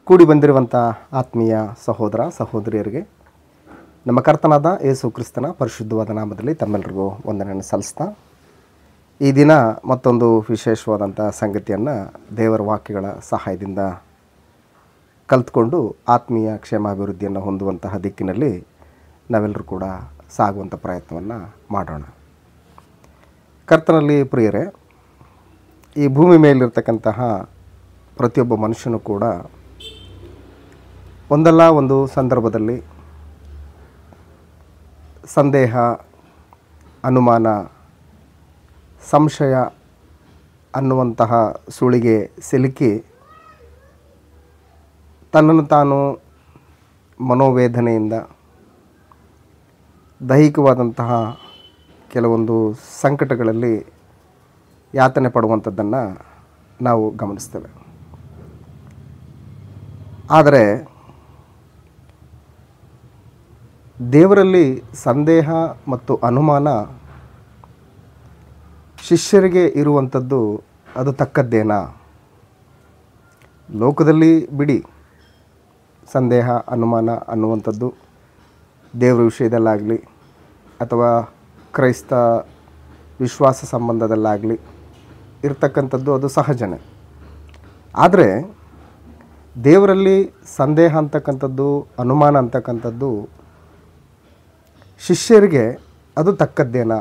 ಕೂಡಿ ಬಂದಿರುವಂಥ ಆತ್ಮೀಯ ಸಹೋದರ ಸಹೋದರಿಯರಿಗೆ ನಮ್ಮ ಕರ್ತನಾದ ಯೇಸು ಕ್ರಿಸ್ತನ ಪರಿಶುದ್ಧವಾದ ನಾಮದಲ್ಲಿ ತಮ್ಮೆಲ್ಲರಿಗೂ ವಂದನೆಯನ್ನು ಸಲ್ಲಿಸ್ತಾ ಈ ದಿನ ಮತ್ತೊಂದು ವಿಶೇಷವಾದಂಥ ಸಂಗತಿಯನ್ನು ದೇವರ ವಾಕ್ಯಗಳ ಸಹಾಯದಿಂದ ಕಲಿತ್ಕೊಂಡು ಆತ್ಮೀಯ ಕ್ಷೇಮಾಭಿವೃದ್ಧಿಯನ್ನು ಹೊಂದುವಂತಹ ದಿಕ್ಕಿನಲ್ಲಿ ನಾವೆಲ್ಲರೂ ಕೂಡ ಸಾಗುವಂಥ ಪ್ರಯತ್ನವನ್ನು ಮಾಡೋಣ. ಕರ್ತನಲ್ಲಿ ಪ್ರಿಯರೇ, ಈ ಭೂಮಿ ಮೇಲಿರ್ತಕ್ಕಂತಹ ಪ್ರತಿಯೊಬ್ಬ ಮನುಷ್ಯನೂ ಕೂಡ ಒಂದಲ್ಲ ಒಂದು ಸಂದರ್ಭದಲ್ಲಿ ಸಂದೇಹ, ಅನುಮಾನ, ಸಂಶಯ ಅನ್ನುವಂತಹ ಸುಳಿಗೆ ಸಿಲುಕಿ ತನ್ನನ್ನು ತಾನು ಮನೋವೇದನೆಯಿಂದ ದೈಹಿಕವಾದಂತಹ ಕೆಲವೊಂದು ಸಂಕಟಗಳಲ್ಲಿ ಯಾತನೆ ಪಡುವಂಥದ್ದನ್ನು ನಾವು ಗಮನಿಸ್ತೇವೆ. ಆದರೆ ದೇವರಲ್ಲಿ ಸಂದೇಹ ಮತ್ತು ಅನುಮಾನ ಶಿಷ್ಯರಿಗೆ ಇರುವಂಥದ್ದು ಅದು ತಕ್ಕದ್ದೇನಾ? ಲೋಕದಲ್ಲಿ ಬಿಡಿ, ಸಂದೇಹ ಅನುಮಾನ ಅನ್ನುವಂಥದ್ದು ದೇವರ ವಿಷಯದಲ್ಲಾಗಲಿ ಅಥವಾ ಕ್ರೈಸ್ತ ವಿಶ್ವಾಸ ಸಂಬಂಧದಲ್ಲಾಗಲಿ ಇರ್ತಕ್ಕಂಥದ್ದು ಅದು ಸಹಜನೇ. ಆದರೆ ದೇವರಲ್ಲಿ ಸಂದೇಹ ಅಂತಕ್ಕಂಥದ್ದು, ಅನುಮಾನ ಅಂತಕ್ಕಂಥದ್ದು ಶಿಷ್ಯರಿಗೆ ಅದು ತಕ್ಕದ್ದೇನಾ?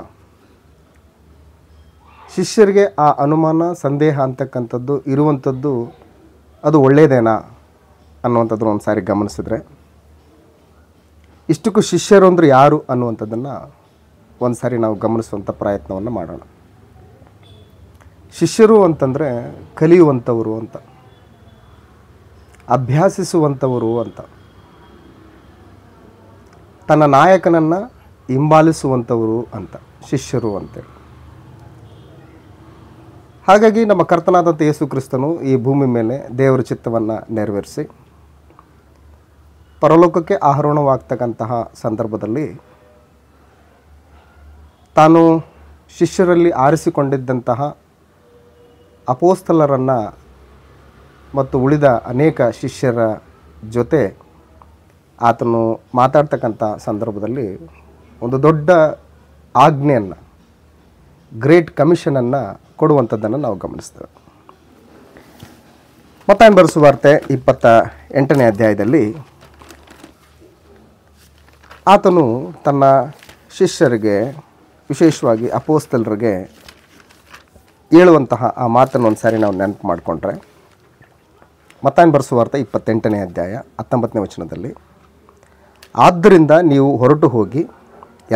ಶಿಷ್ಯರಿಗೆ ಆ ಅನುಮಾನ, ಸಂದೇಹ ಅಂತಕ್ಕಂಥದ್ದು ಇರುವಂಥದ್ದು ಅದು ಒಳ್ಳೆಯದೇನಾ ಅನ್ನುವಂಥದ್ದನ್ನು ಒಂದು ಸಾರಿ ಗಮನಿಸಿದ್ರೆ, ಇಷ್ಟಕ್ಕೂ ಶಿಷ್ಯರು ಅಂದರೆ ಯಾರು ಅನ್ನುವಂಥದ್ದನ್ನು ಒಂದು ಸಾರಿ ನಾವು ಗಮನಿಸುವಂಥ ಪ್ರಯತ್ನವನ್ನು ಮಾಡೋಣ. ಶಿಷ್ಯರು ಅಂತಂದರೆ ಕಲಿಯುವಂಥವರು ಅಂತ, ಅಭ್ಯಾಸಿಸುವಂಥವರು ಅಂತ, ತನ್ನ ನಾಯಕನನ್ನು ಹಿಂಬಾಲಿಸುವಂಥವರು ಅಂತ ಶಿಷ್ಯರು ಅಂತೇಳಿ. ಹಾಗಾಗಿ ನಮ್ಮ ಕರ್ತನಾದಂಥ ಯೇಸು ಕ್ರಿಸ್ತನು ಈ ಭೂಮಿ ಮೇಲೆ ದೇವರ ಚಿತ್ತವನ್ನು ನೆರವೇರಿಸಿ ಪರಲೋಕಕ್ಕೆ ಆರೋಹಣವಾಗ್ತಕ್ಕಂತಹ ಸಂದರ್ಭದಲ್ಲಿ ತಾನು ಶಿಷ್ಯರಲ್ಲಿ ಆರಿಸಿಕೊಂಡಿದ್ದಂತಹ ಅಪೋಸ್ತಲರನ್ನು ಮತ್ತು ಉಳಿದ ಅನೇಕ ಶಿಷ್ಯರ ಜೊತೆ ಆತನು ಮಾತಾಡ್ತಕ್ಕಂಥ ಸಂದರ್ಭದಲ್ಲಿ ಒಂದು ದೊಡ್ಡ ಆಜ್ಞೆಯನ್ನು, ಗ್ರೇಟ್ ಕಮಿಷನನ್ನು ಕೊಡುವಂಥದ್ದನ್ನು ನಾವು ಗಮನಿಸ್ತೇವೆ. ಮತ್ತಾಯನ ಬರೆದ ಸುವಾರ್ತೆ 28ನೇ ಅಧ್ಯಾಯದಲ್ಲಿ ಆತನು ತನ್ನ ಶಿಷ್ಯರಿಗೆ, ವಿಶೇಷವಾಗಿ ಅಪೋಸ್ತಲರಿಗೆ ಹೇಳುವಂತಹ ಆ ಮಾತನ್ನು ಒಂದು ಸಾರಿ ನಾವು ನೆನಪು ಮಾಡಿಕೊಂಡ್ರೆ, ಮತ್ತಾಯನ ಬರೆದ ಸುವಾರ್ತೆ 28ನೇ ಅಧ್ಯಾಯ 19ನೇ ವಚನದಲ್ಲಿ, ಆದ್ದರಿಂದ ನೀವು ಹೊರಟು ಹೋಗಿ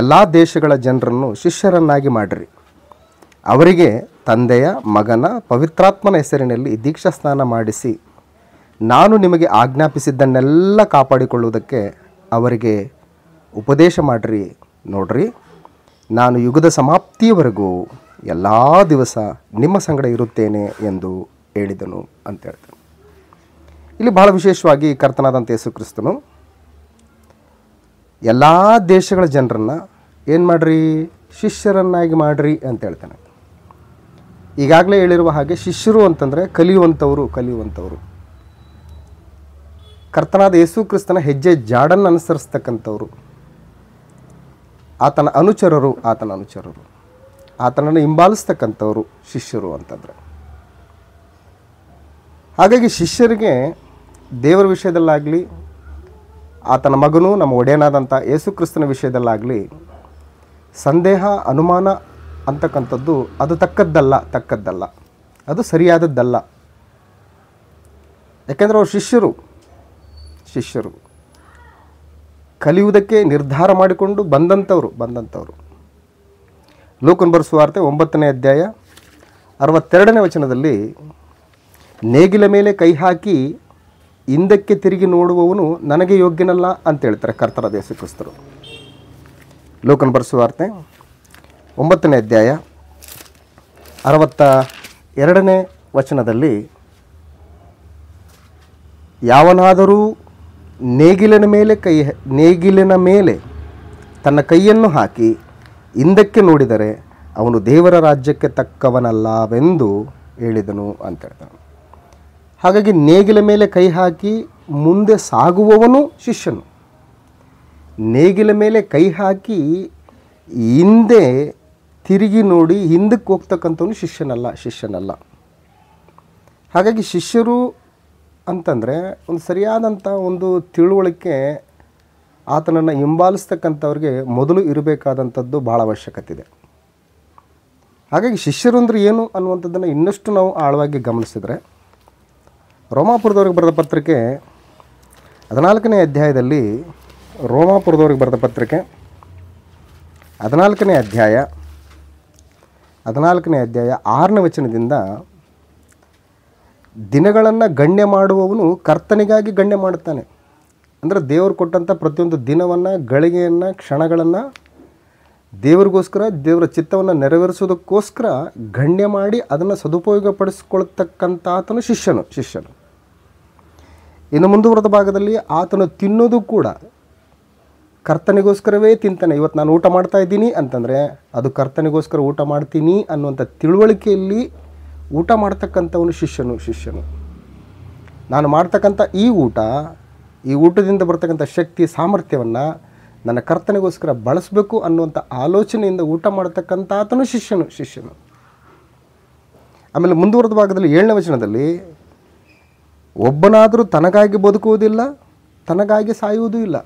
ಎಲ್ಲ ದೇಶಗಳ ಜನರನ್ನು ಶಿಷ್ಯರನ್ನಾಗಿ ಮಾಡಿರಿ, ಅವರಿಗೆ ತಂದೆಯ, ಮಗನ, ಪವಿತ್ರಾತ್ಮನ ಹೆಸರಿನಲ್ಲಿ ದೀಕ್ಷಾ ಸ್ನಾನ ಮಾಡಿಸಿ, ನಾನು ನಿಮಗೆ ಆಜ್ಞಾಪಿಸಿದ್ದನ್ನೆಲ್ಲ ಕಾಪಾಡಿಕೊಳ್ಳುವುದಕ್ಕೆ ಅವರಿಗೆ ಉಪದೇಶ ಮಾಡಿರಿ. ನೋಡ್ರಿ, ನಾನು ಯುಗದ ಸಮಾಪ್ತಿಯವರೆಗೂ ಎಲ್ಲ ದಿವಸ ನಿಮ್ಮ ಸಂಗಡ ಇರುತ್ತೇನೆ ಎಂದು ಹೇಳಿದನು ಅಂತ ಹೇಳ್ತಾನೆ. ಇಲ್ಲಿ ಬಹಳ ವಿಶೇಷವಾಗಿ ಕರ್ತನಾದಂಥ ಯೇಸು ಕ್ರಿಸ್ತನು ಎಲ್ಲ ದೇಶಗಳ ಜನರನ್ನು ಏನು ಮಾಡಿರಿ? ಶಿಷ್ಯರನ್ನಾಗಿ ಮಾಡಿರಿ ಅಂತ ಹೇಳ್ತಾನೆ. ಈಗಾಗಲೇ ಹೇಳಿರುವ ಹಾಗೆ ಶಿಷ್ಯರು ಅಂತಂದರೆ ಕಲಿಯುವಂಥವರು. ಕರ್ತನಾದ ಯೇಸು ಕ್ರಿಸ್ತನ ಹೆಜ್ಜೆ ಜಾಡನ್ನು ಅನುಸರಿಸ್ತಕ್ಕಂಥವ್ರು, ಆತನ ಅನುಚರರು, ಆತನನ್ನು ಹಿಂಬಾಲಿಸ್ತಕ್ಕಂಥವ್ರು ಶಿಷ್ಯರು ಅಂತಂದರೆ. ಹಾಗಾಗಿ ಶಿಷ್ಯರಿಗೆ ದೇವರ ವಿಷಯದಲ್ಲಾಗಲಿ, ಆತನ ಮಗನು ನಮ್ಮ ಒಡೆಯನಾದಂಥ ಯೇಸು ಕ್ರಿಸ್ತನ ವಿಷಯದಲ್ಲಾಗಲಿ ಸಂದೇಹ, ಅನುಮಾನ ಅಂತಕ್ಕಂಥದ್ದು ಅದು ತಕ್ಕದ್ದಲ್ಲ, ಅದು ಸರಿಯಾದದ್ದಲ್ಲ. ಯಾಕೆಂದರೆ ಅವರು ಶಿಷ್ಯರು ಕಲಿಯುವುದಕ್ಕೆ ನಿರ್ಧಾರ ಮಾಡಿಕೊಂಡು ಬಂದಂಥವ್ರು. ಲೂಕನ ಬರೆದ ಸುವಾರ್ತೆ 9ನೇ ಅಧ್ಯಾಯ 62ನೇ ವಚನದಲ್ಲಿ, ನೇಗಿಲ ಮೇಲೆ ಕೈ ಹಾಕಿ ಹಿಂದಕ್ಕೆ ತಿರುಗಿ ನೋಡುವವನು ನನಗೆ ಯೋಗ್ಯನಲ್ಲ ಅಂತ ಹೇಳ್ತಾರೆ ಕರ್ತನಾದ ಯೇಸು ಕ್ರಿಸ್ತರು. ಲೂಕನ ಬರೆದ ಸುವಾರ್ತೆ 9ನೇ ಅಧ್ಯಾಯ 62ನೇ ವಚನದಲ್ಲಿ, ಯಾವನಾದರೂ ನೇಗಿಲಿನ ಮೇಲೆ ತನ್ನ ಕೈಯನ್ನು ಹಾಕಿ ಹಿಂದಕ್ಕೆ ನೋಡಿದರೆ ಅವನು ದೇವರ ರಾಜ್ಯಕ್ಕೆ ತಕ್ಕವನಲ್ಲವೆಂದು ಹೇಳಿದನು ಅಂತ ಹೇಳ್ತಾನೆ. ಹಾಗಾಗಿ ನೇಗಿಲ ಮೇಲೆ ಕೈ ಹಾಕಿ ಮುಂದೆ ಸಾಗುವವನು ಶಿಷ್ಯನು. ನೇಗಿಲ ಮೇಲೆ ಕೈ ಹಾಕಿ ಹಿಂದೆ ತಿರುಗಿ ನೋಡಿ ಹಿಂದಕ್ಕೆ ಹೋಗ್ತಕ್ಕಂಥವನು ಶಿಷ್ಯನಲ್ಲ. ಹಾಗಾಗಿ ಶಿಷ್ಯರು ಅಂತಂದರೆ ಒಂದು ಸರಿಯಾದಂಥ ಒಂದು ತಿಳುವಳಿಕೆ ಆತನನ್ನು ಹಿಂಬಾಲಿಸ್ತಕ್ಕಂಥವ್ರಿಗೆ ಮೊದಲು ಇರಬೇಕಾದಂಥದ್ದು ಭಾಳ ಅವಶ್ಯಕತೆ ಇದೆ. ಹಾಗಾಗಿ ಶಿಷ್ಯರು ಅಂದರೆ ಏನು ಅನ್ನುವಂಥದ್ದನ್ನು ಇನ್ನಷ್ಟು ನಾವು ಆಳವಾಗಿ ಗಮನಿಸಿದರೆ, ರೋಮಾಪುರದವ್ರಿಗೆ ಬರೆದ ಪತ್ರಿಕೆ 14ನೇ ಅಧ್ಯಾಯದಲ್ಲಿ, ರೋಮಾಪುರದವ್ರಿಗೆ ಬರೆದ ಪತ್ರಿಕೆ 14ನೇ ಅಧ್ಯಾಯ 6ನೇ ವಚನದಿಂದ, ದಿನಗಳನ್ನು ಗಣ್ಯ ಮಾಡುವವನು ಕರ್ತನಿಗಾಗಿ ಗಣ್ಯ ಮಾಡುತ್ತಾನೆ. ಅಂದರೆ ದೇವರು ಕೊಟ್ಟಂಥ ಪ್ರತಿಯೊಂದು ದಿನವನ್ನು, ಗಳಿಗೆಯನ್ನು, ಕ್ಷಣಗಳನ್ನು ದೇವರಿಗೋಸ್ಕರ, ದೇವರ ಚಿತ್ತವನ್ನು ನೆರವೇರಿಸೋದಕ್ಕೋಸ್ಕರ ಗಣ್ಯ ಮಾಡಿ ಅದನ್ನು ಸದುಪಯೋಗಪಡಿಸ್ಕೊಳ್ತಕ್ಕಂಥ ಆತನು ಶಿಷ್ಯನು. ಇನ್ನು ಮುಂದುವರೆದ ಭಾಗದಲ್ಲಿ ಆತನು ತಿನ್ನೋದು ಕೂಡ ಕರ್ತನಿಗೋಸ್ಕರವೇ ತಿಂತಾನೆ. ಇವತ್ತು ನಾನು ಊಟ ಮಾಡ್ತಾ ಇದ್ದೀನಿ ಅಂತಂದರೆ ಅದು ಕರ್ತನಿಗೋಸ್ಕರ ಊಟ ಮಾಡ್ತೀನಿ ಅನ್ನುವಂಥ ತಿಳುವಳಿಕೆಯಲ್ಲಿ ಊಟ ಮಾಡ್ತಕ್ಕಂಥವನು ಶಿಷ್ಯನು. ನಾನು ಮಾಡ್ತಕ್ಕಂಥ ಈ ಊಟದಿಂದ ಬರ್ತಕ್ಕಂಥ ಶಕ್ತಿ, ಸಾಮರ್ಥ್ಯವನ್ನು ನನ್ನ ಕರ್ತನಿಗೋಸ್ಕರ ಬಳಸಬೇಕು ಅನ್ನುವಂಥ ಆಲೋಚನೆಯಿಂದ ಊಟ ಮಾಡತಕ್ಕಂಥ ಆತನು ಶಿಷ್ಯನು. ಆಮೇಲೆ ಮುಂದುವರೆದ ಭಾಗದಲ್ಲಿ 7ನೇ ವಚನದಲ್ಲಿ, ಒಬ್ಬನಾದರೂ ತನಗಾಗಿ ಬದುಕುವುದಿಲ್ಲ, ತನಗಾಗಿ ಸಾಯುವುದೂ ಇಲ್ಲ.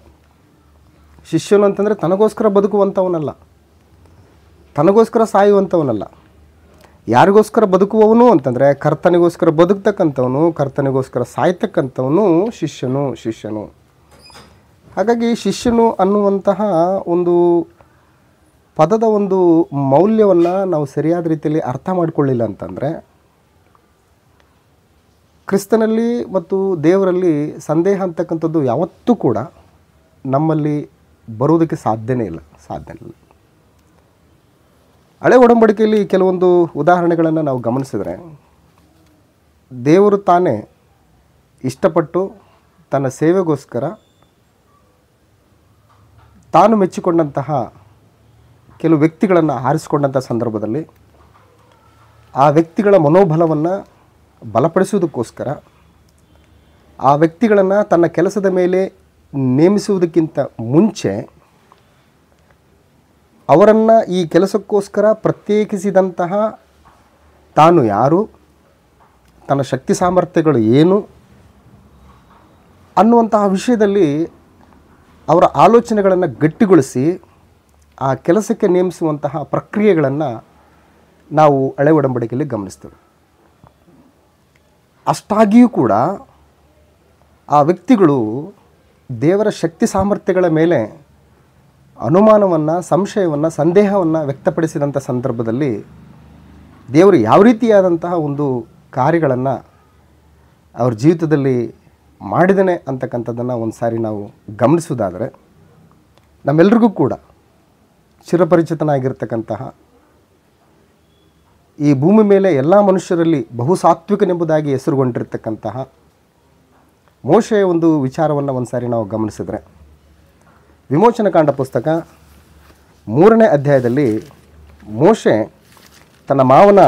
ಶಿಷ್ಯನು ಅಂತಂದರೆ ತನಗೋಸ್ಕರ ಬದುಕುವಂಥವನಲ್ಲ, ತನಗೋಸ್ಕರ ಸಾಯುವಂಥವನಲ್ಲ. ಯಾರಿಗೋಸ್ಕರ ಬದುಕುವವನು ಅಂತಂದರೆ ಕರ್ತನಿಗೋಸ್ಕರ ಬದುಕ್ತಕ್ಕಂಥವನು, ಕರ್ತನಿಗೋಸ್ಕರ ಸಾಯ್ತಕ್ಕಂಥವನು ಶಿಷ್ಯನು. ಹಾಗಾಗಿ ಶಿಷ್ಯನು ಅನ್ನುವಂತಹ ಒಂದು ಪದದ ಒಂದು ಮೌಲ್ಯವನ್ನು ನಾವು ಸರಿಯಾದ ರೀತಿಯಲ್ಲಿ ಅರ್ಥ ಮಾಡಿಕೊಳ್ಳಿಲ್ಲ ಅಂತಂದರೆ ಕ್ರಿಸ್ತನಲ್ಲಿ ಮತ್ತು ದೇವರಲ್ಲಿ ಸಂದೇಹ ಅಂತಕ್ಕಂಥದ್ದು ಯಾವತ್ತೂ ಕೂಡ ನಮ್ಮಲ್ಲಿ ಬರುವುದಕ್ಕೆ ಸಾಧ್ಯನೇ ಇಲ್ಲ. ಹಳೆ ಒಡಂಬಡಿಕೆಯಲ್ಲಿ ಕೆಲವೊಂದು ಉದಾಹರಣೆಗಳನ್ನು ನಾವು ಗಮನಿಸಿದರೆ, ದೇವರು ತಾನೇ ಇಷ್ಟಪಟ್ಟು ತನ್ನ ಸೇವೆಗೋಸ್ಕರ ತಾನು ಮೆಚ್ಚಿಕೊಂಡಂತಹ ಕೆಲವು ವ್ಯಕ್ತಿಗಳನ್ನು ಆರಿಸಿಕೊಂಡಂಥ ಸಂದರ್ಭದಲ್ಲಿ ಆ ವ್ಯಕ್ತಿಗಳ ಮನೋಬಲವನ್ನು ಬಲಪಡಿಸುವುದಕ್ಕೋಸ್ಕರ ಆ ವ್ಯಕ್ತಿಗಳನ್ನು ತನ್ನ ಕೆಲಸದ ಮೇಲೆ ನೇಮಿಸುವುದಕ್ಕಿಂತ ಮುಂಚೆ ಅವರನ್ನು ಈ ಕೆಲಸಕ್ಕೋಸ್ಕರ ಪ್ರತ್ಯೇಕಿಸಿದಂತಹ ತಾನು ಯಾರು, ತನ್ನ ಶಕ್ತಿ ಸಾಮರ್ಥ್ಯಗಳು ಏನು ಅನ್ನುವಂತಹ ವಿಷಯದಲ್ಲಿ ಅವರ ಆಲೋಚನೆಗಳನ್ನು ಗಟ್ಟಿಗೊಳಿಸಿ ಆ ಕೆಲಸಕ್ಕೆ ನೇಮಿಸುವಂತಹ ಪ್ರಕ್ರಿಯೆಗಳನ್ನು ನಾವು ಹಳೆ ಒಡಂಬಡಿಕೆಯಲ್ಲಿ ಗಮನಿಸ್ತೇವೆ. ಅಷ್ಟಾಗಿಯೂ ಕೂಡ ಆ ವ್ಯಕ್ತಿಗಳು ದೇವರ ಶಕ್ತಿ ಸಾಮರ್ಥ್ಯಗಳ ಮೇಲೆ ಅನುಮಾನವನ್ನು, ಸಂಶಯವನ್ನು, ಸಂದೇಹವನ್ನು ವ್ಯಕ್ತಪಡಿಸಿದಂಥ ಸಂದರ್ಭದಲ್ಲಿ ದೇವರು ಯಾವ ರೀತಿಯಾದಂತಹ ಒಂದು ಕಾರ್ಯಗಳನ್ನು ಅವ್ರ ಜೀವಿತದಲ್ಲಿ ಮಾಡಿದ್ದಾನೆ ಅಂತಕ್ಕಂಥದ್ದನ್ನು ಒಂದು ಸಾರಿ ನಾವು ಗಮನಿಸೋದಾದರೆ, ನಮ್ಮೆಲ್ರಿಗೂ ಕೂಡ ಚಿರಪರಿಚಿತನಾಗಿರ್ತಕ್ಕಂತಹ, ಈ ಭೂಮಿ ಮೇಲೆ ಎಲ್ಲ ಮನುಷ್ಯರಲ್ಲಿ ಬಹುಸಾತ್ವಿಕನೆಂಬುದಾಗಿ ಹೆಸರುಗೊಂಡಿರ್ತಕ್ಕಂತಹ ಮೋಶೆಯ ಒಂದು ವಿಚಾರವನ್ನು ಒಂದು ಸಾರಿ ನಾವು ಗಮನಿಸಿದರೆ, ವಿಮೋಚನಕಾಂಡ ಪುಸ್ತಕ 3ನೇ ಅಧ್ಯಾಯದಲ್ಲಿ ಮೋಶೆ ತನ್ನ ಮಾವನ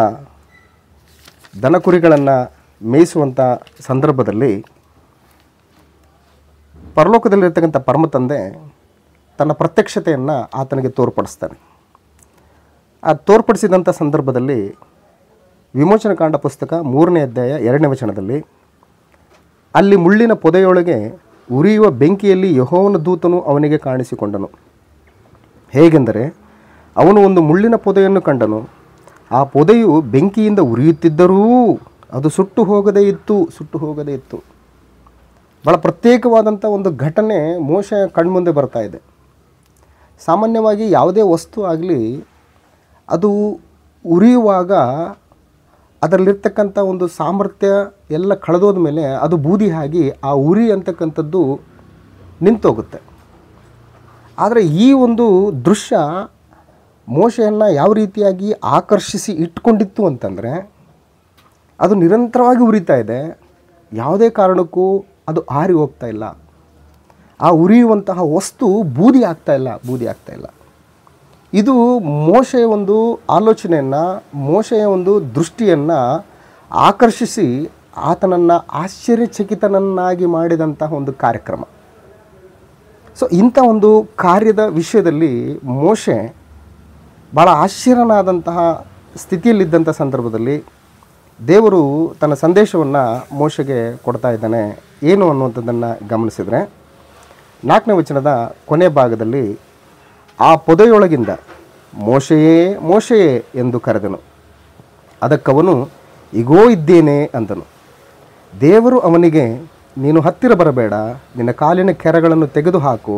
ದನಕುರಿಗಳನ್ನು ಮೇಯಿಸುವಂಥ ಸಂದರ್ಭದಲ್ಲಿ ಪರಲೋಕದಲ್ಲಿರ್ತಕ್ಕಂಥ ಪರಮತಂದೆ ತನ್ನ ಪ್ರತ್ಯಕ್ಷತೆಯನ್ನು ಆತನಿಗೆ ತೋರ್ಪಡಿಸ್ತಾನೆ. ಆ ತೋರ್ಪಡಿಸಿದಂಥ ಸಂದರ್ಭದಲ್ಲಿ ವಿಮೋಚನಕಾಂಡ ಪುಸ್ತಕ 3ನೇ ಅಧ್ಯಾಯ 2ನೇ ವಚನದಲ್ಲಿ, ಅಲ್ಲಿ ಮುಳ್ಳಿನ ಪೊದೆಯೊಳಗೆ ಉರಿಯುವ ಬೆಂಕಿಯಲ್ಲಿ ಯೆಹೋವನ ದೂತನು ಅವನಿಗೆ ಕಾಣಿಸಿಕೊಂಡನು. ಹೇಗೆಂದರೆ, ಅವನು ಒಂದು ಮುಳ್ಳಿನ ಪೊದೆಯನ್ನು ಕಂಡನು. ಆ ಪೊದೆಯು ಬೆಂಕಿಯಿಂದ ಉರಿಯುತ್ತಿದ್ದರೂ ಅದು ಸುಟ್ಟು ಹೋಗದೇ ಇತ್ತು. ಭಾಳ ಪ್ರತ್ಯೇಕವಾದಂಥ ಒಂದು ಘಟನೆ ಮೋಶೆಯ ಕಣ್ಮುಂದೆ ಬರ್ತಾ ಇದೆ. ಸಾಮಾನ್ಯವಾಗಿ ಯಾವುದೇ ವಸ್ತು ಆಗಲಿ, ಅದು ಉರಿಯುವಾಗ ಅದರಲ್ಲಿರ್ತಕ್ಕಂಥ ಒಂದು ಸಾಮರ್ಥ್ಯ ಎಲ್ಲ ಕಳೆದೋದ ಮೇಲೆ ಅದು ಬೂದಿ ಆಗಿ ಆ ಉರಿ ಅಂತಕ್ಕಂಥದ್ದು ನಿಂತೋಗುತ್ತೆ. ಆದರೆ ಈ ಒಂದು ದೃಶ್ಯ ಮೋಶೆಯನ್ನು ಯಾವ ರೀತಿಯಾಗಿ ಆಕರ್ಷಿಸಿ ಇಟ್ಕೊಂಡಿತ್ತು ಅಂತಂದರೆ, ಅದು ನಿರಂತರವಾಗಿ ಉರಿತಾ ಇದೆ, ಯಾವುದೇ ಕಾರಣಕ್ಕೂ ಅದು ಆರಿ ಹೋಗ್ತಾ ಇಲ್ಲ. ಆ ಉರಿಯುವಂತಹ ವಸ್ತು ಬೂದಿ ಆಗ್ತಾ ಇಲ್ಲ. ಇದು ಮೋಶೆಯ ಒಂದು ಆಲೋಚನೆಯನ್ನು, ಮೋಶೆಯ ಒಂದು ದೃಷ್ಟಿಯನ್ನು ಆಕರ್ಷಿಸಿ ಆತನನ್ನು ಆಶ್ಚರ್ಯಚಕಿತನನ್ನಾಗಿ ಮಾಡಿದಂತಹ ಒಂದು ಕಾರ್ಯಕ್ರಮ. ಸೊ ಇಂಥ ಒಂದು ಕಾರ್ಯದ ವಿಷಯದಲ್ಲಿ ಮೋಶೆ ಭಾಳ ಆಶ್ಚರ್ಯನಾದಂತಹ ಸ್ಥಿತಿಯಲ್ಲಿದ್ದಂಥ ಸಂದರ್ಭದಲ್ಲಿ ದೇವರು ತನ್ನ ಸಂದೇಶವನ್ನು ಮೋಶೆಗೆ ಕೊಡ್ತಾ ಇದ್ದಾನೆ. ಏನು ಅನ್ನುವಂಥದ್ದನ್ನು ಗಮನಿಸಿದರೆ 4ನೇ ವಚನದ ಕೊನೆ ಭಾಗದಲ್ಲಿ ಆ ಪೊದೆಯೊಳಗಿಂದ ಮೋಶೆಯೇ ಮೋಶೆಯೇ ಎಂದು ಕರೆದನು. ಅದಕ್ಕವನು ಇಗೋ ಇದ್ದೇನೆ ಅಂದನು. ದೇವರು ಅವನಿಗೆ, ನೀನು ಹತ್ತಿರ ಬರಬೇಡ, ನಿನ್ನ ಕಾಲಿನ ಕೆರಗಳನ್ನು ತೆಗೆದುಹಾಕು,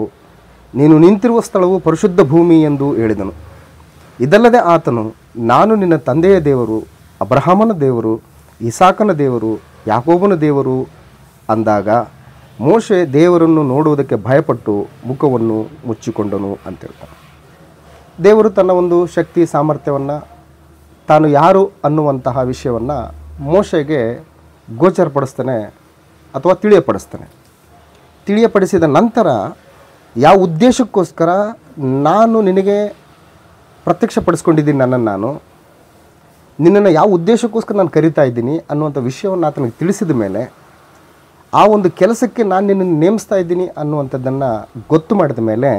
ನೀನು ನಿಂತಿರುವ ಸ್ಥಳವು ಪರಿಶುದ್ಧ ಭೂಮಿ ಎಂದು ಹೇಳಿದನು. ಇದಲ್ಲದೆ ಆತನು, ನಾನು ನಿನ್ನ ತಂದೆಯ ದೇವರು, ಅಬ್ರಹಾಮನ ದೇವರು, ಇಸಾಕನ ದೇವರು, ಯಾಕೋಬನ ದೇವರು ಅಂದಾಗ ಮೋಶೆ ದೇವರನ್ನು ನೋಡುವುದಕ್ಕೆ ಭಯಪಟ್ಟು ಮುಖವನ್ನು ಮುಚ್ಚಿಕೊಂಡನು ಅಂತೇಳ್ತಾನೆ. ದೇವರು ತನ್ನ ಒಂದು ಶಕ್ತಿ ಸಾಮರ್ಥ್ಯವನ್ನು, ತಾನು ಯಾರು ಅನ್ನುವಂತಹ ವಿಷಯವನ್ನು ಮೋಶೆಗೆ ಗೋಚರಪಡಿಸ್ತಾನೆ ಅಥವಾ ತಿಳಿಯಪಡಿಸಿದ ನಂತರ ಯಾವ ಉದ್ದೇಶಕ್ಕೋಸ್ಕರ ನಾನು ನಿನಗೆ ಪ್ರತ್ಯಕ್ಷಪಡಿಸ್ಕೊಂಡಿದ್ದೀನಿ, ನಿನ್ನನ್ನು ಯಾವ ಉದ್ದೇಶಕ್ಕೋಸ್ಕರ ನಾನು ಕರಿತಾ ಇದ್ದೀನಿ ಅನ್ನುವಂಥ ವಿಷಯವನ್ನು ಆತನಿಗೆ ತಿಳಿಸಿದ ಮೇಲೆ ಆ ಒಂದು ಕೆಲಸಕ್ಕೆ ನಾನು ನಿನ್ನನ್ನು ನೇಮಿಸ್ತಾ ಇದ್ದೀನಿ ಅನ್ನುವಂಥದ್ದನ್ನು ಗೊತ್ತು ಮಾಡಿದ ಮೇಲೆ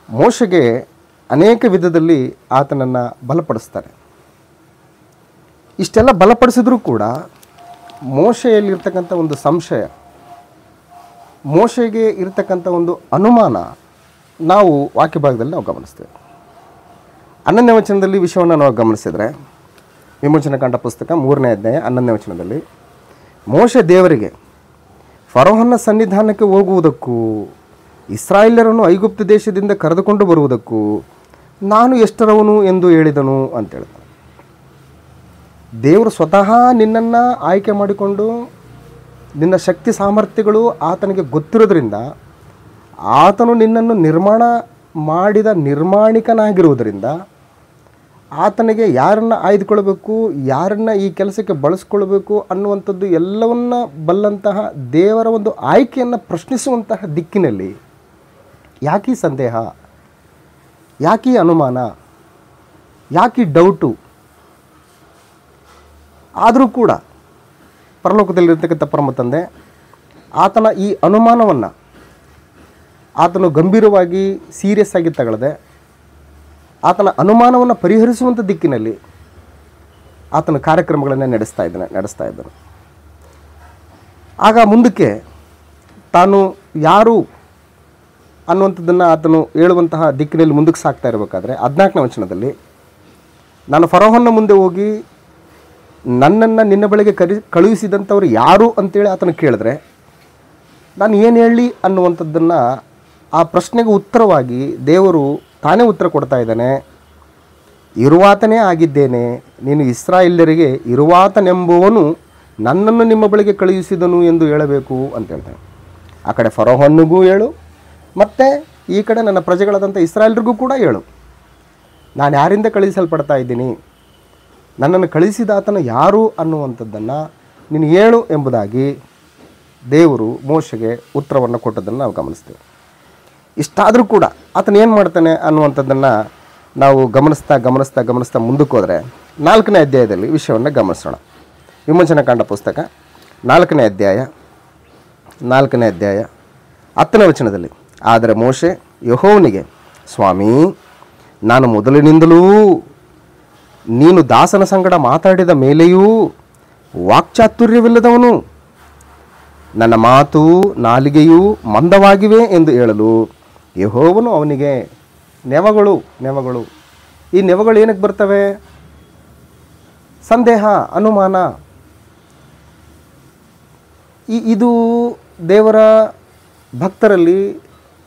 ಮೋಶೆಗೆ ಅನೇಕ ವಿಧದಲ್ಲಿ ಆತನನ್ನು ಬಲಪಡಿಸ್ತಾರೆ. ಇಷ್ಟೆಲ್ಲ ಬಲಪಡಿಸಿದ್ರೂ ಕೂಡ ಮೋಶೆಯಲ್ಲಿರ್ತಕ್ಕಂಥ ಒಂದು ಸಂಶಯ, ಮೋಶೆಗೆ ಇರ್ತಕ್ಕಂಥ ಒಂದು ಅನುಮಾನ ನಾವು ವಾಕ್ಯ ಭಾಗದಲ್ಲಿ ನಾವು ಗಮನಿಸ್ತೇವೆ. 11ನೇ ವಚನದಲ್ಲಿ ವಿಷಯವನ್ನು ನಾವು ಗಮನಿಸಿದರೆ, ವಿಮೋಚನಕಾಂಡ ಪುಸ್ತಕ 3ನೇ ಅಧ್ಯಾಯ 11ನೇ ವಚನದಲ್ಲಿ, ಮೋಶೆ ದೇವರಿಗೆ, ಫರೋಹನ ಸನ್ನಿಧಾನಕ್ಕೆ ಹೋಗುವುದಕ್ಕೂ ಇಸ್ರಾಯೇಲ್ಯರನ್ನು ಐಗುಪ್ತ ದೇಶದಿಂದ ಕರೆದುಕೊಂಡು ಬರುವುದಕ್ಕೂ ನಾನು ಎಷ್ಟರವನು ಎಂದು ಹೇಳಿದನು ಅಂತ ಹೇಳ್ತಾನೆ. ದೇವರು ಸ್ವತಃ ನಿನ್ನನ್ನು ಆಯ್ಕೆ ಮಾಡಿಕೊಂಡು ನಿನ್ನ ಶಕ್ತಿ ಸಾಮರ್ಥ್ಯಗಳು ಆತನಿಗೆ ಗೊತ್ತಿರೋದ್ರಿಂದ, ಆತನು ನಿನ್ನನ್ನು ನಿರ್ಮಾಣ ಮಾಡಿದ ನಿರ್ಮಾಣಿಕನಾಗಿರುವುದರಿಂದ, ಆತನಿಗೆ ಯಾರನ್ನು ಆಯ್ದುಕೊಳ್ಬೇಕು, ಯಾರನ್ನು ಈ ಕೆಲಸಕ್ಕೆ ಬಳಸ್ಕೊಳ್ಬೇಕು ಅನ್ನುವಂಥದ್ದು ಎಲ್ಲವನ್ನ ಬಲ್ಲಂತಹ ದೇವರ ಒಂದು ಆಯ್ಕೆಯನ್ನು ಪ್ರಶ್ನಿಸುವಂತಹ ದಿಕ್ಕಿನಲ್ಲಿ ಯಾಕೀ ಸಂದೇಹ, ಯಾಕೀ ಅನುಮಾನ, ಯಾಕೀ ಡೌಟು? ಆದರೂ ಕೂಡ ಪರಲೋಕದಲ್ಲಿರ್ತಕ್ಕಂಥ ಪರಮ ತಂದೆ ಆತನ ಈ ಅನುಮಾನವನ್ನು ಆತನು ಗಂಭೀರವಾಗಿ ಸೀರಿಯಸ್ ಆಗಿ ತಗೊಳ್ಳದೆ ಆತನ ಅನುಮಾನವನ್ನು ಪರಿಹರಿಸುವಂಥ ದಿಕ್ಕಿನಲ್ಲಿ ಆತನ ಕಾರ್ಯಕ್ರಮಗಳನ್ನು ನಡೆಸ್ತಾ ಇದ್ದನು. ಆಗ ಮುಂದಕ್ಕೆ ತಾನು ಯಾರು ಅನ್ನುವಂಥದ್ದನ್ನು ಆತನು ಹೇಳುವಂತಹ ದಿಕ್ಕಿನಲ್ಲಿ ಮುಂದಕ್ಕೆ ಸಾಗ್ತಾ ಇರಬೇಕಾದ್ರೆ 14ನೇ ವಚನದಲ್ಲಿ, ನಾನು ಫರೋಹನ ಮುಂದೆ ಹೋಗಿ ನನ್ನನ್ನು ನಿನ್ನ ಬಳಿಗೆ ಕಳುಹಿಸಿದಂಥವ್ರು ಯಾರು ಅಂತೇಳಿ ಆತನು ಕೇಳಿದ್ರೆ ನಾನು ಏನು ಹೇಳಲಿ ಅನ್ನುವಂಥದ್ದನ್ನು ಆ ಪ್ರಶ್ನೆಗೆ ಉತ್ತರವಾಗಿ ದೇವರು ತಾನೇ ಉತ್ತರ ಕೊಡ್ತಾ ಇದ್ದಾನೆ. ಇರುವಾತನೇ ಆಗಿದ್ದೇನೆ, ನೀನು ಇಸ್ರಾಯೇಲ್ಯರಿಗೆ ಇರುವಾತನೆಂಬುವನು ನನ್ನನ್ನು ನಿಮ್ಮ ಬಳಿಗೆ ಕಳುಹಿಸಿದನು ಎಂದು ಹೇಳಬೇಕು ಅಂತ ಹೇಳ್ತಾನೆ. ಆ ಕಡೆ ಫರೋಹನಿಗೂ ಹೇಳು, ಮತ್ತು ಈ ಕಡೆ ನನ್ನ ಪ್ರಜೆಗಳಾದಂಥ ಇಸ್ರಾಯೇಲ್ರಿಗೂ ಕೂಡ ಹೇಳು, ನಾನು ಯಾರಿಂದ ಕಳುಹಿಸಲ್ಪಡ್ತಾ ಇದ್ದೀನಿ, ನನ್ನನ್ನು ಕಳಿಸಿದ ಆತನ ಯಾರು ಅನ್ನುವಂಥದ್ದನ್ನು ನೀನು ಹೇಳು ಎಂಬುದಾಗಿ ದೇವರು ಮೋಶೆಗೆ ಉತ್ತರವನ್ನು ಕೊಟ್ಟದ್ದನ್ನು ನಾವು ಗಮನಿಸ್ತೇವೆ. ಇಷ್ಟಾದರೂ ಕೂಡ ಆತನು ಏನು ಮಾಡ್ತಾನೆ ಅನ್ನುವಂಥದ್ದನ್ನು ನಾವು ಗಮನಿಸ್ತಾ ಮುಂದಕ್ಕೆ ಹೋದರೆ 4ನೇ ಅಧ್ಯಾಯದಲ್ಲಿ ವಿಷಯವನ್ನು ಗಮನಿಸೋಣ. ವಿಮೋಚನಕಾಂಡ ಪುಸ್ತಕ 4ನೇ ಅಧ್ಯಾಯ 10ನೇ ವಚನದಲ್ಲಿ, ಆದರೆ ಮೋಶೆ ಯೆಹೋವನಿಗೆ, ಸ್ವಾಮಿ, ನಾನು ಮೊದಲಿನಿಂದಲೂ ನೀನು ದಾಸನ ಸಂಗಡ ಮಾತಾಡಿದ ಮೇಲೆಯೂ ವಾಕ್ಚಾತುರ್ಯವಿಲ್ಲದವನು, ನನ್ನ ಮಾತು ನಾಲಿಗೆಯೂ ಮಂದವಾಗಿವೆ ಎಂದು ಹೇಳಲು ಯೆಹೋವನು ಅವನಿಗೆ, ನೆವಗಳು. ಈ ನೆವಗಳು ಏನಕ್ಕೆ ಬರ್ತವೆ? ಸಂದೇಹ, ಅನುಮಾನ. ಇದು ದೇವರ ಭಕ್ತರಲ್ಲಿ,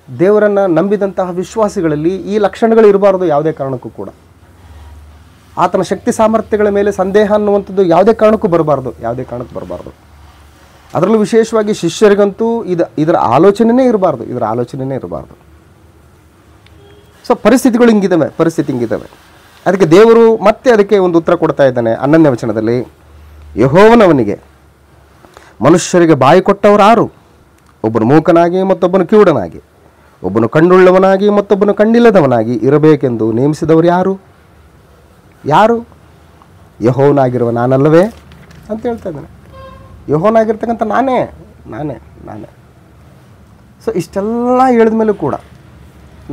ದೇವರನ್ನು ನಂಬಿದಂತಹ ವಿಶ್ವಾಸಿಗಳಲ್ಲಿ ಈ ಲಕ್ಷಣಗಳು ಇರಬಾರ್ದು ಯಾವುದೇ ಕಾರಣಕ್ಕೂ ಕೂಡ. ಆತನ ಶಕ್ತಿ ಸಾಮರ್ಥ್ಯಗಳ ಮೇಲೆ ಸಂದೇಹ ಅನ್ನುವಂಥದ್ದು ಯಾವುದೇ ಕಾರಣಕ್ಕೂ ಬರಬಾರ್ದು. ಅದರಲ್ಲೂ ವಿಶೇಷವಾಗಿ ಶಿಷ್ಯರಿಗಂತೂ ಇದರ ಆಲೋಚನೆಯೇ ಇರಬಾರ್ದು. ಸೊ ಪರಿಸ್ಥಿತಿ ಹಿಂಗಿದ್ದಾವೆ. ಅದಕ್ಕೆ ದೇವರು ಮತ್ತೆ ಅದಕ್ಕೆ ಒಂದು ಉತ್ತರ ಕೊಡ್ತಾ ಇದ್ದಾನೆ. 11ನೇ ವಚನದಲ್ಲಿ, ಯೆಹೋವನವನಿಗೆ, ಮನುಷ್ಯರಿಗೆ ಬಾಯಿ ಕೊಟ್ಟವರು ಯಾರು? ಒಬ್ಬನು ಮೂಕನಾಗಿ ಮತ್ತೊಬ್ಬನು ಕಿವುಡನಾಗಿ, ಒಬ್ಬನು ಕಣ್ಣುಳ್ಳವನಾಗಿ ಮತ್ತೊಬ್ಬನು ಕಣ್ಣಿಲ್ಲದವನಾಗಿ ಇರಬೇಕೆಂದು ನೇಮಿಸಿದವರು ಯಾರು? ಯೆಹೋವನಾಗಿರುವ ನಾನಲ್ಲವೇ ಅಂತ ಹೇಳ್ತಾ ಇದ್ದಾನೆ. ಯೆಹೋವನಾಗಿರ್ತಕ್ಕಂಥ ನಾನೇ ನಾನೇ ನಾನೇ. ಸೊ ಇಷ್ಟೆಲ್ಲ ಹೇಳಿದ ಮೇಲೂ ಕೂಡ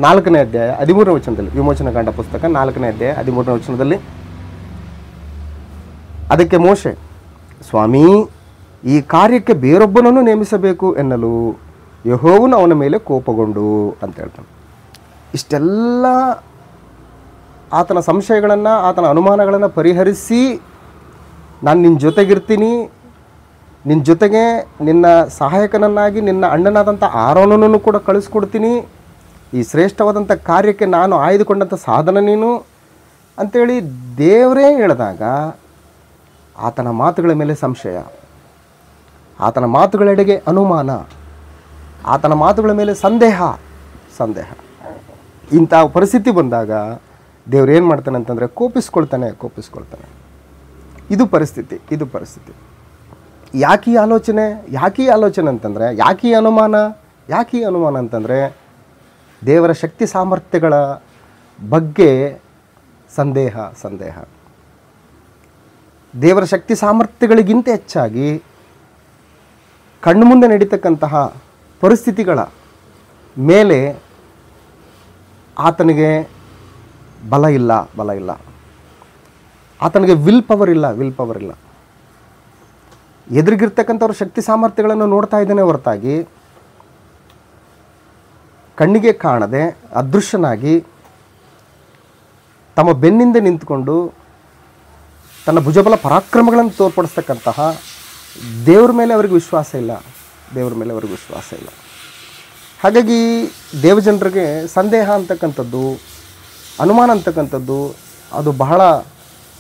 4ನೇ ಅಧ್ಯಾಯ 13ನೇ ವಚನದಲ್ಲಿ, ವಿಮೋಚನಕಾಂಡ ಪುಸ್ತಕ 4ನೇ ಅಧ್ಯಾಯ 13ನೇ ವಚನದಲ್ಲಿ ಅದಕ್ಕೆ ಮೋಶೆ, ಸ್ವಾಮಿ, ಈ ಕಾರ್ಯಕ್ಕೆ ಬೇರೊಬ್ಬನನ್ನು ನೇಮಿಸಬೇಕು ಎನ್ನಲು ಯೆಹೋವನು ಅವನ ಮೇಲೆ ಕೋಪಗೊಂಡು ಅಂತ ಹೇಳ್ತಾನೆ. ಇಷ್ಟೆಲ್ಲ ಆತನ ಸಂಶಯಗಳನ್ನು, ಆತನ ಅನುಮಾನಗಳನ್ನು ಪರಿಹರಿಸಿ, ನಾನು ನಿನ್ನ ಜೊತೆಗಿರ್ತೀನಿ, ನಿನ್ನ ಜೊತೆಗೆ ನಿನ್ನ ಸಹಾಯಕನನ್ನಾಗಿ ನಿನ್ನ ಅಣ್ಣನಾದಂಥ ಆರೋನನನ್ನು ಕೂಡ ಕಳಿಸ್ಕೊಡ್ತೀನಿ, ಈ ಶ್ರೇಷ್ಠವಾದಂಥ ಕಾರ್ಯಕ್ಕೆ ನಾನು ಆಯ್ದುಕೊಂಡಂಥ ಸಾಧನ ನೀನು ಅಂಥೇಳಿ ದೇವರೇ ಹೇಳಿದಾಗ ಆತನ ಮಾತುಗಳ ಮೇಲೆ ಸಂಶಯ, ಆತನ ಮಾತುಗಳೆಡೆಗೆ ಅನುಮಾನ, ಆತನ ಮಾತುಗಳ ಮೇಲೆ ಸಂದೇಹ. ಇಂಥ ಪರಿಸ್ಥಿತಿ ಬಂದಾಗ ದೇವ್ರು ಏನು ಮಾಡ್ತಾನೆ ಅಂತಂದರೆ ಕೋಪಿಸ್ಕೊಳ್ತಾನೆ. ಇದು ಪರಿಸ್ಥಿತಿ. ಯಾಕೆ ಈ ಆಲೋಚನೆ ಅಂತಂದರೆ, ಯಾಕೆ ಈ ಅನುಮಾನ ಅಂತಂದರೆ ದೇವರ ಶಕ್ತಿ ಸಾಮರ್ಥ್ಯಗಳ ಬಗ್ಗೆ ಸಂದೇಹ. ದೇವರ ಶಕ್ತಿ ಸಾಮರ್ಥ್ಯಗಳಿಗಿಂತ ಹೆಚ್ಚಾಗಿ ಕಣ್ಣು ಮುಂದೆ ನಡೀತಕ್ಕಂತಹ ಪರಿಸ್ಥಿತಿಗಳ ಮೇಲೆ ಆತನಿಗೆ ಬಲ ಇಲ್ಲ, ಆತನಿಗೆ ವಿಲ್ ಪವರ್ ಇಲ್ಲ. ಎದುರಿಗಿರ್ತಕ್ಕಂಥವ್ರ ಶಕ್ತಿ ಸಾಮರ್ಥ್ಯಗಳನ್ನು ನೋಡ್ತಾ ಇದ್ದಾನೆ ಹೊರತಾಗಿ ಕಣ್ಣಿಗೆ ಕಾಣದೆ ಅದೃಶ್ಯನಾಗಿ ತಮ್ಮ ಬೆನ್ನಿಂದ ನಿಂತುಕೊಂಡು ತನ್ನ ಭುಜಬಲ ಪರಾಕ್ರಮಗಳನ್ನು ತೋರ್ಪಡಿಸ್ತಕ್ಕಂತಹ ದೇವ್ರ ಮೇಲೆ ಅವರಿಗೆ ವಿಶ್ವಾಸ ಇಲ್ಲ. ಹಾಗಾಗಿ ದೇವಜನರಿಗೆ ಸಂದೇಹ ಅಂತಕ್ಕಂಥದ್ದು, ಅನುಮಾನ ಅಂತಕ್ಕಂಥದ್ದು ಅದು ಬಹಳ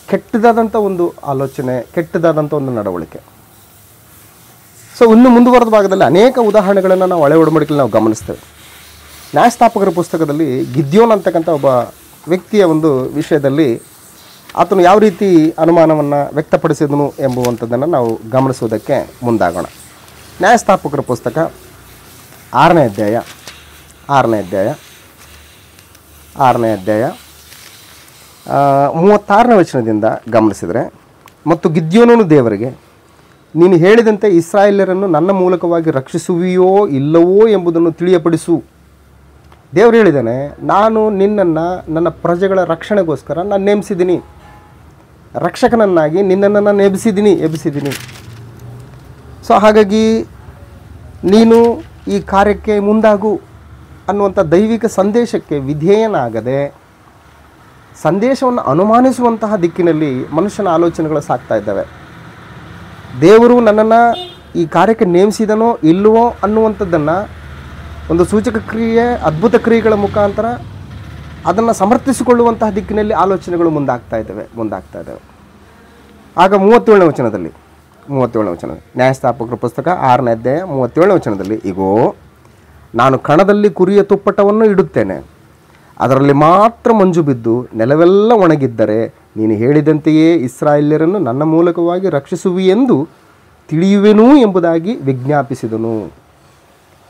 ಕೆಟ್ಟದಾದಂಥ ಒಂದು ಆಲೋಚನೆ, ಕೆಟ್ಟದಾದಂಥ ಒಂದು ನಡವಳಿಕೆ. ಸೊ ಇನ್ನು ಮುಂದುವರೆದ ಭಾಗದಲ್ಲಿ ಅನೇಕ ಉದಾಹರಣೆಗಳನ್ನು ನಾವು ಹಳೆ ಒಡಂಬಡಿಕೆಯಲ್ಲಿ ನಾವು ಗಮನಿಸ್ತೇವೆ. ನ್ಯಾಯಸ್ಥಾಪಕರ ಪುಸ್ತಕದಲ್ಲಿ ಗಿದ್ಯೋನ್ ಅಂತಕ್ಕಂಥ ಒಬ್ಬ ವ್ಯಕ್ತಿಯ ಒಂದು ವಿಷಯದಲ್ಲಿ ಆತನು ಯಾವ ರೀತಿ ಅನುಮಾನವನ್ನು ವ್ಯಕ್ತಪಡಿಸಿದನು ಎಂಬುವಂಥದ್ದನ್ನು ನಾವು ಗಮನಿಸುವುದಕ್ಕೆ ಮುಂದಾಗೋಣ. ನ್ಯಾಯಸ್ಥಾಪಕರ ಪುಸ್ತಕ 6ನೇ ಅಧ್ಯಾಯ 36ನೇ ವಚನದಿಂದ ಗಮನಿಸಿದರೆ, ಮತ್ತು ಗಿದ್ಯೋನನು ದೇವರಿಗೆ, ನೀನು ಹೇಳಿದಂತೆ ಇಸ್ರಾಯೇಲ್ಯರನ್ನು ನನ್ನ ಮೂಲಕವಾಗಿ ರಕ್ಷಿಸುವಿಯೋ ಇಲ್ಲವೋ ಎಂಬುದನ್ನು ತಿಳಿಯಪಡಿಸು. ದೇವರು ಹೇಳಿದ್ದಾನೆ, ನಾನು ನಿನ್ನನ್ನು ನನ್ನ ಪ್ರಜೆಗಳ ರಕ್ಷಣೆಗೋಸ್ಕರ ನಾನು ನೇಮಿಸಿದ್ದೀನಿ, ರಕ್ಷಕನನ್ನಾಗಿ ನಿನ್ನನ್ನು ನಾನು ಎಬ್ಬಿಸಿದ್ದೀನಿ. ಸೊ ಹಾಗಾಗಿ ನೀನು ಈ ಕಾರ್ಯಕ್ಕೆ ಮುಂದಾಗು ಅನ್ನುವಂಥ ದೈವಿಕ ಸಂದೇಶಕ್ಕೆ ವಿಧೇಯನಾಗದೆ ಸಂದೇಶವನ್ನು ಅನುಮಾನಿಸುವಂತಹ ದಿಕ್ಕಿನಲ್ಲಿ ಮನುಷ್ಯನ ಆಲೋಚನೆಗಳು ಸಾಗ್ತಾ ಇದ್ದಾವೆ. ದೇವರು ನನ್ನನ್ನು ಈ ಕಾರ್ಯಕ್ಕೆ ನೇಮಿಸಿದನೋ ಇಲ್ಲವೋ ಅನ್ನುವಂಥದ್ದನ್ನು ಒಂದು ಸೂಚಕ ಕ್ರಿಯೆ, ಅದ್ಭುತ ಕ್ರಿಯೆಗಳ ಮುಖಾಂತರ ಅದನ್ನು ಸಮರ್ಥಿಸಿಕೊಳ್ಳುವಂತಹ ದಿಕ್ಕಿನಲ್ಲಿ ಆಲೋಚನೆಗಳು ಮುಂದಾಗ್ತಾ ಇದ್ದಾವೆ. ಆಗ 37ನೇ ವಚನದಲ್ಲಿ ನ್ಯಾಯಸ್ಥಾಪಕರ ಪುಸ್ತಕ 6ನೇ ಅಧ್ಯಾಯ 37ನೇ ವಚನದಲ್ಲಿ, ಇಗೋ, ನಾನು ಕಣದಲ್ಲಿ ಕುರಿಯ ತುಪ್ಪಟವನ್ನು ಇಡುತ್ತೇನೆ, ಅದರಲ್ಲಿ ಮಾತ್ರ ಮಂಜು ಬಿದ್ದು ನೆಲವೆಲ್ಲ ಒಣಗಿದ್ದರೆ ನೀನು ಹೇಳಿದಂತೆಯೇ ಇಸ್ರಾಯೇಲ್ಯರನ್ನು ನನ್ನ ಮೂಲಕವಾಗಿ ರಕ್ಷಿಸುವಿ ಎಂದು ತಿಳಿಯುವೆನು ಎಂಬುದಾಗಿ ವಿಜ್ಞಾಪಿಸಿದನು.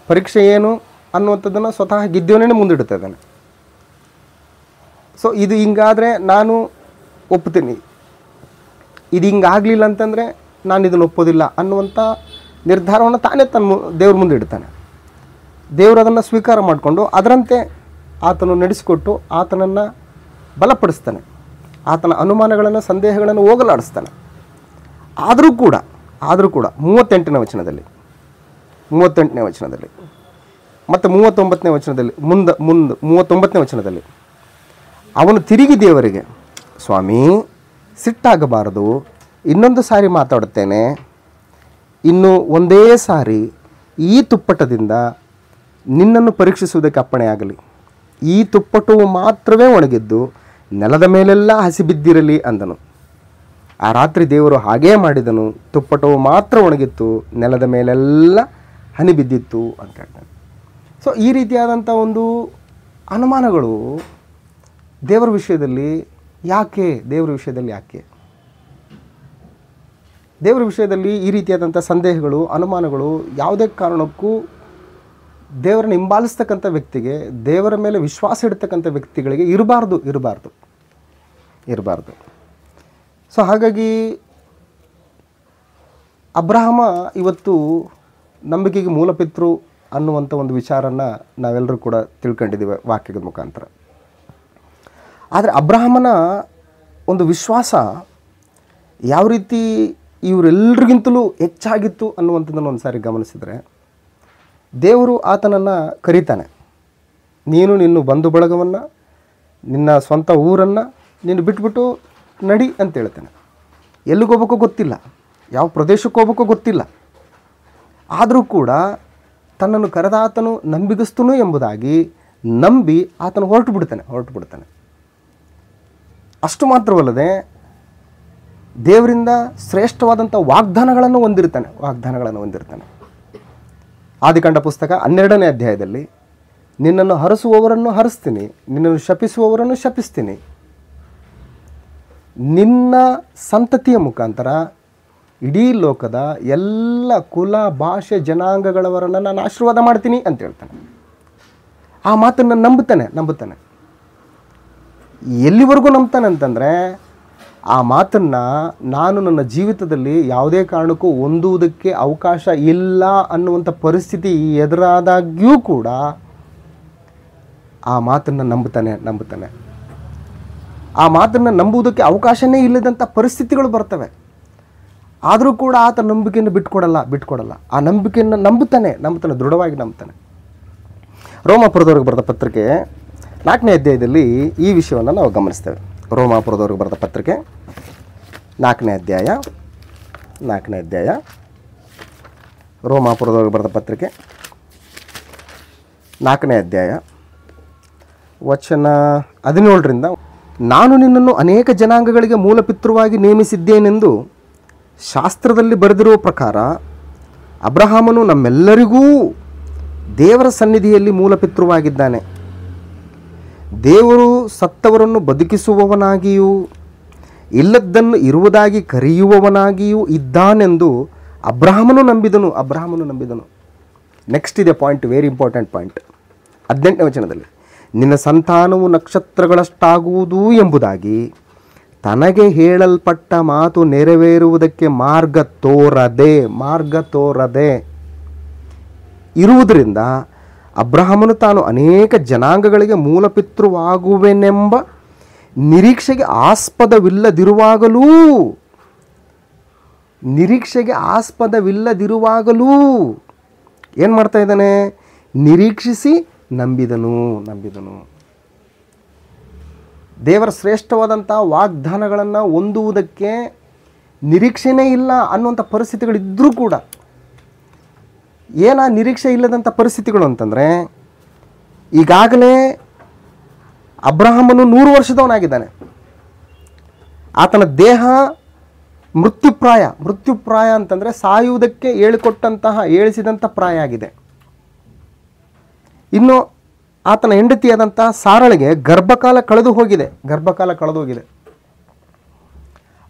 ಪರೀಕ್ಷೆ ಏನು ಅನ್ನುವಂಥದ್ದನ್ನು ಸ್ವತಃ ಗಿದ್ಯೋನೇ ಮುಂದಿಡ್ತಾ ಇದ್ದಾನೆ. ಸೊ ಇದು ಹಿಂಗಾದರೆ ನಾನು ಒಪ್ತೀನಿ, ಇದು ಹಿಂಗಾಗಲಿಲ್ಲ ಅಂತಂದರೆ ನಾನು ಇದನ್ನು ಒಪ್ಪೋದಿಲ್ಲ ಅನ್ನುವಂಥ ನಿರ್ಧಾರವನ್ನು ತಾನೇ ದೇವ್ರ ಮುಂದೆ ಇಡ್ತಾನೆ. ದೇವರು ಅದನ್ನು ಸ್ವೀಕಾರ ಮಾಡಿಕೊಂಡು ಅದರಂತೆ ಆತನು ನಡೆಸಿಕೊಟ್ಟು ಆತನನ್ನು ಬಲಪಡಿಸ್ತಾನೆ, ಆತನ ಅನುಮಾನಗಳನ್ನು, ಸಂದೇಹಗಳನ್ನು ಹೋಗಲಾಡಿಸ್ತಾನೆ. ಆದರೂ ಕೂಡ 38ನೇ ವಚನದಲ್ಲಿ ಮತ್ತು 39ನೇ ವಚನದಲ್ಲಿ 39ನೇ ವಚನದಲ್ಲಿ ಅವನು ತಿರುಗಿ ದೇವರಿಗೆ, ಸ್ವಾಮಿ, ಸಿಟ್ಟಾಗಬಾರದು, ಇನ್ನೊಂದು ಸಾರಿ ಮಾತಾಡುತ್ತೇನೆ, ಇನ್ನು ಒಂದೇ ಸಾರಿ ಈ ತುಪ್ಪಟದಿಂದ ನಿನ್ನನ್ನು ಪರೀಕ್ಷಿಸುವುದಕ್ಕೆ ಅಪ್ಪಣೆಯಾಗಲಿ. ಈ ತುಪ್ಪಟವು ಮಾತ್ರವೇ ಒಣಗಿದ್ದು ನೆಲದ ಮೇಲೆಲ್ಲ ಹಸಿ ಬಿದ್ದಿರಲಿ ಅಂದನು. ಆ ರಾತ್ರಿ ದೇವರು ಹಾಗೇ ಮಾಡಿದನು, ತುಪ್ಪಟವು ಮಾತ್ರ ಒಣಗಿತ್ತು, ನೆಲದ ಮೇಲೆಲ್ಲ ಹನಿ ಬಿದ್ದಿತ್ತು ಅಂತ ಹೇಳ್ತಾನೆ. ಸೊ ಈ ರೀತಿಯಾದಂಥ ಒಂದು ಅನುಮಾನಗಳು ದೇವರ ವಿಷಯದಲ್ಲಿ ಯಾಕೆ ದೇವರ ವಿಷಯದಲ್ಲಿ ಈ ರೀತಿಯಾದಂಥ ಸಂದೇಹಗಳು, ಅನುಮಾನಗಳು ಯಾವುದೇ ಕಾರಣಕ್ಕೂ ದೇವರನ್ನು ಹಿಂಬಾಲಿಸ್ತಕ್ಕಂಥ ವ್ಯಕ್ತಿಗೆ, ದೇವರ ಮೇಲೆ ವಿಶ್ವಾಸ ಇಡ್ತಕ್ಕಂಥ ವ್ಯಕ್ತಿಗಳಿಗೆ ಇರಬಾರ್ದು. ಸೊ ಹಾಗಾಗಿ ಅಬ್ರಹಾಮ ಇವತ್ತು ನಂಬಿಕೆಗೆ ಮೂಲಪಿತೃ ಅನ್ನುವಂಥ ಒಂದು ವಿಚಾರನ ನಾವೆಲ್ಲರೂ ಕೂಡ ತಿಳ್ಕೊಂಡಿದ್ದೀವಿ ವಾಕ್ಯದ ಮುಖಾಂತರ. ಆದರೆ ಅಬ್ರಹಾಮನ ಒಂದು ವಿಶ್ವಾಸ ಯಾವ ರೀತಿ ಇವರೆಲ್ಲರಿಗಿಂತಲೂ ಹೆಚ್ಚಾಗಿತ್ತು ಅನ್ನುವಂಥದ್ದನ್ನು ಒಂದು ಸಾರಿ ಗಮನಿಸಿದರೆ, ದೇವರು ಆತನನ್ನು ಕರೀತಾನೆ. ನೀನು ನಿನ್ನ ಬಂಧು ಬಳಗವನ್ನು, ನಿನ್ನ ಸ್ವಂತ ಊರನ್ನು ನೀನು ಬಿಟ್ಬಿಟ್ಟು ನಡಿ ಅಂತ ಹೇಳ್ತಾನೆ. ಎಲ್ಲಿಗೆ ಹೋಗ್ಬೇಕೋ ಗೊತ್ತಿಲ್ಲ, ಯಾವ ಪ್ರದೇಶಕ್ಕೆ ಹೋಗ್ಬೇಕೋ ಗೊತ್ತಿಲ್ಲ. ಆದರೂ ಕೂಡ ತನ್ನನ್ನು ಕರೆದಾತನು ನಂಬಿಗಸ್ತನು ಎಂಬುದಾಗಿ ನಂಬಿ ಆತನು ಹೊರಟು ಬಿಡ್ತಾನೆ. ಅಷ್ಟು ಮಾತ್ರವಲ್ಲದೆ ದೇವರಿಂದ ಶ್ರೇಷ್ಠವಾದಂಥ ವಾಗ್ದಾನಗಳನ್ನು ಹೊಂದಿರ್ತಾನೆ. ಆದಿಕಾಂಡ ಪುಸ್ತಕ 12ನೇ ಅಧ್ಯಾಯದಲ್ಲಿ ನಿನ್ನನ್ನು ಹರಸುವವರನ್ನು ಹರಿಸ್ತೀನಿ, ನಿನ್ನನ್ನು ಶಪಿಸುವವರನ್ನು ಶಪಿಸ್ತೀನಿ, ನಿನ್ನ ಸಂತತಿಯ ಮುಖಾಂತರ ಇಡೀ ಲೋಕದ ಎಲ್ಲ ಕುಲ ಭಾಷೆ ಜನಾಂಗಗಳವರನ್ನು ನಾನು ಆಶೀರ್ವಾದ ಮಾಡ್ತೀನಿ ಅಂತ ಹೇಳ್ತಾನೆ. ಆ ಮಾತನ್ನು ನಂಬುತ್ತಾನೆ. ಎಲ್ಲಿವರೆಗೂ ನಂಬ್ತಾನೆ ಅಂತಂದರೆ, ಆ ಮಾತನ್ನು ನಾನು ನನ್ನ ಜೀವಿತದಲ್ಲಿ ಯಾವುದೇ ಕಾರಣಕ್ಕೂ ಹೊಂದುವುದಕ್ಕೆ ಅವಕಾಶ ಇಲ್ಲ ಅನ್ನುವಂಥ ಪರಿಸ್ಥಿತಿ ಎದುರಾದಾಗ್ಯೂ ಕೂಡ ಆ ಮಾತನ್ನು ನಂಬುತ್ತಾನೆ. ಆ ಮಾತನ್ನು ನಂಬುವುದಕ್ಕೆ ಅವಕಾಶನೇ ಇಲ್ಲದಂಥ ಪರಿಸ್ಥಿತಿಗಳು ಬರ್ತವೆ. ಆದರೂ ಕೂಡ ಆತ ನಂಬಿಕೆಯನ್ನು ಬಿಟ್ಕೊಡಲ್ಲ. ಆ ನಂಬಿಕೆಯನ್ನು ನಂಬುತ್ತಾನೆ, ದೃಢವಾಗಿ ನಂಬುತ್ತಾನೆ. ರೋಮಾಪುರದವ್ರಿಗೆ ಬರೆದ ಪತ್ರಿಕೆ 4ನೇ ಅಧ್ಯಾಯದಲ್ಲಿ ಈ ವಿಷಯವನ್ನು ನಾವು ಗಮನಿಸ್ತೇವೆ. ರೋಮಾಪುರದವ್ರಿಗೆ ಬರೆದ ಪತ್ರಿಕೆ 4ನೇ ಅಧ್ಯಾಯ ರೋಮಾಪುರದವ್ರಿಗೆ ಬರೆದ ಪತ್ರಿಕೆ 4ನೇ ಅಧ್ಯಾಯ ವಚನ 17ರಿಂದ, ನಾನು ನಿನ್ನನ್ನು ಅನೇಕ ಜನಾಂಗಗಳಿಗೆ ಮೂಲಪಿತೃವಾಗಿ ನೇಮಿಸಿದ್ದೇನೆಂದು ಶಾಸ್ತ್ರದಲ್ಲಿ ಬರೆದಿರುವ ಪ್ರಕಾರ ಅಬ್ರಹಾಮನು ನಮ್ಮೆಲ್ಲರಿಗೂ ದೇವರ ಸನ್ನಿಧಿಯಲ್ಲಿ ಮೂಲಪಿತೃವಾಗಿದ್ದಾನೆ. ದೇವರು ಸತ್ತವರನ್ನು ಬದುಕಿಸುವವನಾಗಿಯೂ ಇಲ್ಲದ್ದನ್ನು ಇರುವುದಾಗಿ ಕರೆಯುವವನಾಗಿಯೂ ಇದ್ದಾನೆಂದು ಅಬ್ರಹಾಮನು ನಂಬಿದನು. ನೆಕ್ಸ್ಟ್ ಇದೆ ಪಾಯಿಂಟ್, ವೆರಿ ಇಂಪಾರ್ಟೆಂಟ್ ಪಾಯಿಂಟ್. 18ನೇ ವಚನದಲ್ಲಿ, ನಿನ್ನ ಸಂತಾನವು ನಕ್ಷತ್ರಗಳಷ್ಟಾಗುವುದು ಎಂಬುದಾಗಿ ತನಗೆ ಹೇಳಲ್ಪಟ್ಟ ಮಾತು ನೆರವೇರುವುದಕ್ಕೆ ಮಾರ್ಗ ತೋರದೆ ಇರುವುದರಿಂದ ಅಬ್ರಹಾಮನು ತಾನು ಅನೇಕ ಜನಾಂಗಗಳಿಗೆ ಮೂಲಪಿತೃವಾಗುವೆನೆಂಬ ನಿರೀಕ್ಷೆಗೆ ಆಸ್ಪದವಿಲ್ಲದಿರುವಾಗಲೂ ಏನು ಮಾಡ್ತಾ ಇದ್ದಾನೆ? ನಿರೀಕ್ಷಿಸಿ ನಂಬಿದನು. ದೇವರ ಶ್ರೇಷ್ಠವಾದಂಥ ವಾಗ್ದಾನಗಳನ್ನು ಹೊಂದುವುದಕ್ಕೆ ನಿರೀಕ್ಷೆನೇ ಇಲ್ಲ ಅನ್ನುವಂಥ ಪರಿಸ್ಥಿತಿಗಳಿದ್ದರೂ ಕೂಡ, ಏನ ನಿರೀಕ್ಷೆ ಇಲ್ಲದಂಥ ಪರಿಸ್ಥಿತಿಗಳು ಅಂತಂದರೆ, ಈಗಾಗಲೇ ಅಬ್ರಹಾಮನು 100 ವರ್ಷದವನಾಗಿದ್ದಾನೆ. ಆತನ ದೇಹ ಮೃತ್ಯುಪ್ರಾಯ ಅಂತಂದರೆ ಸಾಯುವುದಕ್ಕೆ ಹೇಳಿಸಿದಂಥ ಪ್ರಾಯ ಆಗಿದೆ. ಇನ್ನು ಆತನ ಹೆಂಡತಿಯಾದಂಥ ಸಾರಳಿಗೆ ಗರ್ಭಕಾಲ ಕಳೆದು ಹೋಗಿದೆ.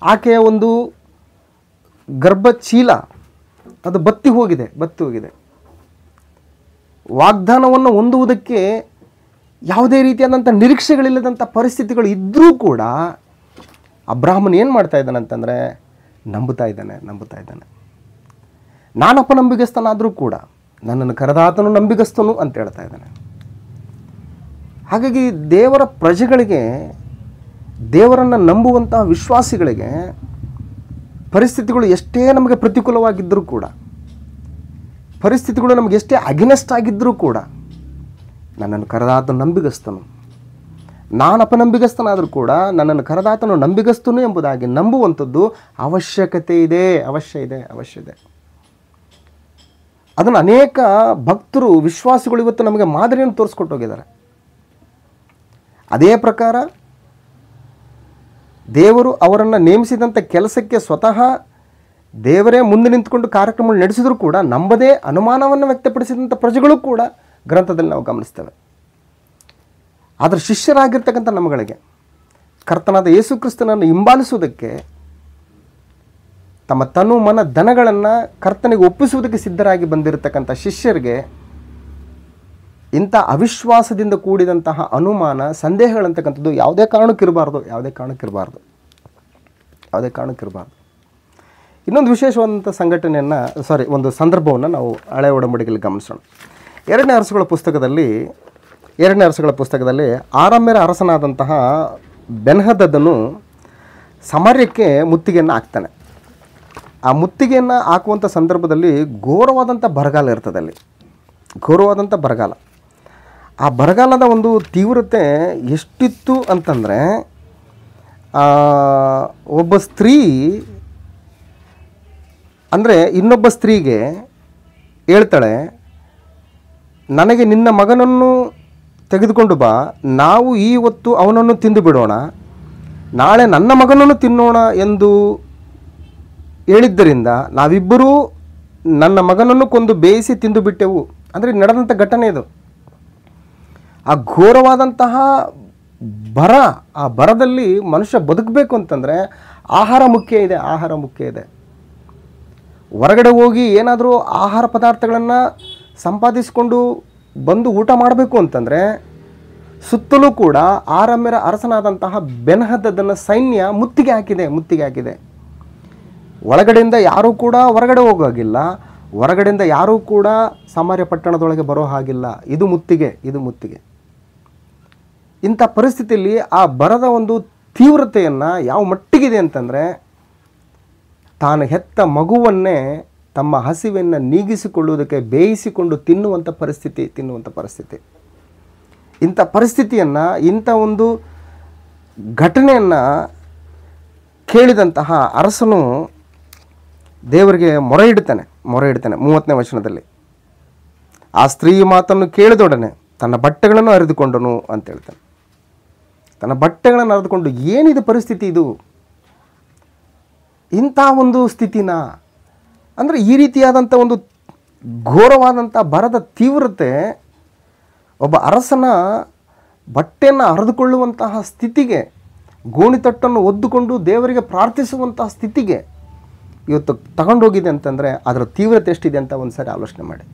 ಆಕೆಯ ಒಂದು ಗರ್ಭಚೀಲ ಅದು ಬತ್ತಿ ಹೋಗಿದೆ. ವಾಗ್ದಾನವನ್ನು ಹೊಂದುವುದಕ್ಕೆ ಯಾವುದೇ ರೀತಿಯಾದಂಥ ನಿರೀಕ್ಷೆಗಳಿಲ್ಲದಂಥ ಪರಿಸ್ಥಿತಿಗಳು ಇದ್ದರೂ ಕೂಡ ಅಬ್ರಹಾಮನ್ ಏನು ಮಾಡ್ತಾ ಇದ್ದಾನೆ ಅಂತಂದರೆ, ನಂಬುತ್ತಾ ಇದ್ದಾನೆ. ನಾನಪ್ಪ ನಂಬಿಗಸ್ತನಾದರೂ ಕೂಡ ನನ್ನನ್ನು ಕರೆದಾತನು ನಂಬಿಗಸ್ತನು ಅಂತ ಹೇಳ್ತಾ ಇದ್ದಾನೆ. ಹಾಗಾಗಿ ದೇವರ ಪ್ರಜೆಗಳಿಗೆ, ದೇವರನ್ನು ನಂಬುವಂತಹ ವಿಶ್ವಾಸಿಗಳಿಗೆ ಪರಿಸ್ಥಿತಿಗಳು ಎಷ್ಟೇ ನಮಗೆ ಪ್ರತಿಕೂಲವಾಗಿದ್ದರೂ ಕೂಡ, ಪರಿಸ್ಥಿತಿಗಳು ನಮಗೆ ಎಷ್ಟೇ ಅಗೆನೆಸ್ಟ್ ಆಗಿದ್ದರೂ ಕೂಡ, ನನ್ನನ್ನು ಕರೆದಾತನು ನಂಬಿಗಸ್ತನು, ನಾನು ಅಪನಂಬಿಗಸ್ತನಾದರೂ ಕೂಡ ನನ್ನನ್ನು ಕರೆದಾತನು ನಂಬಿಗಸ್ತನು ಎಂಬುದಾಗಿ ನಂಬುವಂಥದ್ದು ಅವಶ್ಯ ಇದೆ. ಅದನ್ನು ಅನೇಕ ಭಕ್ತರು, ವಿಶ್ವಾಸಿಗಳು ಇವತ್ತು ನಮಗೆ ಮಾದರಿಯನ್ನು ತೋರಿಸ್ಕೊಟ್ಟು ಹೋಗಿದ್ದಾರೆ. ಅದೇ ಪ್ರಕಾರ ದೇವರು ಅವರನ್ನು ನೇಮಿಸಿದಂಥ ಕೆಲಸಕ್ಕೆ ಸ್ವತಃ ದೇವರೇ ಮುಂದೆ ನಿಂತುಕೊಂಡು ಕಾರ್ಯಕ್ರಮ ನಡೆಸಿದರೂ ಕೂಡ ನಂಬದೇ ಅನುಮಾನವನ್ನು ವ್ಯಕ್ತಪಡಿಸಿದಂಥ ಪ್ರಜೆಗಳು ಕೂಡ ಗ್ರಂಥದಲ್ಲಿ ನಾವು ಗಮನಿಸ್ತೇವೆ. ಆದರೆ ಶಿಷ್ಯರಾಗಿರ್ತಕ್ಕಂಥ ನಮ್ಮಗಳಿಗೆ ಕರ್ತನಾದ ಯೇಸು ಕ್ರಿಸ್ತನನ್ನು ಹಿಂಬಾಲಿಸುವುದಕ್ಕೆ, ತಮ್ಮ ತನು ಮನ ಧನಗಳನ್ನು ಕರ್ತನಿಗೆ ಒಪ್ಪಿಸುವುದಕ್ಕೆ ಸಿದ್ಧರಾಗಿ ಬಂದಿರತಕ್ಕಂಥ ಶಿಷ್ಯರಿಗೆ ಇಂಥ ಅವಿಶ್ವಾಸದಿಂದ ಕೂಡಿದಂತಹ ಅನುಮಾನ, ಸಂದೇಹಗಳಂತಕ್ಕಂಥದ್ದು ಯಾವುದೇ ಕಾರಣಕ್ಕಿರಬಾರ್ದು. ಇನ್ನೊಂದು ವಿಶೇಷವಾದಂಥ ಒಂದು ಸಂದರ್ಭವನ್ನು ನಾವು ಹಳೆಯ ಒಡಂಬಡಿಕೆಯಲ್ಲಿ ಗಮನಿಸೋಣ. ಎರಡನೇ ಅರಸುಗಳ ಪುಸ್ತಕದಲ್ಲಿ ಆರಾಮ್ಯರ ಅರಸನಾದಂತಹ ಬೆನ್ಹದದನು ಸಮಾರ್ಯಕ್ಕೆ ಮುತ್ತಿಗೆಯನ್ನು ಹಾಕ್ತಾನೆ. ಆ ಮುತ್ತಿಗೆಯನ್ನು ಹಾಕುವಂಥ ಸಂದರ್ಭದಲ್ಲಿ ಘೋರವಾದಂಥ ಬರಗಾಲ ಇರ್ತದೆ. ಅಲ್ಲಿ ಘೋರವಾದಂಥ ಬರಗಾಲ. ಆ ಬರಗಾಲದ ಒಂದು ತೀವ್ರತೆ ಎಷ್ಟಿತ್ತು ಅಂತಂದರೆ, ಒಬ್ಬ ಸ್ತ್ರೀ ಅಂದರೆ ಇನ್ನೊಬ್ಬ ಸ್ತ್ರೀಗೆ ಹೇಳ್ತಾಳೆ, ನನಗೆ ನಿನ್ನ ಮಗನನ್ನು ತೆಗೆದುಕೊಂಡು ಬಾ, ನಾವು ಈ ಹೊತ್ತು ಅವನನ್ನು ತಿಂದು ಬಿಡೋಣ, ನಾಳೆ ನನ್ನ ಮಗನನ್ನು ತಿನ್ನೋಣ ಎಂದು ಹೇಳಿದ್ದರಿಂದ ನಾವಿಬ್ಬರೂ ನನ್ನ ಮಗನನ್ನು ಕೊಂದು ಬೇಯಿಸಿ ತಿಂದು ಬಿಟ್ಟೆವು. ಅಂದರೆ ನಡೆದಂಥ ಘಟನೆ ಇದು. ಆ ಘೋರವಾದಂತಹ ಬರ, ಆ ಬರದಲ್ಲಿ ಮನುಷ್ಯ ಬದುಕಬೇಕು ಅಂತಂದರೆ ಆಹಾರ ಮುಖ್ಯ ಇದೆ. ಹೊರಗಡೆ ಹೋಗಿ ಏನಾದರೂ ಆಹಾರ ಪದಾರ್ಥಗಳನ್ನು ಸಂಪಾದಿಸಿಕೊಂಡು ಬಂದು ಊಟ ಮಾಡಬೇಕು ಅಂತಂದರೆ ಸುತ್ತಲೂ ಕೂಡ ಆರಾಮ್ಯರ ಅರಸನಾದಂತಹ ಬೆನ್ಹದದನ ಸೈನ್ಯ ಮುತ್ತಿಗೆ ಹಾಕಿದೆ. ಒಳಗಡೆಯಿಂದ ಯಾರೂ ಕೂಡ ಹೊರಗಡೆ ಹೋಗೋಗಿಲ್ಲ, ಹೊರಗಡೆಯಿಂದ ಯಾರೂ ಕೂಡ ಸಮಾರ್ಯ ಪಟ್ಟಣದೊಳಗೆ ಬರೋ ಹಾಗಿಲ್ಲ. ಇದು ಮುತ್ತಿಗೆ. ಇಂಥ ಪರಿಸ್ಥಿತಿಯಲ್ಲಿ ಆ ಬರದ ಒಂದು ತೀವ್ರತೆಯನ್ನು ಯಾವ ಮಟ್ಟಿಗಿದೆ ಅಂತಂದರೆ, ತಾನು ಹೆತ್ತ ಮಗುವನ್ನೇ ತಮ್ಮ ಹಸಿವನ್ನು ನೀಗಿಸಿಕೊಳ್ಳುವುದಕ್ಕೆ ಬೇಯಿಸಿಕೊಂಡು ತಿನ್ನುವಂಥ ಪರಿಸ್ಥಿತಿ. ಇಂಥ ಪರಿಸ್ಥಿತಿಯನ್ನು, ಇಂಥ ಒಂದು ಘಟನೆಯನ್ನು ಕೇಳಿದಂತಹ ಅರಸನು ದೇವರಿಗೆ ಮೊರೆ ಇಡ್ತಾನೆ. 30ನೇ ವಚನದಲ್ಲಿ ಆ ಸ್ತ್ರೀ ಮಾತನ್ನು ಕೇಳಿದೊಡನೆ ತನ್ನ ಬಟ್ಟೆಗಳನ್ನು ಹರಿದುಕೊಂಡನು ಅಂತ ಹೇಳ್ತಾನೆ. ತನ್ನ ಬಟ್ಟೆಗಳನ್ನು ಹರಿದುಕೊಂಡು, ಏನಿದು ಪರಿಸ್ಥಿತಿ, ಇದು ಇಂಥ ಒಂದು ಸ್ಥಿತಿನ ಅಂದರೆ ಈ ರೀತಿಯಾದಂಥ ಒಂದು ಘೋರವಾದಂಥ ಬರದ ತೀವ್ರತೆ ಒಬ್ಬ ಅರಸನ ಬಟ್ಟೆಯನ್ನು ಹರಿದುಕೊಳ್ಳುವಂತಹ ಸ್ಥಿತಿಗೆ, ಗೋಣಿತಟ್ಟನ್ನು ಒದ್ದುಕೊಂಡು ದೇವರಿಗೆ ಪ್ರಾರ್ಥಿಸುವಂತಹ ಸ್ಥಿತಿಗೆ ಇವತ್ತು ತಗೊಂಡೋಗಿದೆ ಅಂತಂದರೆ ಅದರ ತೀವ್ರತೆ ಎಷ್ಟಿದೆ ಅಂತ ಒಂದು ಸಾರಿ ಆಲೋಚನೆ ಮಾಡಿ.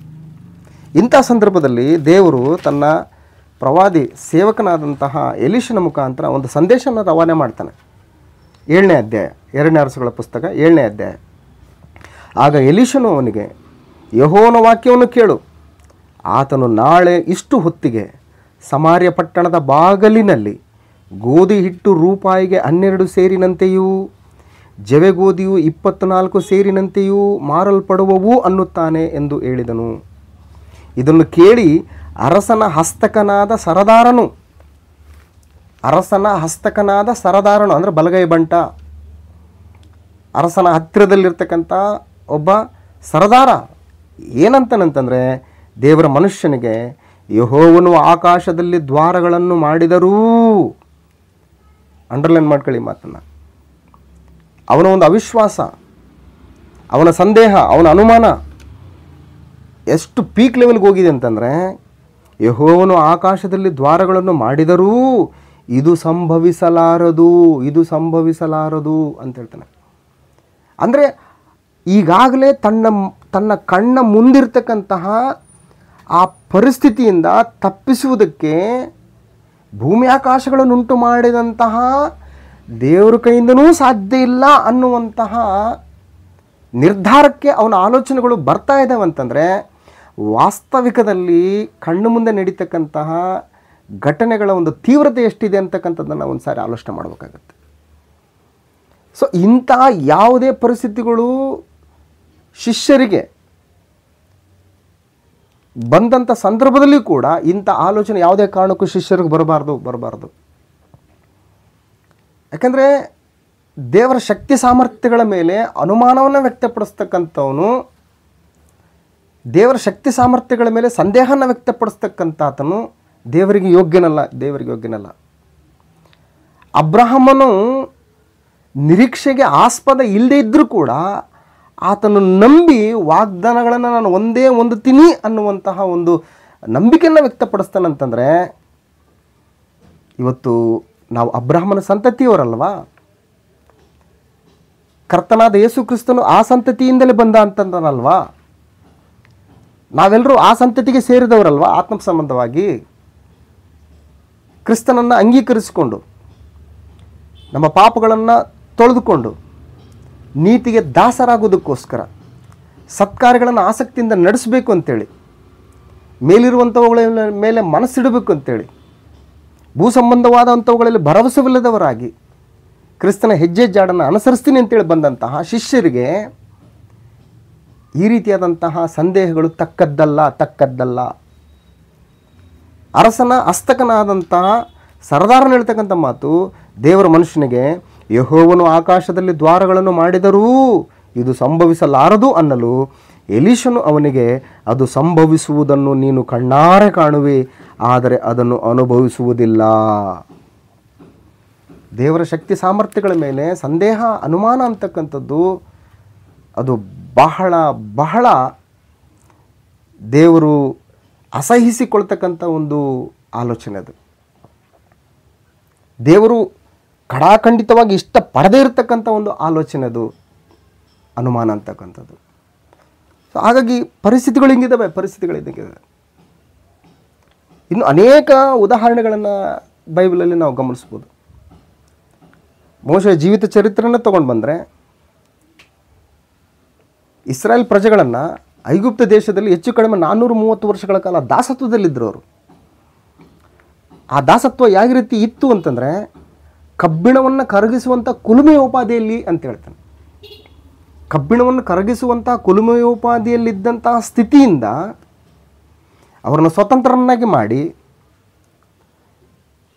ಇಂಥ ಸಂದರ್ಭದಲ್ಲಿ ದೇವರು ತನ್ನ ಪ್ರವಾದಿ ಸೇವಕನಾದಂತಹ ಎಲೀಷನ ಮುಖಾಂತರ ಒಂದು ಸಂದೇಶವನ್ನು ರವಾನೆ ಮಾಡ್ತಾನೆ. 7ನೇ ಅಧ್ಯಾಯ, 2ನೇ ಅರಸುಗಳ ಪುಸ್ತಕ 7ನೇ ಅಧ್ಯಾಯ. ಆಗ ಎಲೀಷನು ಅವನಿಗೆ, ಯೆಹೋವನ ವಾಕ್ಯವನ್ನು ಕೇಳು, ಆತನು ನಾಳೆ ಇಷ್ಟು ಹೊತ್ತಿಗೆ ಸಮಾರ್ಯ ಪಟ್ಟಣದ ಬಾಗಲಿನಲ್ಲಿ ಗೋಧಿ ಹಿಟ್ಟು ರೂಪಾಯಿಗೆ 12 ಸೇರಿನಂತೆಯೂ ಜವೆಗೋಧಿಯು 24 ಸೇರಿನಂತೆಯೂ ಮಾರಲ್ಪಡುವವು ಅನ್ನುತ್ತಾನೆ ಎಂದು ಹೇಳಿದನು. ಇದನ್ನು ಕೇಳಿ ಅರಸನ ಹಸ್ತಕನಾದ ಸರದಾರನು ಅಂದರೆ ಬಲಗೈ ಬಂಟ, ಅರಸನ ಹತ್ತಿರದಲ್ಲಿರ್ತಕ್ಕಂಥ ಒಬ್ಬ ಸರದಾರ ಏನಂತನಂತಂದರೆ, ದೇವರ ಮನುಷ್ಯನಿಗೆ, ಯೆಹೋವನು ಆಕಾಶದಲ್ಲಿ ದ್ವಾರಗಳನ್ನು ಮಾಡಿದರೂ, ಅಂಡರ್ಲೈನ್ ಮಾಡ್ಕೊಳ್ಳಿ ಮಾತನ್ನು, ಅವನ ಒಂದು ಅವಿಶ್ವಾಸ, ಅವನ ಸಂದೇಹ, ಅವನ ಅನುಮಾನ ಎಷ್ಟು ಪೀಕ್ ಲೆವೆಲ್ಗೆ ಹೋಗಿದೆ ಅಂತಂದರೆ, ಯೆಹೋವನು ಆಕಾಶದಲ್ಲಿ ದ್ವಾರಗಳನ್ನು ಮಾಡಿದರೂ ಇದು ಸಂಭವಿಸಲಾರದು ಅಂತ ಹೇಳ್ತಾನೆ. ಅಂದರೆ ಈಗಾಗಲೇ ತನ್ನ ಕಣ್ಣ ಮುಂದಿರ್ತಕ್ಕಂತಹ ಆ ಪರಿಸ್ಥಿತಿಯಿಂದ ತಪ್ಪಿಸುವುದಕ್ಕೆ ಭೂಮಿ ಆಕಾಶಗಳನ್ನುಂಟು ಮಾಡಿದಂತಹ ದೇವರ ಕೈಯಿಂದನೂ ಸಾಧ್ಯ ಇಲ್ಲ ಅನ್ನುವಂತಹ ನಿರ್ಧಾರಕ್ಕೆ ಅವನ ಆಲೋಚನೆಗಳು ಬರ್ತಾ ಇದ್ದಾವೆ ಅಂತಂದರೆ, ವಾಸ್ತವಿಕದಲ್ಲಿ ಕಣ್ಣು ಮುಂದೆ ನಡೀತಕ್ಕಂತಹ ಘಟನೆಗಳ ಒಂದು ತೀವ್ರತೆ ಎಷ್ಟಿದೆ ಅಂತಕ್ಕಂಥದ್ದನ್ನು ಒಂದು ಸಾರಿ ಆಲೋಚನೆ ಮಾಡಬೇಕಾಗತ್ತೆ. ಸೊ ಇಂತಹ ಯಾವುದೇ ಪರಿಸ್ಥಿತಿಗಳು ಶಿಷ್ಯರಿಗೆ ಬಂದಂಥ ಸಂದರ್ಭದಲ್ಲಿ ಕೂಡ ಇಂಥ ಆಲೋಚನೆ ಯಾವುದೇ ಕಾರಣಕ್ಕೂ ಶಿಷ್ಯರಿಗೆ ಬರಬಾರ್ದು. ಯಾಕಂದರೆ ದೇವರ ಶಕ್ತಿ ಸಾಮರ್ಥ್ಯಗಳ ಮೇಲೆ ಅನುಮಾನವನ್ನು ವ್ಯಕ್ತಪಡಿಸ್ತಕ್ಕಂಥವನು, ದೇವರ ಶಕ್ತಿ ಸಾಮರ್ಥ್ಯಗಳ ಮೇಲೆ ಸಂದೇಹನ ವ್ಯಕ್ತಪಡಿಸ್ತಕ್ಕಂಥಾತನು ದೇವರಿಗೆ ಯೋಗ್ಯನಲ್ಲ. ಅಬ್ರಹಾಮನು ನಿರೀಕ್ಷೆಗೆ ಆಸ್ಪದ ಇಲ್ಲದೇ ಇದ್ದರೂ ಕೂಡ ಆತನು ನಂಬಿ ವಾಗ್ದಾನಗಳನ್ನು ನಾನು ಒಂದೇ ಹೊಂದುತ್ತೀನಿ ಅನ್ನುವಂತಹ ಒಂದು ನಂಬಿಕೆಯನ್ನು ವ್ಯಕ್ತಪಡಿಸ್ತಾನಂತಂದರೆ, ಇವತ್ತು ನಾವು ಅಬ್ರಹಾಮನ ಸಂತತಿಯವರಲ್ವಾ, ಕರ್ತನಾದ ಯೇಸು ಕ್ರಿಸ್ತನು ಆ ಸಂತತಿಯಿಂದಲೇ ಬಂದ ಅಂತಂದನಲ್ವಾ, ನಾವೆಲ್ಲರೂ ಆ ಸಂತತಿಗೆ ಸೇರಿದವರಲ್ವಾ. ಆತ್ಮ ಸಂಬಂಧವಾಗಿ ಕ್ರಿಸ್ತನನ್ನು ಅಂಗೀಕರಿಸಿಕೊಂಡು ನಮ್ಮ ಪಾಪಗಳನ್ನು ತೊಳೆದುಕೊಂಡು ನೀತಿಗೆ ದಾಸರಾಗೋದಕ್ಕೋಸ್ಕರ, ಸತ್ಕಾರ್ಯಗಳನ್ನು ಆಸಕ್ತಿಯಿಂದ ನಡೆಸಬೇಕು ಅಂತೇಳಿ, ಮೇಲಿರುವಂಥವುಗಳ ಮೇಲೆ ಮನಸ್ಸಿಡಬೇಕು ಅಂತೇಳಿ, ಭೂ ಸಂಬಂಧವಾದಂಥವುಗಳಲ್ಲಿ ಭರವಸೆವಿಲ್ಲದವರಾಗಿ ಕ್ರಿಸ್ತನ ಹೆಜ್ಜೆ ಜಾಡನ್ನು ಅನುಸರಿಸ್ತೀನಿ ಅಂತೇಳಿ ಬಂದಂತಹ ಶಿಷ್ಯರಿಗೆ ಈ ರೀತಿಯಾದಂತಹ ಸಂದೇಹಗಳು ತಕ್ಕದ್ದಲ್ಲ. ಅರಸನ ಹಸ್ತಕನಾದಂತಹ ಸರದಾರನ ಹೇಳ್ತಕ್ಕಂಥ ಮಾತು, ದೇವರ ಮನುಷ್ಯನಿಗೆ ಯೆಹೋವನು ಆಕಾಶದಲ್ಲಿ ದ್ವಾರಗಳನ್ನು ಮಾಡಿದರೂ ಇದು ಸಂಭವಿಸಲಾರದು ಅನ್ನಲು, ಎಲೀಷನು ಅವನಿಗೆ ಅದು ಸಂಭವಿಸುವುದನ್ನು ನೀನು ಕಣ್ಣಾರೆ ಕಾಣುವೆ, ಆದರೆ ಅದನ್ನು ಅನುಭವಿಸುವುದಿಲ್ಲ. ದೇವರ ಶಕ್ತಿ ಸಾಮರ್ಥ್ಯಗಳ ಮೇಲೆ ಸಂದೇಹ, ಅನುಮಾನ ಅಂತಕ್ಕಂಥದ್ದು ಅದು ಬಹಳ ದೇವರು ಅಸಹಿಸಿಕೊಳ್ತಕ್ಕಂಥ ಒಂದು ಆಲೋಚನೆ. ಅದು ದೇವರು ಕಡಾಖಂಡಿತವಾಗಿ ಇಷ್ಟಪಡದೇ ಇರತಕ್ಕಂಥ ಒಂದು ಆಲೋಚನೆ, ಅದು ಅನುಮಾನ ಅಂತಕ್ಕಂಥದ್ದು. ಸೊ ಹಾಗಾಗಿ ಪರಿಸ್ಥಿತಿಗಳು ಹಿಂಗಿದ್ದಾವೆ. ಇನ್ನು ಅನೇಕ ಉದಾಹರಣೆಗಳನ್ನು ಬೈಬಲಲ್ಲಿ ನಾವು ಗಮನಿಸ್ಬೋದು. ಮೋಶೆಯ ಜೀವಿತ ಚರಿತ್ರೆಯನ್ನು ತೊಗೊಂಡು ಬಂದರೆ, ಇಸ್ರಾಯೇಲ್ ಪ್ರಜೆಗಳನ್ನು ಐಗುಪ್ತ ದೇಶದಲ್ಲಿ ಹೆಚ್ಚು ಕಡಿಮೆ 430 ವರ್ಷಗಳ ಕಾಲ ದಾಸತ್ವದಲ್ಲಿದ್ದರು ಅವರು. ಆ ದಾಸತ್ವ ಯಾವ ರೀತಿ ಇತ್ತು ಅಂತಂದರೆ, ಕಬ್ಬಿಣವನ್ನು ಕರಗಿಸುವಂಥ ಕುಲುಮೆಯೋಪಾದಿಯಲ್ಲಿ ಅಂತ ಹೇಳ್ತಾನೆ. ಕಬ್ಬಿಣವನ್ನು ಕರಗಿಸುವಂಥ ಕುಲುಮೆಯೋಪಾದಿಯಲ್ಲಿದ್ದಂತಹ ಸ್ಥಿತಿಯಿಂದ ಅವರನ್ನು ಸ್ವತಂತ್ರರನ್ನಾಗಿ ಮಾಡಿ,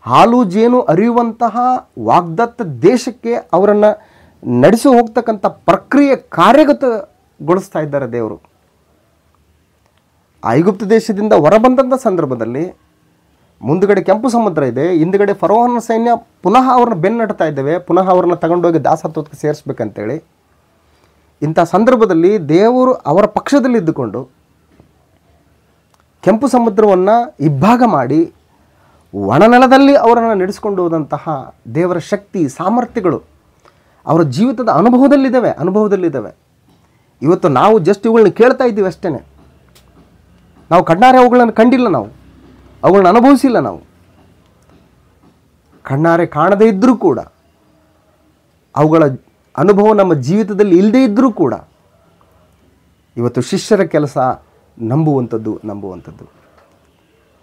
ಹಾಲು ಜೇನು ಅರಿಯುವಂತಹ ವಾಗ್ದತ್ತ ದೇಶಕ್ಕೆ ಅವರನ್ನು ನಡೆಸಿ ಹೋಗ್ತಕ್ಕಂಥ ಪ್ರಕ್ರಿಯೆ ಕಾರ್ಯಗತಗೊಳಿಸ್ತಾ ಇದ್ದಾರೆ ದೇವರು. ಐಗುಪ್ತ ದೇಶದಿಂದ ಹೊರಬಂದಂಥ ಸಂದರ್ಭದಲ್ಲಿ ಮುಂದುಗಡೆ ಕೆಂಪು ಸಮುದ್ರ ಇದೆ, ಹಿಂದುಗಡೆ ಫರೋಹನ ಸೈನ್ಯ ಪುನಃ ಅವ್ರನ್ನ ಬೆನ್ನಟ್ತಾ ಇದ್ದೇವೆ, ಪುನಃ ಅವ್ರನ್ನ ತಗೊಂಡೋಗಿ ದಾಸತ್ವಕ್ಕೆ ಸೇರಿಸ್ಬೇಕಂತೇಳಿ. ಇಂಥ ಸಂದರ್ಭದಲ್ಲಿ ದೇವರು ಅವರ ಪಕ್ಷದಲ್ಲಿ ಇದ್ದುಕೊಂಡು ಕೆಂಪು ಸಮುದ್ರವನ್ನು ಇಬ್ಬಾಗ ಮಾಡಿ ಒಣನೆಲದಲ್ಲಿ ಅವರನ್ನು ನಡೆಸ್ಕೊಂಡು ಹೋದಂತಹ ದೇವರ ಶಕ್ತಿ ಸಾಮರ್ಥ್ಯಗಳು ಅವರ ಜೀವಿತದ ಅನುಭವದಲ್ಲಿದ್ದಾವೆ. ಇವತ್ತು ನಾವು ಜಸ್ಟ್ ಇವುಗಳನ್ನ ಕೇಳ್ತಾ ಇದ್ದೀವಿ ಅಷ್ಟೇ. ನಾವು ಕಣ್ಣಾರೆ ಅವುಗಳನ್ನು ಕಂಡಿಲ್ಲ, ನಾವು ಅವುಗಳನ್ನ ಅನುಭವಿಸಿಲ್ಲ. ನಾವು ಕಣ್ಣಾರೆ ಕಾಣದೇ ಇದ್ದರೂ ಕೂಡ, ಅವುಗಳ ಅನುಭವ ನಮ್ಮ ಜೀವಿತದಲ್ಲಿ ಇಲ್ಲದೇ ಇದ್ದರೂ ಕೂಡ, ಇವತ್ತು ಶಿಷ್ಯರ ಕೆಲಸ ನಂಬುವಂಥದ್ದು.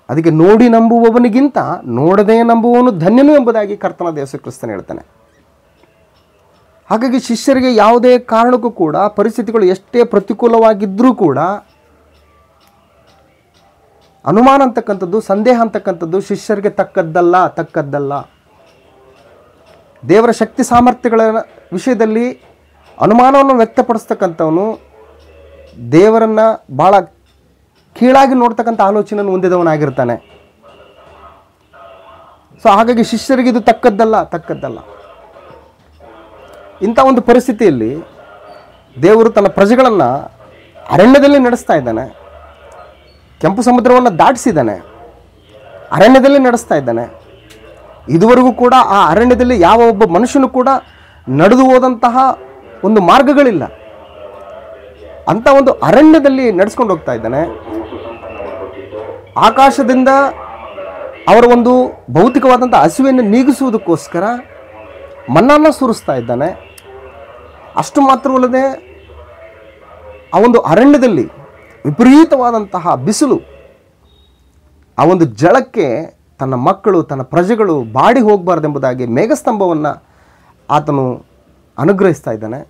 ಅದಕ್ಕೆ ನೋಡಿ ನಂಬುವವನಿಗಿಂತ ನೋಡದೇ ನಂಬುವವನು ಧನ್ಯನು ಎಂಬುದಾಗಿ ಕರ್ತನಾದ ಯೇಸು ಕ್ರಿಸ್ತನು ಹೇಳ್ತಾನೆ. ಹಾಗಾಗಿ ಶಿಷ್ಯರಿಗೆ ಯಾವುದೇ ಕಾರಣಕ್ಕೂ ಕೂಡ ಪರಿಸ್ಥಿತಿಗಳು ಎಷ್ಟೇ ಪ್ರತಿಕೂಲವಾಗಿದ್ದರೂ ಕೂಡ ಅನುಮಾನ ಅಂತಕ್ಕಂಥದ್ದು, ಸಂದೇಹ ಅಂತಕ್ಕಂಥದ್ದು ಶಿಷ್ಯರಿಗೆ ತಕ್ಕದ್ದಲ್ಲ. ದೇವರ ಶಕ್ತಿ ಸಾಮರ್ಥ್ಯಗಳ ವಿಷಯದಲ್ಲಿ ಅನುಮಾನವನ್ನು ವ್ಯಕ್ತಪಡಿಸ್ತಕ್ಕಂಥವನು ದೇವರನ್ನು ಭಾಳ ಕೀಳಾಗಿ ನೋಡ್ತಕ್ಕಂಥ ಆಲೋಚನೆಯನ್ನು ಹೊಂದಿದವನಾಗಿರ್ತಾನೆ. ಸೊ ಹಾಗಾಗಿ ಶಿಷ್ಯರಿಗೆ ಇದು ತಕ್ಕದ್ದಲ್ಲ. ಇಂಥ ಒಂದು ಪರಿಸ್ಥಿತಿಯಲ್ಲಿ ದೇವರು ತನ್ನ ಪ್ರಜೆಗಳನ್ನು ಅರಣ್ಯದಲ್ಲಿ ನಡೆಸ್ತಾ ಇದ್ದಾನೆ. ಕೆಂಪು ಸಮುದ್ರವನ್ನು ದಾಟಿಸಿದ್ದಾನೆ, ಅರಣ್ಯದಲ್ಲಿ ನಡೆಸ್ತಾ ಇದ್ದಾನೆ. ಇದುವರೆಗೂ ಕೂಡ ಆ ಅರಣ್ಯದಲ್ಲಿ ಯಾವ ಒಬ್ಬ ಮನುಷ್ಯನು ಕೂಡ ನಡೆದು ಹೋದಂತಹ ಒಂದು ಮಾರ್ಗಗಳಿಲ್ಲ. ಅಂಥ ಒಂದು ಅರಣ್ಯದಲ್ಲಿ ನಡೆಸ್ಕೊಂಡು ಹೋಗ್ತಾ ಇದ್ದಾನೆ. ಆಕಾಶದಿಂದ ಅವರ ಒಂದು ಭೌತಿಕವಾದಂಥ ಹಸಿವೆಯನ್ನು ನೀಗಿಸುವುದಕ್ಕೋಸ್ಕರ ಮನ್ನನ್ನು ಸುರಿಸ್ತಾ ಇದ್ದಾನೆ. ಅಷ್ಟು ಮಾತ್ರವಲ್ಲದೆ ಆ ಒಂದು ಅರಣ್ಯದಲ್ಲಿ ವಿಪರೀತವಾದಂತಹ ಬಿಸಿಲು, ಆ ಒಂದು ಜಳಕ್ಕೆ ತನ್ನ ಮಕ್ಕಳು, ತನ್ನ ಪ್ರಜೆಗಳು ಬಾಡಿ ಹೋಗಬಾರ್ದೆಂಬುದಾಗಿ ಮೇಘಸ್ತಂಭವನ್ನು ಆತನು ಅನುಗ್ರಹಿಸ್ತಾ ಇದ್ದಾನೆ.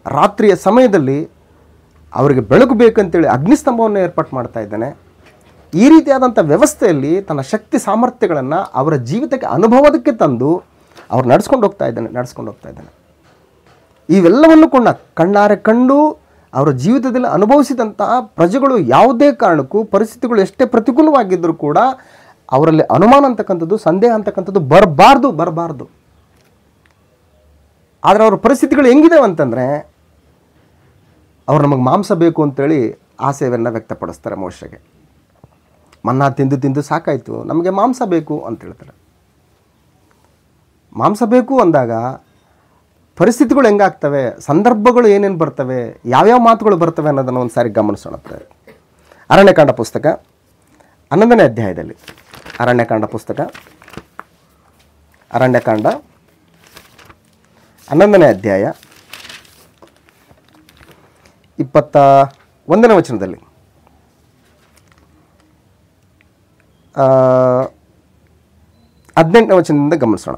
ರಾತ್ರಿಯ ಸಮಯದಲ್ಲಿ ಅವರಿಗೆ ಬೆಳಕು ಬೇಕಂತೇಳಿ ಅಗ್ನಿಸ್ತಂಭವನ್ನು ಏರ್ಪಾಡು ಮಾಡ್ತಾ ಇದ್ದಾನೆ. ಈ ರೀತಿಯಾದಂಥ ವ್ಯವಸ್ಥೆಯಲ್ಲಿ ತನ್ನ ಶಕ್ತಿ ಸಾಮರ್ಥ್ಯಗಳನ್ನು ಅವರ ಜೀವಿತಕ್ಕೆ ಅನುಭವದಕ್ಕೆ ತಂದು ಅವ್ರು ನಡೆಸ್ಕೊಂಡು ಹೋಗ್ತಾ ಇದ್ದಾನೆ. ಇವೆಲ್ಲವನ್ನು ಕಣ್ಣಾರೆ ಕಂಡು ಅವರ ಜೀವಿತದಲ್ಲಿ ಅನುಭವಿಸಿದಂತಹ ಪ್ರಜೆಗಳು ಯಾವುದೇ ಕಾರಣಕ್ಕೂ ಪರಿಸ್ಥಿತಿಗಳು ಎಷ್ಟೇ ಪ್ರತಿಕೂಲವಾಗಿದ್ದರೂ ಕೂಡ ಅವರಲ್ಲಿ ಅನುಮಾನ ಅಂತಕ್ಕಂಥದ್ದು, ಸಂದೇಹ ಅಂತಕ್ಕಂಥದ್ದು ಬರಬಾರ್ದು. ಆದರೆ ಅವ್ರ ಪರಿಸ್ಥಿತಿಗಳು ಹೆಂಗಿದಾವೆ ಅಂತಂದರೆ, ಅವ್ರು ನಮಗೆ ಮಾಂಸ ಬೇಕು ಅಂತೇಳಿ ಆಸೆಯನ್ನು ವ್ಯಕ್ತಪಡಿಸ್ತಾರೆ. ಮೋಶೆಗೆ ಮನ್ನಾ ತಿಂದು ಸಾಕಾಯಿತು, ನಮಗೆ ಮಾಂಸ ಬೇಕು ಅಂತ ಹೇಳ್ತಾರೆ. ಮಾಂಸ ಬೇಕು ಅಂದಾಗ ಪರಿಸ್ಥಿತಿಗಳು ಹೆಂಗಾಗ್ತವೆ, ಸಂದರ್ಭಗಳು ಏನೇನು ಬರ್ತವೆ, ಯಾವ್ಯಾವ ಮಾತುಗಳು ಬರ್ತವೆ ಅನ್ನೋದನ್ನು ಒಂದು ಸಾರಿ ಗಮನಿಸೋಣ. ಅರಣ್ಯಕಾಂಡ ಪುಸ್ತಕ 11ನೇ ಅಧ್ಯಾಯದಲ್ಲಿ, ಅರಣ್ಯಕಾಂಡ 11ನೇ ಅಧ್ಯಾಯ 21ನೇ ವಚನದಲ್ಲಿ ಆ, 18ನೇ ವಚನದಿಂದ ಗಮನಿಸೋಣ.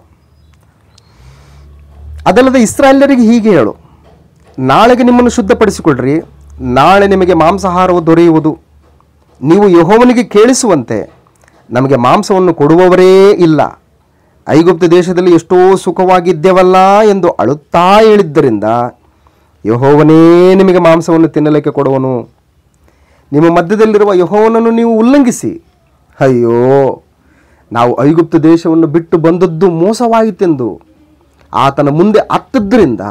ಅದಲ್ಲದೆ ಇಸ್ರಾಯೇಲ್ಯರಿಗೆ ಹೀಗೆ ಹೇಳು, ನಾಳೆಗೆ ನಿಮ್ಮನ್ನು ಶುದ್ಧಪಡಿಸಿಕೊಳ್ಳ್ರಿ, ನಾಳೆ ನಿಮಗೆ ಮಾಂಸಾಹಾರವು ದೊರೆಯುವುದು. ನೀವು ಯೆಹೋವನಿಗೆ ಕೇಳಿಸುವಂತೆ ನಮಗೆ ಮಾಂಸವನ್ನು ಕೊಡುವವರೇ ಇಲ್ಲ. ಐಗುಪ್ತ ದೇಶದಲ್ಲಿ ಎಷ್ಟೋ ಸುಖವಾಗಿದ್ದೇವಲ್ಲ ಎಂದು ಅಳುತ್ತಾ ಹೇಳಿದ್ದರಿಂದ ಯೆಹೋವನೇ ನಿಮಗೆ ಮಾಂಸವನ್ನು ತಿನ್ನಲಿಕ್ಕೆ ಕೊಡುವನು. ನಿಮ್ಮ ಮಧ್ಯದಲ್ಲಿರುವ ಯೆಹೋವನನ್ನು ನೀವು ಉಲ್ಲಂಘಿಸಿ, ಅಯ್ಯೋ ನಾವು ಐಗುಪ್ತ ದೇಶವನ್ನು ಬಿಟ್ಟು ಬಂದದ್ದು ಮೋಸವಾಯಿತೆಂದು ಆತನ ಮುಂದೆ ಅತ್ತದ್ದರಿಂದ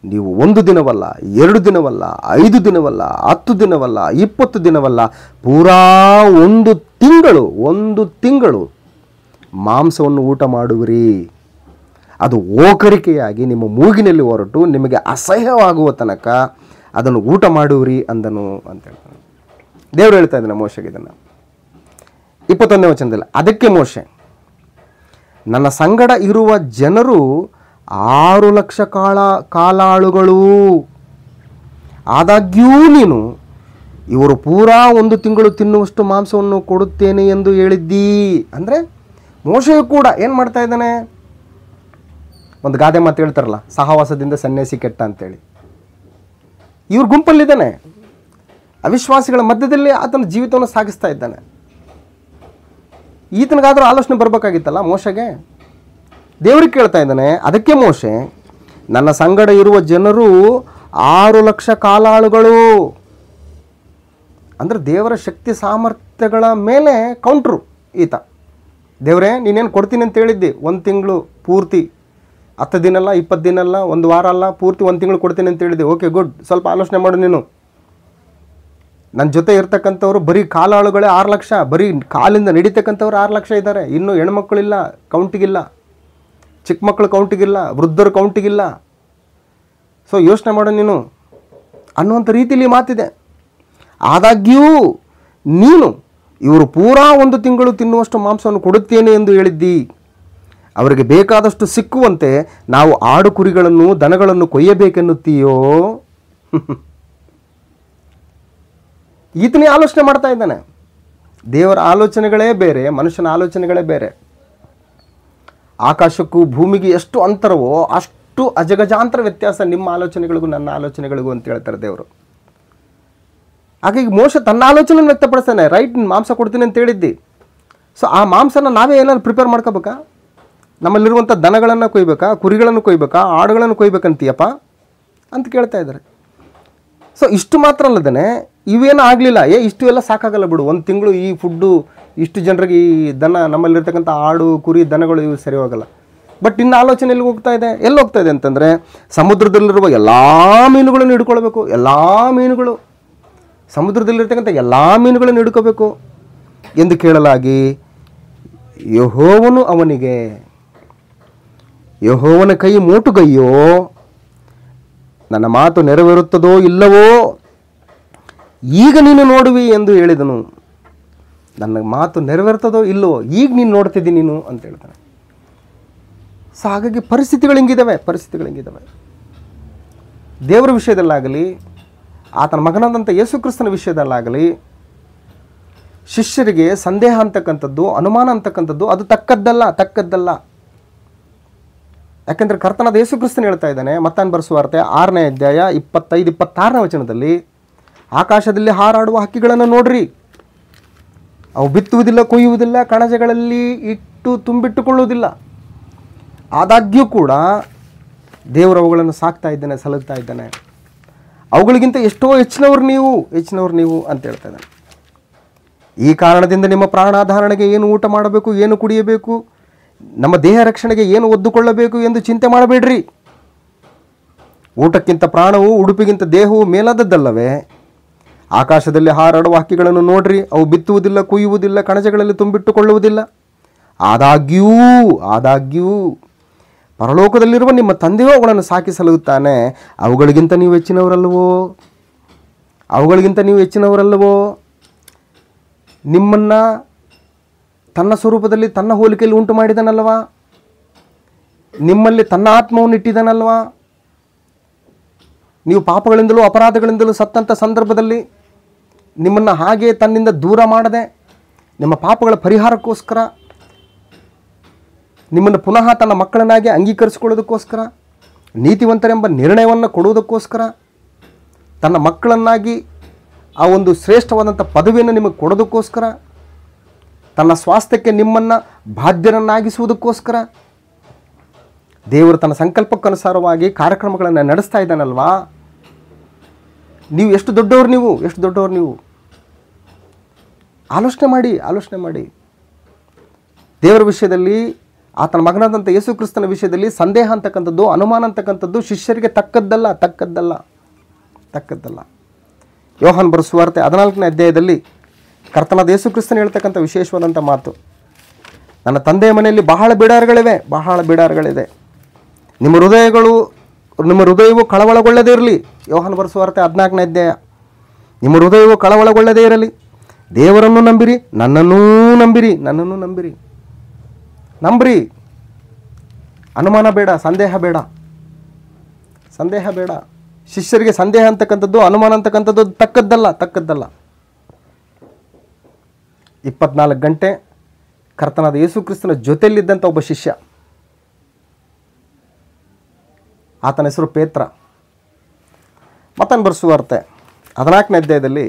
ನೀವು 1 ದಿನವಲ್ಲ, 2 ದಿನವಲ್ಲ, 5 ದಿನವಲ್ಲ, 10 ದಿನವಲ್ಲ, 20 ದಿನವಲ್ಲ, ಪೂರಾ 1 ತಿಂಗಳು ಮಾಂಸವನ್ನು ಊಟ ಮಾಡುವಿರಿ. ಅದು ಓಕರಿಕೆಯಾಗಿ ನಿಮ್ಮ ಮೂಗಿನಲ್ಲಿ ಹೊರಟು ನಿಮಗೆ ಅಸಹ್ಯವಾಗುವ ತನಕ ಅದನ್ನು ಊಟ ಮಾಡುವಿರಿ ಅಂದನು ಅಂತ ಹೇಳ್ತಾನೆ. ದೇವರು ಹೇಳ್ತಾ ಇದ್ದಾನೆ ಮೋಶೆಗೆ ಇದನ್ನು. 21ನೇ ವಚನದಲ್ಲಿ, ಅದಕ್ಕೆ ಮೋಶೆ, ನನ್ನ ಸಂಗಡ ಇರುವ ಜನರು 6 ಲಕ್ಷ ಕಾಲಾಳುಗಳು. ಆದಾಗ್ಯೂ ನೀನು ಇವರು ಪೂರಾ 1 ತಿಂಗಳು ತಿನ್ನುವಷ್ಟು ಮಾಂಸವನ್ನು ಕೊಡುತ್ತೇನೆ ಎಂದು ಹೇಳಿದ್ದೀ. ಅಂದರೆ ಮೋಶೆಯು ಕೂಡ ಏನು ಮಾಡ್ತಾ ಇದ್ದಾನೆ? ಒಂದು ಗಾದೆ ಮಾತು ಹೇಳ್ತಾರಲ್ಲ, ಸಹವಾಸದಿಂದ ಸನ್ಯಾಸಿ ಕೆಟ್ಟ ಅಂತೇಳಿ. ಇವ್ರ ಗುಂಪಲ್ಲಿದ್ದಾನೆ, ಅವಿಶ್ವಾಸಿಗಳ ಮಧ್ಯದಲ್ಲಿ ಆತನ ಜೀವಿತವನ್ನು ಸಾಗಿಸ್ತಾ ಇದ್ದಾನೆ. ಈತನಿಗಾದರೂ ಆಲೋಚನೆ ಬರಬೇಕಾಗಿತ್ತಲ್ಲ ಮೋಶೆಗೆ. ದೇವರಿಗೆ ಕೇಳ್ತಾ ಇದ್ದಾನೆ. ಅದಕ್ಕೆ ಮೋಶೆ, ನನ್ನ ಸಂಗಡ ಇರುವ ಜನರು 6 ಲಕ್ಷ ಕಾಲಾಳುಗಳು. ಅಂದರೆ ದೇವರ ಶಕ್ತಿ ಸಾಮರ್ಥ್ಯಗಳ ಮೇಲೆ ಕೌಂಟ್ರು ಈತ. ದೇವರೇ ನೀನೇನು ಕೊಡ್ತೀನಿ ಅಂತ ಹೇಳಿದ್ದಿ, 1 ತಿಂಗಳು ಪೂರ್ತಿ, 10 ದಿನ ಅಲ್ಲ, 20 ದಿನ ಅಲ್ಲ, 1 ವಾರ ಅಲ್ಲ, ಪೂರ್ತಿ 1 ತಿಂಗಳು ಕೊಡ್ತೀನಿ ಅಂತ ಹೇಳಿದ್ದೆ. ಓಕೆ ಗುಡ್, ಸ್ವಲ್ಪ ಆಲೋಚನೆ ಮಾಡು ನೀನು. ನನ್ನ ಜೊತೆ ಇರ್ತಕ್ಕಂಥವ್ರು ಬರೀ ಕಾಲಾಳುಗಳೇ 6 ಲಕ್ಷ, ಬರೀ ಕಾಲಿಂದ ನಡೀತಕ್ಕಂಥವ್ರು 6 ಲಕ್ಷ ಇದ್ದಾರೆ. ಇನ್ನೂ ಹೆಣ್ಮಕ್ಳಿಲ್ಲ, ಕೌಂಟಿಗಿಲ್ಲ, ಚಿಕ್ಕ ಮಕ್ಕಳು ಕೌಂಟಿಗಿಲ್ಲ, ವೃದ್ಧರು ಕೌಂಟಿಗಿಲ್ಲ. ಸೊ ಯೋಚನೆ ಮಾಡು ನೀನು ಅನ್ನುವಂಥ ರೀತಿಯಲ್ಲಿ ಮಾತಿದೆ. ಆದಾಗ್ಯೂ ನೀನು ಇವರು ಪೂರಾ 1 ತಿಂಗಳು ತಿನ್ನುವಷ್ಟು ಮಾಂಸವನ್ನು ಕೊಡುತ್ತೇನೆ ಎಂದು ಹೇಳಿದ್ದಿ. ಅವರಿಗೆ ಬೇಕಾದಷ್ಟು ಸಿಕ್ಕುವಂತೆ ನಾವು ಆಡು ಕುರಿಗಳನ್ನು ದನಗಳನ್ನು ಕೊಯ್ಯಬೇಕೆನ್ನುತ್ತೀಯೋ? ಈತನೇ ಆಲೋಚನೆ ಮಾಡ್ತಾ ಇದ್ದಾನೆ. ದೇವರ ಆಲೋಚನೆಗಳೇ ಬೇರೆ, ಮನುಷ್ಯನ ಆಲೋಚನೆಗಳೇ ಬೇರೆ. ಆಕಾಶಕ್ಕೂ ಭೂಮಿಗೆ ಎಷ್ಟು ಅಂತರವೋ ಅಷ್ಟು ಅಜಗಜಾಂತರ ವ್ಯತ್ಯಾಸ ನಿಮ್ಮ ಆಲೋಚನೆಗಳಿಗೂ ನನ್ನ ಆಲೋಚನೆಗಳಿಗೂ ಅಂತ ಹೇಳ್ತಾರೆ ದೇವರು. ಹಾಗಾಗಿ ಮೋಶೆ ತನ್ನ ಆಲೋಚನೆ ವ್ಯಕ್ತಪಡಿಸ್ತಾನೆ. ರೈಟ್, ಮಾಂಸ ಕೊಡ್ತೀನಿ ಅಂತ ಹೇಳಿದ್ದಿ. ಸೊ ಆ ಮಾಂಸನ ನಾವೇ ಏನಾದ್ರು ಪ್ರಿಪೇರ್ ಮಾಡ್ಕೋಬೇಕಾ? ನಮ್ಮಲ್ಲಿರುವಂಥ ದನಗಳನ್ನು ಕೊಯ್ಬೇಕಾ, ಕುರಿಗಳನ್ನು ಕೊಯ್ಬೇಕಾ, ಆಡುಗಳನ್ನು ಕೊಯ್ಬೇಕಂತೀಯಪ್ಪ ಅಂತ ಕೇಳ್ತಾ ಇದ್ದಾರೆ. ಸೊ ಇಷ್ಟು ಮಾತ್ರ ಅಲ್ಲದೇ ಇವೇನೂ ಆಗಲಿಲ್ಲ, ಇಷ್ಟು ಎಲ್ಲ ಸಾಕಾಗಲ್ಲ ಬಿಡು, 1 ತಿಂಗಳು ಈ ಫುಡ್ಡು ಇಷ್ಟು ಜನರಿಗೆ ಈ ದನ, ನಮ್ಮಲ್ಲಿರ್ತಕ್ಕಂಥ ಆಡು ಕುರಿ ದನಗಳು ಇವು ಸರಿ ಹೋಗಲ್ಲ. ಬಟ್ ಇನ್ನು ಆಲೋಚನೆ ಎಲ್ಲಿ ಹೋಗ್ತಾ ಇದೆ? ಎಲ್ಲಿ ಹೋಗ್ತಾ ಇದೆ ಅಂತಂದರೆ, ಸಮುದ್ರದಲ್ಲಿರುವ ಎಲ್ಲ ಮೀನುಗಳನ್ನು ಹಿಡ್ಕೊಳ್ಬೇಕು. ಎಲ್ಲ ಮೀನುಗಳು, ಸಮುದ್ರದಲ್ಲಿರ್ತಕ್ಕಂಥ ಎಲ್ಲ ಮೀನುಗಳನ್ನು ಹಿಡ್ಕೋಬೇಕು ಎಂದು ಕೇಳಲಾಗಿ ಯೆಹೋವನು ಅವನಿಗೆ, ಯೆಹೋವನ ಕೈ ಮೋಟುಗೈಯೋ, ನನ್ನ ಮಾತು ನೆರವೇರುತ್ತದೋ ಇಲ್ಲವೋ ಈಗ ನೀನು ನೋಡುವಿ ಎಂದು ಹೇಳಿದನು. ನನ್ನ ಮಾತು ನೆರವೇರ್ತದೋ ಇಲ್ಲವೋ ಈಗ ನೀನು ನೋಡ್ತಿದ್ದಿ ನೀನು ಅಂತ ಹೇಳ್ತಾನೆ. ಸೊ ಹಾಗಾಗಿ ಪರಿಸ್ಥಿತಿಗಳು ಹಿಂಗಿದ್ದಾವೆ. ದೇವರ ವಿಷಯದಲ್ಲಾಗಲಿ, ಆತನ ಮಗನಾದಂಥ ಯೇಸು ಕ್ರಿಸ್ತನ ವಿಷಯದಲ್ಲಾಗಲಿ ಶಿಷ್ಯರಿಗೆ ಸಂದೇಹ ಅಂತಕ್ಕಂಥದ್ದು, ಅನುಮಾನ ಅಂತಕ್ಕಂಥದ್ದು ಅದು ತಕ್ಕದ್ದಲ್ಲ. ಯಾಕೆಂದರೆ ಕರ್ತನಾದ ಯೇಸು ಕ್ರಿಸ್ತನ ಹೇಳ್ತಾ ಇದ್ದಾನೆ, ಮತ್ತಾಯನ ಬರೆಸುವಾರ್ತೆ 6ನೇ ಅಧ್ಯಾಯ 25-26ನೇ ವಚನದಲ್ಲಿ, ಆಕಾಶದಲ್ಲಿ ಹಾರಾಡುವ ಹಕ್ಕಿಗಳನ್ನು ನೋಡ್ರಿ, ಅವು ಬಿತ್ತುವುದಿಲ್ಲ, ಕೊಯ್ಯುವುದಿಲ್ಲ, ಕಣಜಗಳಲ್ಲಿ ಇಟ್ಟು ತುಂಬಿಟ್ಟುಕೊಳ್ಳುವುದಿಲ್ಲ. ಆದಾಗ್ಯೂ ಕೂಡ ದೇವರು ಅವುಗಳನ್ನು ಸಾಕ್ತಾ ಇದ್ದಾನೆ, ಸಲಗ್ತಾ ಇದ್ದಾನೆ. ಅವುಗಳಿಗಿಂತ ಎಷ್ಟೋ ಹೆಚ್ಚಿನವ್ರು ನೀವು ಅಂತ ಹೇಳ್ತಾ ಇದ್ದಾನೆ. ಈ ಕಾರಣದಿಂದ ನಿಮ್ಮ ಪ್ರಾಣಾಧಾರಣೆಗೆ ಏನು ಊಟ ಮಾಡಬೇಕು, ಏನು ಕುಡಿಯಬೇಕು, ನಮ್ಮ ದೇಹ ರಕ್ಷಣೆಗೆ ಏನು ಒದ್ದುಕೊಳ್ಳಬೇಕು ಎಂದು ಚಿಂತೆ ಮಾಡಬೇಡ್ರಿ. ಊಟಕ್ಕಿಂತ ಪ್ರಾಣವು, ಉಡುಪಿಗಿಂತ ದೇಹವು ಮೇಲಾದದ್ದಲ್ಲವೇ? ಆಕಾಶದಲ್ಲಿ ಹಾರಾಡುವ ಹಕ್ಕಿಗಳನ್ನು ನೋಡ್ರಿ, ಅವು ಬಿತ್ತುವುದಿಲ್ಲ, ಕುಯ್ಯುವುದಿಲ್ಲ, ಕಣಜಗಳಲ್ಲಿ ತುಂಬಿಟ್ಟುಕೊಳ್ಳುವುದಿಲ್ಲ. ಆದಾಗ್ಯೂ ಪರಲೋಕದಲ್ಲಿರುವ ನಿಮ್ಮ ತಂದೆಯೂ ಅವುಗಳನ್ನು ಸಾಕಿ ಸಲಹುತ್ತಾನೆ. ಅವುಗಳಿಗಿಂತ ನೀವು ಹೆಚ್ಚಿನವರಲ್ಲವೋ? ನಿಮ್ಮನ್ನು ತನ್ನ ಸ್ವರೂಪದಲ್ಲಿ ತನ್ನ ಹೋಲಿಕೆಯಲ್ಲಿ ಉಂಟು ಮಾಡಿದನಲ್ವಾ? ನಿಮ್ಮಲ್ಲಿ ತನ್ನ ಆತ್ಮವನ್ನು ಇಟ್ಟಿದ್ದಾನಲ್ವಾ? ನೀವು ಪಾಪಗಳಿಂದಲೂ ಅಪರಾಧಗಳಿಂದಲೂ ಸತ್ತಂಥ ಸಂದರ್ಭದಲ್ಲಿ ನಿಮ್ಮನ್ನು ಹಾಗೆ ತನ್ನಿಂದ ದೂರ ಮಾಡದೆ ನಿಮ್ಮ ಪಾಪಗಳ ಪರಿಹಾರಕ್ಕೋಸ್ಕರ ನಿಮ್ಮನ್ನು ಪುನಃ ತನ್ನ ಮಕ್ಕಳನ್ನಾಗಿ ಅಂಗೀಕರಿಸಿಕೊಳ್ಳೋದಕ್ಕೋಸ್ಕರ ನೀತಿವಂತರೆಂಬ ನಿರ್ಣಯವನ್ನು ಕೊಡುವುದಕ್ಕೋಸ್ಕರ ತನ್ನ ಮಕ್ಕಳನ್ನಾಗಿ ಆ ಒಂದು ಶ್ರೇಷ್ಠವಾದಂಥ ಪದವಿಯನ್ನು ನಿಮಗೆ ಕೊಡೋದಕ್ಕೋಸ್ಕರ ತನ್ನ ಸ್ವಾಸ್ಥ್ಯಕ್ಕೆ ನಿಮ್ಮನ್ನು ಬಾಧ್ಯರನ್ನಾಗಿಸುವುದಕ್ಕೋಸ್ಕರ ದೇವರು ತನ್ನ ಸಂಕಲ್ಪಕ್ಕನುಸಾರವಾಗಿ ಕಾರ್ಯಕ್ರಮಗಳನ್ನು ನಡೆಸ್ತಾ ಇದ್ದಾನಲ್ವಾ. ನೀವು ಎಷ್ಟು ದೊಡ್ಡವರು, ಎಷ್ಟು ದೊಡ್ಡವರು ನೀವು ಆಲೋಚನೆ ಮಾಡಿ. ದೇವರ ವಿಷಯದಲ್ಲಿ, ಆತನ ಮಗನಾದಂಥ ಯೇಸು ಕ್ರಿಸ್ತನ ವಿಷಯದಲ್ಲಿ ಸಂದೇಹ ಅಂತಕ್ಕಂಥದ್ದು, ಅನುಮಾನ ಅಂತಕ್ಕಂಥದ್ದು ಶಿಷ್ಯರಿಗೆ ತಕ್ಕದ್ದಲ್ಲ. ಯೋಹಾನ ಬರೆದ ಸುವಾರ್ತೆ 14ನೇ ಅಧ್ಯಾಯದಲ್ಲಿ ಕರ್ತನಾದ ಯೇಸು ಕ್ರಿಸ್ತನ ಹೇಳ್ತಕ್ಕಂಥ ವಿಶೇಷವಾದಂಥ ಮಾತು, ನನ್ನ ತಂದೆಯ ಮನೆಯಲ್ಲಿ ಬಹಳ ಬಿಡಾರಗಳಿದೆ. ನಿಮ್ಮ ಹೃದಯವು ಕಳವಳಗೊಳ್ಳದೇ ಇರಲಿ. ಯೋಹಾನ ಬರೆದ ಸುವಾರ್ತೆ 14ನೇ ಅಧ್ಯಾಯ. ನಿಮ್ಮ ಹೃದಯವು ಕಳವಳಗೊಳ್ಳದೇ ಇರಲಿ. ದೇವರನ್ನು ನಂಬಿರಿ, ನನ್ನನ್ನೂ ನಂಬಿರಿ. ಅನುಮಾನ ಬೇಡ, ಸಂದೇಹ ಬೇಡ. ಶಿಷ್ಯರಿಗೆ ಸಂದೇಹ ಅಂತಕ್ಕಂಥದ್ದು, ಅನುಮಾನ ಅಂತಕ್ಕಂಥದ್ದು ತಕ್ಕದ್ದಲ್ಲ. 24 ಗಂಟೆ ಕರ್ತನಾದ ಯೇಸು ಕ್ರಿಸ್ತನ ಜೊತೆಯಲ್ಲಿದ್ದಂಥ ಒಬ್ಬ ಶಿಷ್ಯ, ಆತನ ಹೆಸರು ಪೇತ್ರ. ಮತ್ತಾಯನ ಬರೆದ ಸುವಾರ್ತೆ 14ನೇ ಅಧ್ಯಾಯದಲ್ಲಿ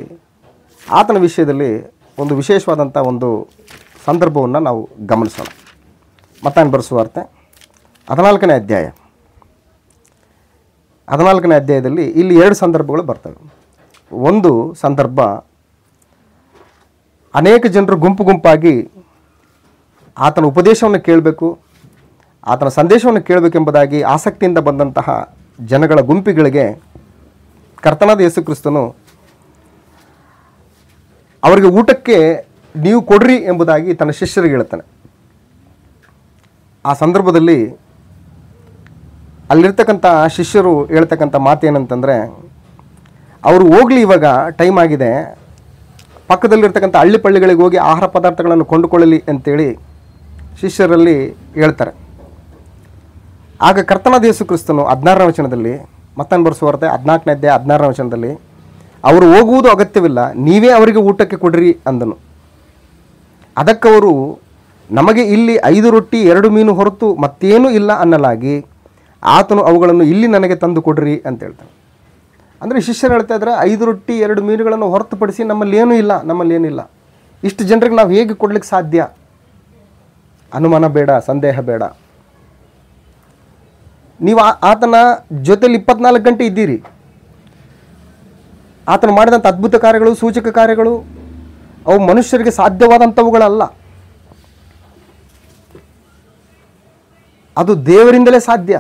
ಆತನ ವಿಷಯದಲ್ಲಿ ಒಂದು ವಿಶೇಷವಾದಂಥ ಒಂದು ಸಂದರ್ಭವನ್ನು ನಾವು ಗಮನಿಸೋಣ. ಮತ್ತಾಯನ ಬರೆದ ಸುವಾರ್ತೆ 14ನೇ ಅಧ್ಯಾಯದಲ್ಲಿ ಇಲ್ಲಿ 2 ಸಂದರ್ಭಗಳು ಬರ್ತವೆ. ಒಂದು ಸಂದರ್ಭ, ಅನೇಕ ಜನರು ಗುಂಪಾಗಿ ಆತನ ಉಪದೇಶವನ್ನು ಕೇಳಬೇಕು, ಆತನ ಸಂದೇಶವನ್ನು ಕೇಳಬೇಕೆಂಬುದಾಗಿ ಆಸಕ್ತಿಯಿಂದ ಬಂದಂತಹ ಜನಗಳ ಗುಂಪಿಗಳಿಗೆ ಕರ್ತನಾದ ಯೇಸು ಕ್ರಿಸ್ತನು ಅವರಿಗೆ ಊಟಕ್ಕೆ ನೀವು ಕೊಡ್ರಿ ಎಂಬುದಾಗಿ ತನ್ನ ಶಿಷ್ಯರಿಗೆ ಹೇಳ್ತಾನೆ. ಆ ಸಂದರ್ಭದಲ್ಲಿ ಅಲ್ಲಿರ್ತಕ್ಕಂಥ ಶಿಷ್ಯರು ಹೇಳ್ತಕ್ಕಂಥ ಮಾತೇನಂತಂದರೆ, ಅವರು ಹೋಗಲಿ, ಇವಾಗ ಟೈಮ್ ಆಗಿದೆ, ಪಕ್ಕದಲ್ಲಿರ್ತಕ್ಕಂಥ ಹಳ್ಳಿಗಳಿಗೆ ಹೋಗಿ ಆಹಾರ ಪದಾರ್ಥಗಳನ್ನು ಕೊಂಡುಕೊಳ್ಳಲಿ ಅಂತೇಳಿ ಶಿಷ್ಯರಲ್ಲಿ ಹೇಳ್ತಾರೆ. ಆಗ ಕರ್ತನಾದ ಯೇಸು ಕ್ರಿಸ್ತನು 16ನೇ ವಚನದಲ್ಲಿ, ಮತ್ತಾಯನ ಬರೆದ ಸುವಾರ್ತೆ 14ನೇ ಅಧ್ಯಾಯ 16ನೇ ವಚನದಲ್ಲಿ, ಅವರು ಹೋಗುವುದು ಅಗತ್ಯವಿಲ್ಲ, ನೀವೇ ಅವರಿಗೆ ಊಟಕ್ಕೆ ಕೊಡ್ರಿ ಅಂದನು. ಅದಕ್ಕವರು, ನಮಗೆ ಇಲ್ಲಿ 5 ರೊಟ್ಟಿ 2 ಮೀನು ಹೊರತು ಮತ್ತೇನೂ ಇಲ್ಲ ಅನ್ನಲಾಗಿ, ಆತನು ಅವುಗಳನ್ನು ಇಲ್ಲಿ ನನಗೆ ತಂದು ಕೊಡ್ರಿ ಅಂತ ಹೇಳ್ತಾನೆ. ಅಂದರೆ ಶಿಷ್ಯರು ಹೇಳ್ತಾ ಇದ್ದಾರೆ, 5 ರೊಟ್ಟಿ 2 ಮೀನುಗಳನ್ನು ಹೊರತುಪಡಿಸಿ ನಮ್ಮಲ್ಲಿ ಏನೂ ಇಲ್ಲ. ಇಷ್ಟು ಜನರಿಗೆ ನಾವು ಹೇಗೆ ಕೊಡ್ಲಿಕ್ಕೆ ಸಾಧ್ಯ? ಅನುಮಾನ ಬೇಡ, ಸಂದೇಹ ಬೇಡ. ನೀವು ಆತನ ಜೊತೆಲಿ 24 ಗಂಟೆ ಇದ್ದೀರಿ. ಆತನು ಮಾಡಿದಂಥ ಅದ್ಭುತ ಕಾರ್ಯಗಳು, ಸೂಚಕ ಕಾರ್ಯಗಳು ಅವು ಮನುಷ್ಯರಿಗೆ ಸಾಧ್ಯವಾದಂಥವುಗಳಲ್ಲ. ಅದು ದೇವರಿಂದಲೇ ಸಾಧ್ಯ.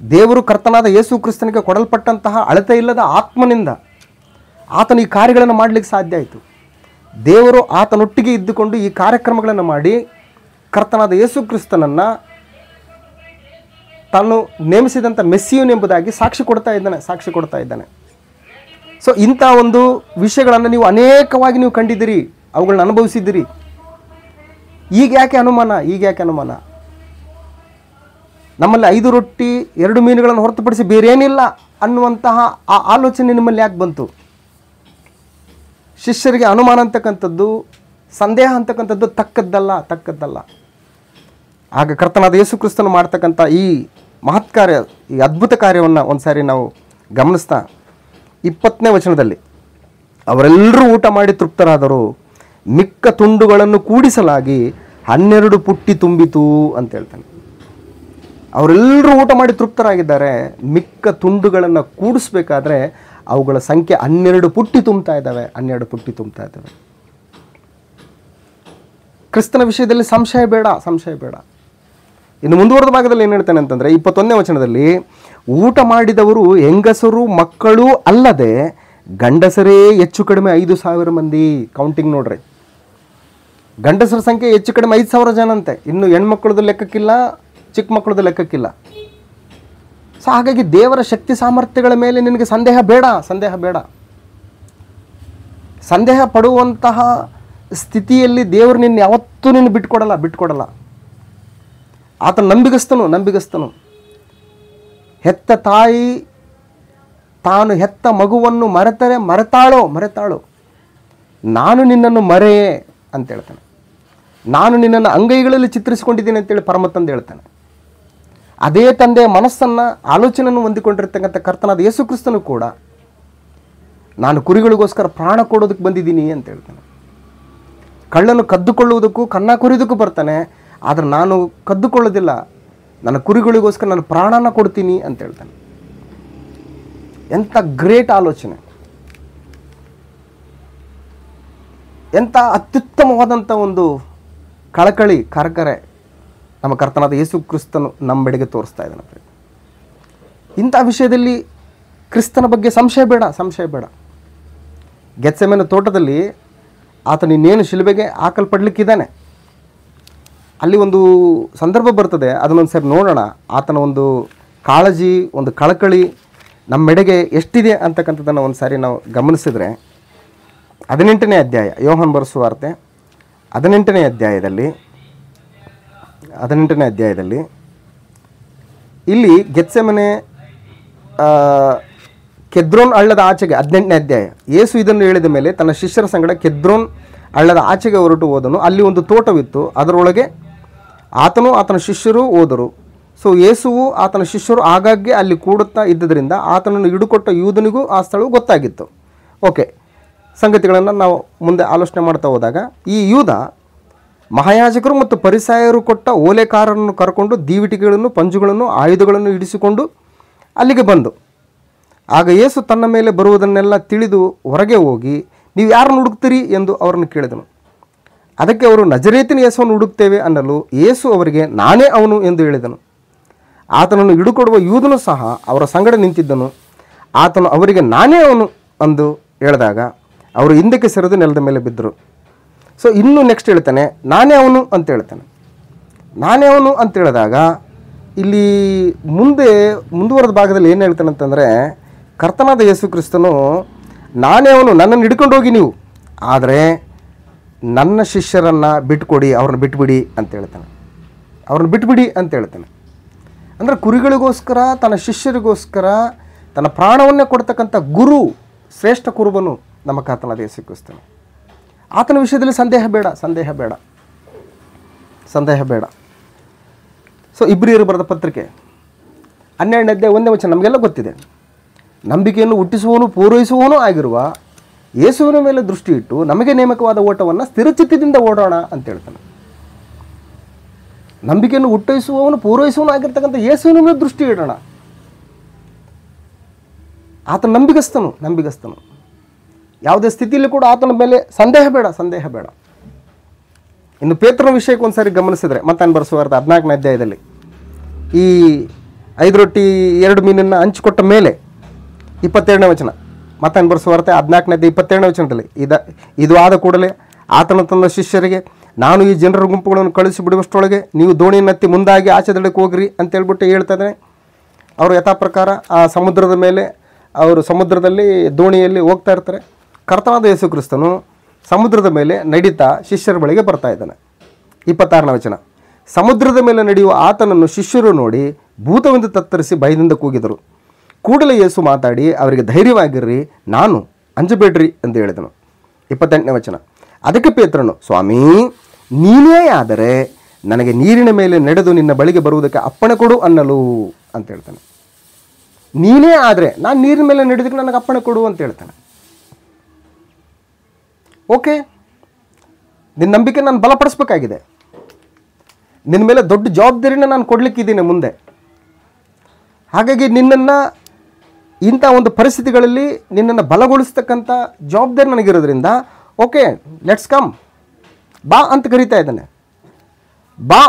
ದೇವರು ಕರ್ತನಾದ ಯೇಸು ಕ್ರಿಸ್ತನಿಗೆ ಕೊಡಲ್ಪಟ್ಟಂತಹ ಅಳತೆ ಇಲ್ಲದ ಆತ್ಮನಿಂದ ಆತನು ಈ ಕಾರ್ಯಗಳನ್ನು ಮಾಡಲಿಕ್ಕೆ ಸಾಧ್ಯ ಆಯಿತು. ದೇವರು ಆತನೊಟ್ಟಿಗೆ ಇದ್ದುಕೊಂಡು ಈ ಕಾರ್ಯಕ್ರಮಗಳನ್ನು ಮಾಡಿ ಕರ್ತನಾದ ಯೇಸು ಕ್ರಿಸ್ತನನ್ನು ತಾನು ನೇಮಿಸಿದಂಥ ಮೆಸ್ಸಿಯನ್ ಎಂಬುದಾಗಿ ಸಾಕ್ಷಿ ಕೊಡ್ತಾ ಇದ್ದಾನೆ. ಸೊ ಇಂಥ ಒಂದು ವಿಷಯಗಳನ್ನು ನೀವು ಅನೇಕವಾಗಿ ನೀವು ಕಂಡಿದ್ದೀರಿ, ಅವುಗಳನ್ನ ಅನುಭವಿಸಿದ್ದೀರಿ. ಈಗ ಯಾಕೆ ಅನುಮಾನ? ನಮ್ಮಲ್ಲಿ 5 ರೊಟ್ಟಿ 2 ಮೀನುಗಳನ್ನು ಹೊರತುಪಡಿಸಿ ಬೇರೇನಿಲ್ಲ ಅನ್ನುವಂತಹ ಆ ಆಲೋಚನೆ ನಿಮ್ಮಲ್ಲಿ ಯಾಕೆ ಬಂತು? ಶಿಷ್ಯರಿಗೆ ಅನುಮಾನ ಅಂತಕ್ಕಂಥದ್ದು, ಸಂದೇಹ ಅಂತಕ್ಕಂಥದ್ದು ತಕ್ಕದ್ದಲ್ಲ. ಆಗ ಕರ್ತನಾದ ಯೇಸು ಕ್ರಿಸ್ತನು ಮಾಡ್ತಕ್ಕಂಥ ಈ ಮಹತ್ ಕಾರ್ಯ, ಈ ಅದ್ಭುತ ಕಾರ್ಯವನ್ನು ಒಂದು ಸಾರಿ ನಾವು ಗಮನಿಸ್ತಾ 20ನೇ ವಚನದಲ್ಲಿ, ಅವರೆಲ್ಲರೂ ಊಟ ಮಾಡಿ ತೃಪ್ತರಾದರು, ಮಿಕ್ಕ ತುಂಡುಗಳನ್ನು ಕೂಡಿಸಲಾಗಿ 12 ಪುಟ್ಟಿ ತುಂಬಿತು ಅಂತ ಹೇಳ್ತಾನೆ. ಅವರೆಲ್ಲರೂ ಊಟ ಮಾಡಿ ತೃಪ್ತರಾಗಿದ್ದಾರೆ, ಮಿಕ್ಕ ತುಂಡುಗಳನ್ನು ಕೂಡಿಸ್ಬೇಕಾದ್ರೆ ಅವುಗಳ ಸಂಖ್ಯೆ 12 ಪುಟ್ಟಿ ತುಂಬ್ತಾ ಇದ್ದಾವೆ. ಕ್ರಿಸ್ತನ ವಿಷಯದಲ್ಲಿ ಸಂಶಯ ಬೇಡ. ಇನ್ನು ಮುಂದುವರೆದ ಭಾಗದಲ್ಲಿ ಏನು ಹೇಳ್ತಾನೆ ಅಂತಂದರೆ 21ನೇ ವಚನದಲ್ಲಿ, ಊಟ ಮಾಡಿದವರು ಹೆಂಗಸರು ಮಕ್ಕಳು ಅಲ್ಲದೆ ಗಂಡಸರೇ ಹೆಚ್ಚು ಕಡಿಮೆ 5,000 ಮಂದಿ. ಕೌಂಟಿಂಗ್ ನೋಡ್ರಿ, ಗಂಡಸರ ಸಂಖ್ಯೆ ಹೆಚ್ಚು ಕಡಿಮೆ 5,000 ಜನ ಅಂತೆ. ಇನ್ನು ಹೆಣ್ಮಕ್ಳದ್ದು ಲೆಕ್ಕಕ್ಕಿಲ್ಲ, ಚಿಕ್ಕ ಮಕ್ಕಳದ್ದು ಲೆಕ್ಕಕ್ಕಿಲ್ಲ. ಸೊ ಹಾಗಾಗಿ ದೇವರ ಶಕ್ತಿ ಸಾಮರ್ಥ್ಯಗಳ ಮೇಲೆ ನಿನಗೆ ಸಂದೇಹ ಬೇಡ. ಸಂದೇಹ ಪಡುವಂತಹ ಸ್ಥಿತಿಯಲ್ಲಿ ದೇವರು ನಿನ್ನ ಯಾವತ್ತೂ ನಿನ್ನ ಬಿಟ್ಕೊಡಲ್ಲ. ಆತ ನಂಬಿಗಸ್ತನು. ಹೆತ್ತ ತಾಯಿ ತಾನು ಹೆತ್ತ ಮಗುವನ್ನು ಮರೆತಾಳೋ ನಾನು ನಿನ್ನನ್ನು ಮರೆಯೇ ಅಂತ ಹೇಳ್ತಾನೆ. ನಾನು ನಿನ್ನನ್ನು ಅಂಗೈಗಳಲ್ಲಿ ಚಿತ್ರಿಸಿಕೊಂಡಿದ್ದೀನಿ ಅಂತೇಳಿ ಪರಮತಂದೆ ಹೇಳ್ತಾನೆ. ಅದೇ ತಂದೆಯ ಮನಸ್ಸನ್ನು ಆಲೋಚನೆಯನ್ನು ಹೊಂದಿಕೊಂಡಿರ್ತಕ್ಕಂಥ ಕರ್ತನಾದ ಯೇಸು ಕ್ರಿಸ್ತನು ಕೂಡ ನಾನು ಕುರಿಗಳಿಗೋಸ್ಕರ ಪ್ರಾಣ ಕೊಡೋದಕ್ಕೆ ಬಂದಿದ್ದೀನಿ ಅಂತ ಹೇಳ್ತಾನೆ. ಕಳ್ಳನ್ನು ಕದ್ದುಕೊಳ್ಳುವುದಕ್ಕೂ ಕನ್ನ ಕುರಿಯೋದಕ್ಕೂ ಬರ್ತಾನೆ, ಆದರೆ ನಾನು ಕದ್ದುಕೊಳ್ಳೋದಿಲ್ಲ, ನನ್ನ ಕುರಿಗಳಿಗೋಸ್ಕರ ನಾನು ಪ್ರಾಣನ ಕೊಡ್ತೀನಿ ಅಂತ ಹೇಳ್ತಾನೆ. ಎಂಥ ಗ್ರೇಟ್ ಆಲೋಚನೆ, ಎಂಥ ಅತ್ಯುತ್ತಮವಾದಂಥ ಒಂದು ಕಳಕಳಿ ಕರಕರೆ ನಮ್ಮ ಕರ್ತನಾದ ಯೇಸು ಕ್ರಿಸ್ತನು ನಮ್ಮೆಡೆಗೆ ತೋರಿಸ್ತಾ ಇದ್ದಾನೆ. ಇಂಥ ವಿಷಯದಲ್ಲಿ ಕ್ರಿಸ್ತನ ಬಗ್ಗೆ ಸಂಶಯ ಬೇಡ. ಗೆತ್ಸೆಮನೆ ತೋಟದಲ್ಲಿ ಆತನು ಇನ್ನೇನು ಶಿಲುಬೆಗೆ ಹಾಕಲ್ಪಡಲಿಕ್ಕಿದ್ದಾನೆ. ಅಲ್ಲಿ ಒಂದು ಸಂದರ್ಭ ಬರ್ತದೆ, ಅದನ್ನೊಂದು ಸರಿ ನೋಡೋಣ. ಆತನ ಒಂದು ಕಾಳಜಿ, ಒಂದು ಕಳಕಳಿ ನಮ್ಮೆಡೆಗೆ ಎಷ್ಟಿದೆ ಅಂತಕ್ಕಂಥದ್ದನ್ನು ಒಂದು ಸಾರಿ ನಾವು ಗಮನಿಸಿದರೆ 18ನೇ ಅಧ್ಯಾಯ, ಯೋಹಾನ ಬರೆಸುವ ವಾರ್ತೆ 18ನೇ ಅಧ್ಯಾಯದಲ್ಲಿ ಇಲ್ಲಿ ಗೆತ್ಸೆಮನೆ ಕೆದ್ರೋನ್ ಹಳ್ಳದ ಆಚೆಗೆ 18ನೇ ಅಧ್ಯಾಯ, ಯೇಸು ಇದನ್ನು ಹೇಳಿದ ಮೇಲೆ ತನ್ನ ಶಿಷ್ಯರ ಸಂಗಡ ಕೆದ್ರೋನ್ ಹಳ್ಳದ ಆಚೆಗೆ ಹೊರಟು ಹೋದನು. ಅಲ್ಲಿ ಒಂದು ತೋಟವಿತ್ತು, ಅದರೊಳಗೆ ಆತನು ಆತನ ಶಿಷ್ಯರು ಹೋದರು. ಸೊ ಯೇಸುವು ಆತನ ಶಿಷ್ಯರು ಆಗಾಗ್ಗೆ ಅಲ್ಲಿ ಕೂಡುತ್ತಾ ಇದ್ದರಿಂದ ಆತನನ್ನು ಹಿಡುಕೊಟ್ಟ ಯೂದನಿಗೂ ಆ ಸ್ಥಳವು ಗೊತ್ತಾಗಿತ್ತು. ಓಕೆ, ಸಂಗತಿಗಳನ್ನು ನಾವು ಮುಂದೆ ಆಲೋಚನೆ ಮಾಡ್ತಾ ಹೋದಾಗ ಈ ಯೂದ ಮಹಾಯಾಜಕರು ಮತ್ತು ಪರಿಸಾಯರು ಕೊಟ್ಟ ಓಲೆಕಾರರನ್ನು ಕರ್ಕೊಂಡು ದೀವಿಟಿಗಳನ್ನು, ಪಂಜುಗಳನ್ನು, ಆಯುಧಗಳನ್ನು ಇಡಿಸಿಕೊಂಡು ಅಲ್ಲಿಗೆ ಬಂದು, ಆಗ ಯೇಸು ತನ್ನ ಮೇಲೆ ಬರುವುದನ್ನೆಲ್ಲ ತಿಳಿದು ಹೊರಗೆ ಹೋಗಿ, ನೀವು ಯಾರನ್ನು ಹುಡುಕ್ತೀರಿ ಎಂದು ಅವರನ್ನು ಕೇಳಿದನು. ಅದಕ್ಕೆ ಅವರು ನಜರೇತಿನ ಯೇಸುವನ್ನು ಹುಡುಕ್ತೇವೆ ಅನ್ನಲು ಯೇಸು ಅವರಿಗೆ ನಾನೇ ಅವನು ಎಂದು ಹೇಳಿದನು. ಆತನನ್ನು ಹಿಡುಕೊಡುವ ಯೂದನು ಸಹ ಅವರ ಸಂಗಡ ನಿಂತಿದ್ದನು. ಆತನು ಅವರಿಗೆ ನಾನೇ ಅವನು ಎಂದು ಹೇಳಿದಾಗ ಅವರು ಹಿಂದಕ್ಕೆ ಸರಿದು ನೆಲದ ಮೇಲೆ ಬಿದ್ದರು. ಸೊ ಇನ್ನೂ ನೆಕ್ಸ್ಟ್ ಹೇಳ್ತಾನೆ, ನಾನೇ ಅವನು ಅಂತ ಹೇಳ್ತಾನೆ. ನಾನೇ ಅವನು ಅಂತ ಹೇಳಿದಾಗ ಇಲ್ಲಿ ಮುಂದುವರೆದ ಭಾಗದಲ್ಲಿ ಏನು ಹೇಳ್ತಾನೆ ಅಂತಂದರೆ, ಕರ್ತನಾದ ಯೇಸು ಕ್ರಿಸ್ತನು ನಾನೇ ಅವನು, ನನ್ನನ್ನು ಹಿಡ್ಕೊಂಡು ಹೋಗಿ ನೀವು, ಆದರೆ ನನ್ನ ಶಿಷ್ಯರನ್ನು ಬಿಟ್ಕೊಡಿ, ಅವ್ರನ್ನ ಬಿಟ್ಬಿಡಿ ಅಂತ ಹೇಳ್ತಾನೆ. ಅಂದರೆ ಕುರಿಗಳಿಗೋಸ್ಕರ, ತನ್ನ ಶಿಷ್ಯರಿಗೋಸ್ಕರ ತನ್ನ ಪ್ರಾಣವನ್ನೇ ಕೊಡ್ತಕ್ಕಂಥ ಗುರು, ಶ್ರೇಷ್ಠ ಕುರುಬನು ನಮ್ಮ ಕರ್ತನಾದ ಯೇಸು ಕ್ರಿಸ್ತನು. ಆತನ ವಿಷಯದಲ್ಲಿ ಸಂದೇಹ ಬೇಡ. ಸೊ ಇಬ್ರಿಯರು ಬರೆದ ಪತ್ರಿಕೆ 12ನೇ ಅಧ್ಯಾಯ 1ನೇ ವಚನ ನಮಗೆಲ್ಲ ಗೊತ್ತಿದೆ. ನಂಬಿಕೆಯನ್ನು ಹುಟ್ಟಿಸುವವನು ಪೂರೈಸುವವನು ಆಗಿರುವ ಯೇಸುವಿನ ಮೇಲೆ ದೃಷ್ಟಿ ಇಟ್ಟು ನಮಗೆ ನೇಮಕವಾದ ಓಟವನ್ನು ಸ್ಥಿರಚಿತ್ತದಿಂದ ಓಡೋಣ ಅಂತ ಹೇಳ್ತಾನೆ. ನಂಬಿಕೆಯನ್ನು ಹುಟ್ಟಿಸುವವನು ಪೂರೈಸುವವನು ಆಗಿರ್ತಕ್ಕಂಥ ಯೇಸುವಿನ ಮೇಲೆ ದೃಷ್ಟಿ ಇಡೋಣ. ಆತ ನಂಬಿಗಸ್ತನು. ಯಾವುದೇ ಸ್ಥಿತಿಯಲ್ಲಿ ಕೂಡ ಆತನ ಮೇಲೆ ಸಂದೇಹ ಬೇಡ. ಇನ್ನು ಪೇತ್ರನ ವಿಷಯಕ್ಕೆ ಒಂದು ಸಾರಿ ಗಮನಿಸಿದರೆ ಮತ್ತಾಯನ ಬರೆಸುವ ವಾರ್ತೆ 14ನೇ ಅಧ್ಯಾಯದಲ್ಲಿ ಈ 5 ರೊಟ್ಟಿ 2 ಮೀನನ್ನು ಹಂಚಿಕೊಟ್ಟ ಮೇಲೆ 22ನೇ ವಚನ, ಮತ್ತಾಯನ ಬರೆಸುವ ವಾರ್ತೆ 14ನೇ ಅಧ್ಯಾಯ 22ನೇ ವಚನದಲ್ಲಿ ಇದು ಆದ ಕೂಡಲೇ ಆತನ ತನ್ನ ಶಿಷ್ಯರಿಗೆ, ನಾನು ಈ ಜನರ ಗುಂಪುಗಳನ್ನು ಕಳಿಸಿ ಬಿಡುವಷ್ಟರೊಳಗೆ ನೀವು ದೋಣಿಯನ್ನತ್ತಿ ಮುಂದಾಗಿ ಆಚೆ ದಡಕ್ಕೆ ಹೋಗ್ರಿ ಅಂತ ಹೇಳ್ಬಿಟ್ಟು ಅವರು ಯಥಾ ಪ್ರಕಾರ ಆ ಸಮುದ್ರದ ಮೇಲೆ ಸಮುದ್ರದಲ್ಲಿ ದೋಣಿಯಲ್ಲಿ ಹೋಗ್ತಾ ಇರ್ತಾರೆ. ಕರ್ತನಾದ ಯೇಸು ಕ್ರಿಸ್ತನು ಸಮುದ್ರದ ಮೇಲೆ ನಡೀತಾ ಶಿಷ್ಯರ ಬಳಿಗೆ ಬರ್ತಾ ಇದ್ದಾನೆ. 26ನೇ ವಚನ, ಸಮುದ್ರದ ಮೇಲೆ ನಡೆಯುವ ಆತನನ್ನು ಶಿಷ್ಯರು ನೋಡಿ ಭೂತವೆಂದು ತತ್ತರಿಸಿ ಭಯದಿಂದ ಕೂಗಿದರು. ಕೂಡಲೇ ಯೇಸು ಮಾತಾಡಿ ಅವರಿಗೆ ಧೈರ್ಯವಾಗಿರ್ರಿ, ನಾನು ಅಂಜಬೇಡ್ರಿ ಎಂದು ಹೇಳಿದನು. 28ನೇ ವಚನ, ಅದಕ್ಕೆ ಪೇತ್ರನು, ಸ್ವಾಮಿ ನೀನೇ ಆದರೆ ನನಗೆ ನೀರಿನ ಮೇಲೆ ನಡೆದು ನಿನ್ನ ಬಳಿಗೆ ಬರುವುದಕ್ಕೆ ಅಪ್ಪಣೆ ಕೊಡು ಅನ್ನಲು ಅಂತ ಹೇಳ್ತಾನೆ. ನೀನೇ ಆದರೆ ನಾನು ನೀರಿನ ಮೇಲೆ ನಡೆದಕ್ಕೆ ನನಗೆ ಅಪ್ಪಣೆ ಕೊಡು ಅಂತ ಹೇಳ್ತಾನೆ. ಓಕೆ, ನಿನ್ನ ನಂಬಿಕೆ ನಾನು ಬಲಪಡಿಸ್ಬೇಕಾಗಿದೆ. ನಿನ್ನ ಮೇಲೆ ದೊಡ್ಡ ಜವಾಬ್ದಾರಿನ ನಾನು ಕೊಡಲಿಕ್ಕಿದ್ದೀನಿ ಮುಂದೆ. ಹಾಗಾಗಿ ನಿನ್ನನ್ನು ಇಂಥ ಒಂದು ಪರಿಸ್ಥಿತಿಗಳಲ್ಲಿ ನಿನ್ನನ್ನು ಬಲಗೊಳಿಸ್ತಕ್ಕಂಥ ಜವಾಬ್ದಾರಿ ನನಗಿರೋದ್ರಿಂದ ಓಕೆ ಲೆಟ್ಸ್ ಕಮ್, ಬಾ ಅಂತ ಕರೀತಾ ಇದ್ದಾನೆ. ಬಾ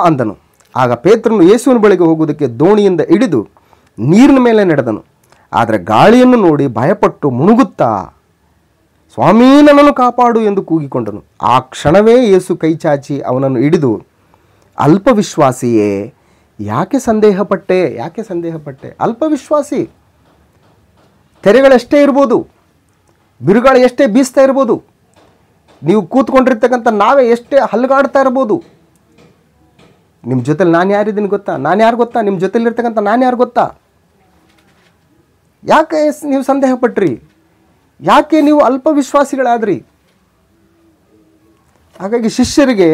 ಅಂದನು. ಆಗ ಪೇತ್ರನು ಯೇಸುವಿನ ಬಳಿಗೆ ಹೋಗುವುದಕ್ಕೆ ದೋಣಿಯಿಂದ ಇಳಿದು ನೀರಿನ ಮೇಲೆ ನಡೆದನು. ಆದರೆ ಗಾಳಿಯನ್ನು ನೋಡಿ ಭಯಪಟ್ಟು ಮುಳುಗುತ್ತಾ, ಸ್ವಾಮೀ ನನ್ನನ್ನು ಕಾಪಾಡು ಎಂದು ಕೂಗಿಕೊಂಡನು. ಆ ಕ್ಷಣವೇ ಯೇಸು ಕೈ ಚಾಚಿ ಅವನನ್ನು ಹಿಡಿದು, ಅಲ್ಪವಿಶ್ವಾಸಿಯೇ ಯಾಕೆ ಸಂದೇಹಪಟ್ಟೆ? ಅಲ್ಪವಿಶ್ವಾಸಿ, ತೆರೆಗಳೆಷ್ಟೇ ಇರ್ಬೋದು, ಬಿರುಗಾಳಿ ಎಷ್ಟೇ ಬೀಸ್ತಾ ಇರ್ಬೋದು, ನೀವು ಕೂತ್ಕೊಂಡಿರ್ತಕ್ಕಂಥ ನಾವೇ ಎಷ್ಟೇ ಹಲ್ಗಾಡ್ತಾ ಇರ್ಬೋದು, ನಿಮ್ಮ ಜೊತೆಲಿ ನಾನು ಯಾರಿದ್ದೀನಿ ಗೊತ್ತಾ? ನಿಮ್ಮ ಜೊತೆಲಿರ್ತಕ್ಕಂಥ ನಾನು ಯಾರು ಗೊತ್ತಾ? ಯಾಕೆ ನೀವು ಸಂದೇಹ ಪಟ್ರಿ? ಯಾಕೆ ನೀವು ಅಲ್ಪ ವಿಶ್ವಾಸಿಗಳಾದ್ರಿ? ಹಾಗಾಗಿ ಶಿಷ್ಯರಿಗೆ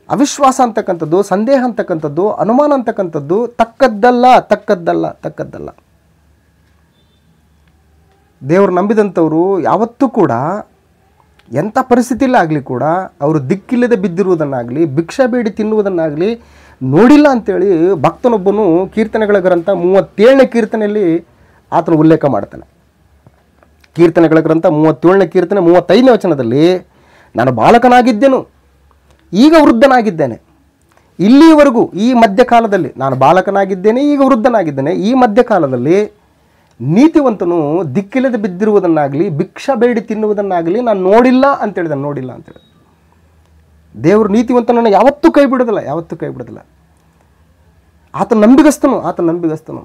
ಅವಿಶ್ವಾಸ ಅಂತಕ್ಕಂಥದ್ದು, ಸಂದೇಹ ಅಂತಕ್ಕಂಥದ್ದು, ಅನುಮಾನ ಅಂತಕ್ಕಂಥದ್ದು ತಕ್ಕದ್ದಲ್ಲ. ದೇವರು ನಂಬಿದಂಥವರು ಯಾವತ್ತೂ ಕೂಡ ಎಂಥ ಪರಿಸ್ಥಿತಿಯಲ್ಲಾಗಲಿ ಕೂಡ ಅವರು ದಿಕ್ಕಿಲ್ಲದೆ ಬಿದ್ದಿರುವುದನ್ನಾಗಲಿ, ಭಿಕ್ಷೆ ಬೇಡಿ ತಿನ್ನುವುದನ್ನಾಗಲಿ ನೋಡಿಲ್ಲ ಅಂತೇಳಿ ಭಕ್ತನೊಬ್ಬನು ಕೀರ್ತನೆಗಳ ಗ್ರಂಥ 37ನೇ ಕೀರ್ತನೆಯಲ್ಲಿ ಆತನು ಉಲ್ಲೇಖ ಮಾಡ್ತಾನೆ. ಕೀರ್ತನೆಗಳ ಗ್ರಂಥ 37ನೇ ಕೀರ್ತನೆ 35ನೇ ವಚನದಲ್ಲಿ, ನಾನು ಬಾಲಕನಾಗಿದ್ದೆನು, ಈಗ ವೃದ್ಧನಾಗಿದ್ದೇನೆ. ಇಲ್ಲಿಯವರೆಗೂ ಈ ಮಧ್ಯಕಾಲದಲ್ಲಿ ನಾನು ಬಾಲಕನಾಗಿದ್ದೇನೆ, ಈಗ ವೃದ್ಧನಾಗಿದ್ದೇನೆ. ಈ ಮಧ್ಯಕಾಲದಲ್ಲಿ ನೀತಿವಂತನು ದಿಕ್ಕಿಲ್ಲದೆ ಬಿದ್ದಿರುವುದನ್ನಾಗಲಿ, ಭಿಕ್ಷಾ ಬೇಡಿ ತಿನ್ನುವುದನ್ನಾಗಲಿ ನಾನು ನೋಡಿಲ್ಲ ಅಂತೇಳಿದ. ದೇವರು ನೀತಿವಂತನನ್ನು ಯಾವತ್ತೂ ಕೈ ಬಿಡೋದಿಲ್ಲ. ಆತನ ನಂಬಿಗಸ್ತನು.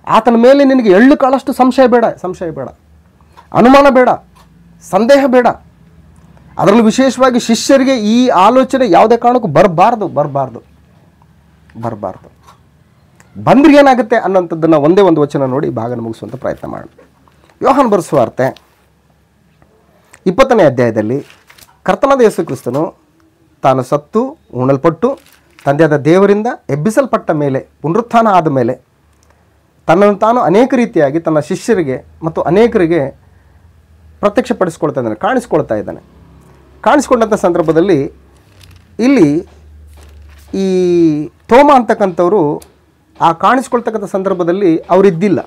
ಆತನ ಮೇಲೆ ನಿನಗೆ ಎಳ್ಳು ಕಾಳಷ್ಟು ಸಂಶಯ ಬೇಡ, ಅನುಮಾನ ಬೇಡ, ಸಂದೇಹ ಬೇಡ. ಅದರಲ್ಲೂ ವಿಶೇಷವಾಗಿ ಶಿಷ್ಯರಿಗೆ ಈ ಆಲೋಚನೆ ಯಾವುದೇ ಕಾರಣಕ್ಕೂ ಬರಬಾರ್ದು. ಬಂದ್ರೆ ಏನಾಗುತ್ತೆ ಅನ್ನೋಂಥದ್ದನ್ನು ಒಂದೇ ಒಂದು ವಚನ ನೋಡಿ ಭಾಗನ ಮುಗಿಸುವಂಥ ಪ್ರಯತ್ನ ಮಾಡೋಣ. ಯೋಹಾನ ಬರೆಸುವಾರ್ತೆ 20ನೇ ಅಧ್ಯಾಯದಲ್ಲಿ ಕರ್ತನಾದ ಯೇಸು ಕ್ರಿಸ್ತನು ತಾನು ಸತ್ತು ಉಣಲ್ಪಟ್ಟು ತಂದೆಯಾದ ದೇವರಿಂದ ಎಬ್ಬಿಸಲ್ಪಟ್ಟ ಮೇಲೆ, ಪುನರುತ್ಥಾನ ಆದ ಮೇಲೆ ತನ್ನನ್ನು ತಾನು ಅನೇಕ ರೀತಿಯಾಗಿ ತನ್ನ ಶಿಷ್ಯರಿಗೆ ಮತ್ತು ಅನೇಕರಿಗೆ ಕಾಣಿಸ್ಕೊಳ್ತಾ ಇದ್ದಾನೆ. ಕಾಣಿಸ್ಕೊಂಡಂಥ ಸಂದರ್ಭದಲ್ಲಿ ಇಲ್ಲಿ ಈ ತೋಮ ಅಂತಕ್ಕಂಥವರು ಆ ಕಾಣಿಸ್ಕೊಳ್ತಕ್ಕಂಥ ಸಂದರ್ಭದಲ್ಲಿ ಅವರಿದ್ದಿಲ್ಲ.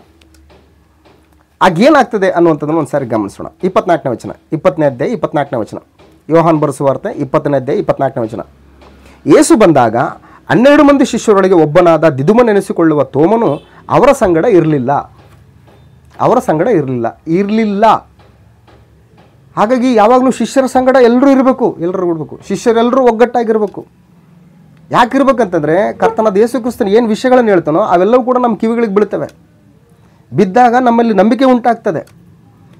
ಆಗೇನಾಗ್ತದೆ ಅನ್ನುವಂಥದ್ದನ್ನು ಒಂದು ಸಾರಿ ಗಮನಿಸೋಣ. 20ನೇ ಅಧ್ಯಾಯ 24ನೇ ವಚನ. ಯೋಹಾನ ಬರೆಸುವಾರ್ತೆ 20ನೇ ಅಧ್ಯಾಯ 24ನೇ ವಚನ. ಯೇಸು ಬಂದಾಗ 12 ಮಂದಿ ಶಿಷ್ಯರೊಳಗೆ ಒಬ್ಬನಾದ ದಿದುಮನೆನಿಸಿಕೊಳ್ಳುವ ತೋಮನು ಅವರ ಸಂಗಡ ಇರಲಿಲ್ಲ. ಹಾಗಾಗಿ ಯಾವಾಗಲೂ ಶಿಷ್ಯರ ಸಂಗಡ ಎಲ್ಲರೂ ಇರಬೇಕು. ಶಿಷ್ಯರೆಲ್ಲರೂ ಒಗ್ಗಟ್ಟಾಗಿರಬೇಕು. ಯಾಕಿರ್ಬೇಕಂತಂದರೆ ಕರ್ತನಾದ ಯೇಸು ಕ್ರಿಸ್ತನು ಏನು ವಿಷಯಗಳನ್ನು ಹೇಳ್ತಾನೋ ಅವೆಲ್ಲವೂ ಕೂಡ ನಮ್ಮ ಕಿವಿಗಳಿಗೆ ಬೀಳ್ತವೆ. ಬಿದ್ದಾಗ ನಮ್ಮಲ್ಲಿ ನಂಬಿಕೆ ಉಂಟಾಗ್ತದೆ.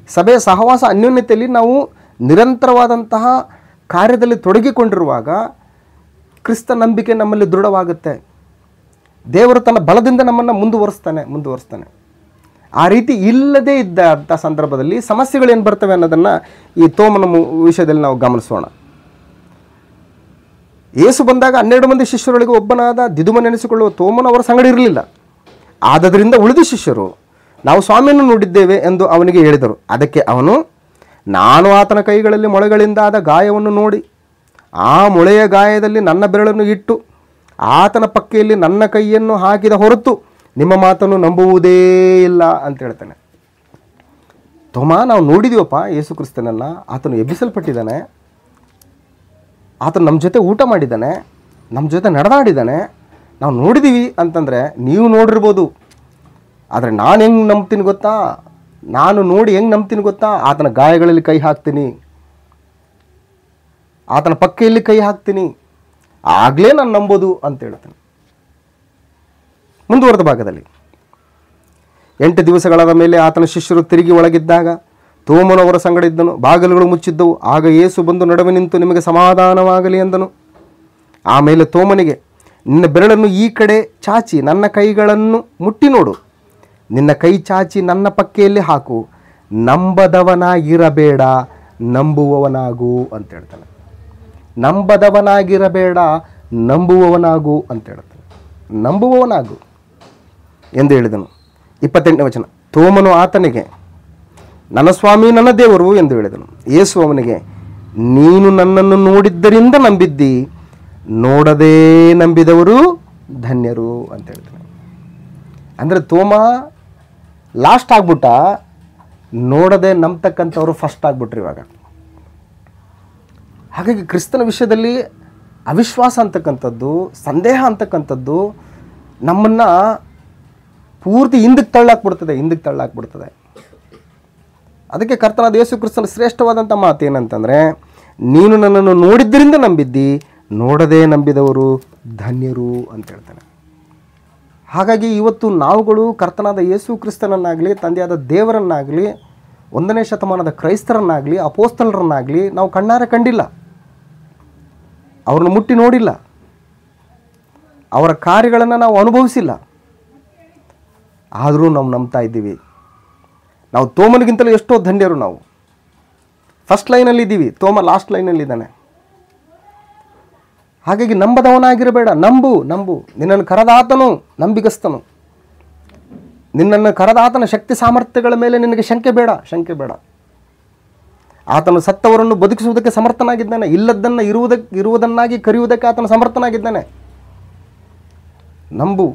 ಸಭೆಯ ಸಹವಾಸ ಅನ್ಯೋನ್ಯತೆಯಲ್ಲಿ ನಾವು ನಿರಂತರವಾದಂತಹ ಕಾರ್ಯದಲ್ಲಿ ತೊಡಗಿಕೊಂಡಿರುವಾಗ ಕ್ರಿಸ್ತ ನಂಬಿಕೆ ನಮ್ಮಲ್ಲಿ ದೃಢವಾಗುತ್ತೆ. ದೇವರು ತನ್ನ ಬಲದಿಂದ ನಮ್ಮನ್ನು ಮುಂದುವರಿಸ್ತಾನೆ. ಆ ರೀತಿ ಇಲ್ಲದೇ ಇದ್ದಂಥ ಸಂದರ್ಭದಲ್ಲಿ ಸಮಸ್ಯೆಗಳೇನು ಬರ್ತವೆ ಅನ್ನೋದನ್ನು ಈ ತೋಮನ ವಿಷಯದಲ್ಲಿ ನಾವು ಗಮನಿಸೋಣ. ಯೇಸು ಬಂದಾಗ 12 ಮಂದಿ ಶಿಷ್ಯರೊಳಗೆ ಒಬ್ಬನಾದ ದಿದುಮನೆನಿಸಿಕೊಳ್ಳುವ ತೋಮನು ಅವರ ಸಂಗಡ ಇರಲಿಲ್ಲ. ಆದ್ದರಿಂದ ಉಳಿದ ಶಿಷ್ಯರು ನಾವು ಸ್ವಾಮಿಯನ್ನು ನೋಡಿದ್ದೇವೆ ಎಂದು ಅವನಿಗೆ ಹೇಳಿದರು. ಅದಕ್ಕೆ ಅವನು, ನಾನು ಆತನ ಕೈಗಳಲ್ಲಿ ಮೊಳೆಗಳಿಂದಾದ ಗಾಯವನ್ನು ನೋಡಿ ಆ ಮೊಳೆಯ ಗಾಯದಲ್ಲಿ ನನ್ನ ಬೆರಳನ್ನು ಇಟ್ಟು ಆತನ ಪಕ್ಕೆಯಲ್ಲಿ ನನ್ನ ಕೈಯನ್ನು ಹಾಕಿದ ಹೊರತು ನಿಮ್ಮ ಮಾತನ್ನು ನಂಬುವುದೇ ಇಲ್ಲ ಅಂತ ಹೇಳ್ತಾನೆ. ತೋಮ, ನಾವು ನೋಡಿದೀವಪ್ಪ ಯೇಸು ಕ್ರಿಸ್ತನನ್ನು, ಆತನು ಎಬ್ಬಿಸಲ್ಪಟ್ಟಿದ್ದಾನೆ, ಆತನು ನಮ್ಮ ಜೊತೆ ಊಟ ಮಾಡಿದ್ದಾನೆ, ನಮ್ಮ ಜೊತೆ ನಡೆದಾಡಿದ್ದಾನೆ, ನಾವು ನೋಡಿದ್ದೀವಿ ಅಂತಂದರೆ ನೀವು ನೋಡಿರ್ಬೋದು. ಆದರೆ ನಾನು ಹೆಂಗೆ ನಂಬ್ತೀನಿ ಗೊತ್ತಾ? ಆತನ ಗಾಯಗಳಲ್ಲಿ ಕೈ ಹಾಕ್ತೀನಿ, ಆತನ ಪಕ್ಕೆಯಲ್ಲಿ ಕೈ ಹಾಕ್ತೀನಿ, ಆಗಲೇ ನಾನು ನಂಬೋದು ಅಂತ ಹೇಳ್ತಾನೆ. ಮುಂದುವರೆದ ಭಾಗದಲ್ಲಿ 8 ದಿವಸಗಳಾದ ಮೇಲೆ ಆತನ ಶಿಷ್ಯರು ತಿರುಗಿ ಒಳಗಿದ್ದಾಗ ತೋಮನು ಅವರ ಸಂಗಡ ಇದ್ದನು. ಬಾಗಿಲುಗಳು ಮುಚ್ಚಿದ್ದವು. ಆಗ ಯೇಸು ಬಂದು ನಡುವೆ ನಿಂತು ನಿಮಗೆ ಸಮಾಧಾನವಾಗಲಿ ಎಂದನು. ಆಮೇಲೆ ತೋಮನಿಗೆ, ನಿನ್ನ ಬೆರಳನ್ನು ಈ ಕಡೆ ಚಾಚಿ ನನ್ನ ಕೈಗಳನ್ನು ಮುಟ್ಟಿ ನೋಡು, ನಿನ್ನ ಕೈ ಚಾಚಿ ನನ್ನ ಪಕ್ಕೆಯಲ್ಲಿ ಹಾಕು, ನಂಬದವನಾಗಿರಬೇಡ ನಂಬುವವನಾಗು ಅಂತ ಹೇಳ್ತಾನೆ. ನಂಬದವನಾಗಿರಬೇಡ ನಂಬುವವನಾಗು ಅಂತ ಹೇಳ್ತಾನೆ. ನಂಬುವವನಾಗು ಎಂದು ಹೇಳಿದನು. 28ನೇ ವಚನ. ತೋಮನು ಆತನಿಗೆ, ನನ್ನ ಸ್ವಾಮಿ ನನ್ನ ದೇವರು ಎಂದು ಹೇಳಿದನು. ಯೇಸು ಅವನಿಗೆ, ನೀನು ನನ್ನನ್ನು ನೋಡಿದ್ದರಿಂದ ನಂಬಿದ್ದಿ, ನೋಡದೇ ನಂಬಿದವರು ಧನ್ಯರು ಅಂತ ಹೇಳ್ತಾನೆ. ಅಂದರೆ ತೋಮ ಲಾಸ್ಟ್ ಆಗ್ಬಿಟ್ಟ, ನೋಡದೆ ನಂಬ್ತಕ್ಕಂಥವ್ರು ಫಸ್ಟ್ ಆಗ್ಬಿಟ್ರು ಇವಾಗ. ಹಾಗಾಗಿ ಕ್ರಿಸ್ತನ ವಿಷಯದಲ್ಲಿ ಅವಿಶ್ವಾಸ ಅಂತಕ್ಕಂಥದ್ದು, ಸಂದೇಹ ಅಂತಕ್ಕಂಥದ್ದು ನಮ್ಮನ್ನು ಪೂರ್ತಿ ಹಿಂದಕ್ಕೆ ತಳ್ಳಾಕ್ಬಿಡ್ತದೆ. ಅದಕ್ಕೆ ಕರ್ತನಾದ ಯೇಸು ಕ್ರಿಸ್ತನ ಶ್ರೇಷ್ಠವಾದಂಥ ಮಾತು ಏನಂತಂದರೆ, ನೀನು ನನ್ನನ್ನು ನೋಡಿದ್ದರಿಂದ ನಂಬಿದ್ದಿ, ನೋಡದೇ ನಂಬಿದವರು ಧನ್ಯರು ಅಂತ ಹೇಳ್ತಾನೆ. ಹಾಗಾಗಿ ಇವತ್ತು ನಾವುಗಳು ಕರ್ತನಾದ ಯೇಸು ಕ್ರಿಸ್ತನನ್ನಾಗಲಿ, ತಂದೆಯಾದ ದೇವರನ್ನಾಗಲಿ, 1ನೇ ಶತಮಾನದ ಕ್ರೈಸ್ತರನ್ನಾಗಲಿ, ಅಪೋಸ್ತಲರನ್ನಾಗಲಿ ನಾವು ಕಣ್ಣಾರೆ ಕಂಡಿಲ್ಲ, ಅವ್ರನ್ನ ಮುಟ್ಟಿ ನೋಡಿಲ್ಲ, ಅವರ ಕಾರ್ಯಗಳನ್ನು ನಾವು ಅನುಭವಿಸಿಲ್ಲ. ಆದರೂ ನಾವು ನಂಬ್ತಾ ಇದ್ದೀವಿ. ನಾವು ತೋಮನಿಗಿಂತಲೂ ಎಷ್ಟೋ ಧನ್ಯರು. ನಾವು ಫಸ್ಟ್ ಲೈನಲ್ಲಿ ಇದ್ದೀವಿ, ತೋಮ ಲಾಸ್ಟ್ ಲೈನಲ್ಲಿದ್ದಾನೆ. ಹಾಗಾಗಿ ನಂಬದವನಾಗಿರಬೇಡ, ನಂಬು. ನಿನ್ನನ್ನು ಕರೆದಾತನು ನಂಬಿಗಸ್ತನು. ನಿನ್ನನ್ನು ಕರೆದಾತನ ಶಕ್ತಿ ಸಾಮರ್ಥ್ಯಗಳ ಮೇಲೆ ನಿನಗೆ ಶಂಕೆ ಬೇಡ. ಆತನು ಸತ್ತವರನ್ನು ಬದುಕಿಸುವುದಕ್ಕೆ ಸಮರ್ಥನಾಗಿದ್ದಾನೆ. ಇಲ್ಲದ್ದನ್ನು ಇರುವುದನ್ನಾಗಿ ಕರೆಯುವುದಕ್ಕೆ ಆತನು ಸಮರ್ಥನಾಗಿದ್ದಾನೆ. ನಂಬು.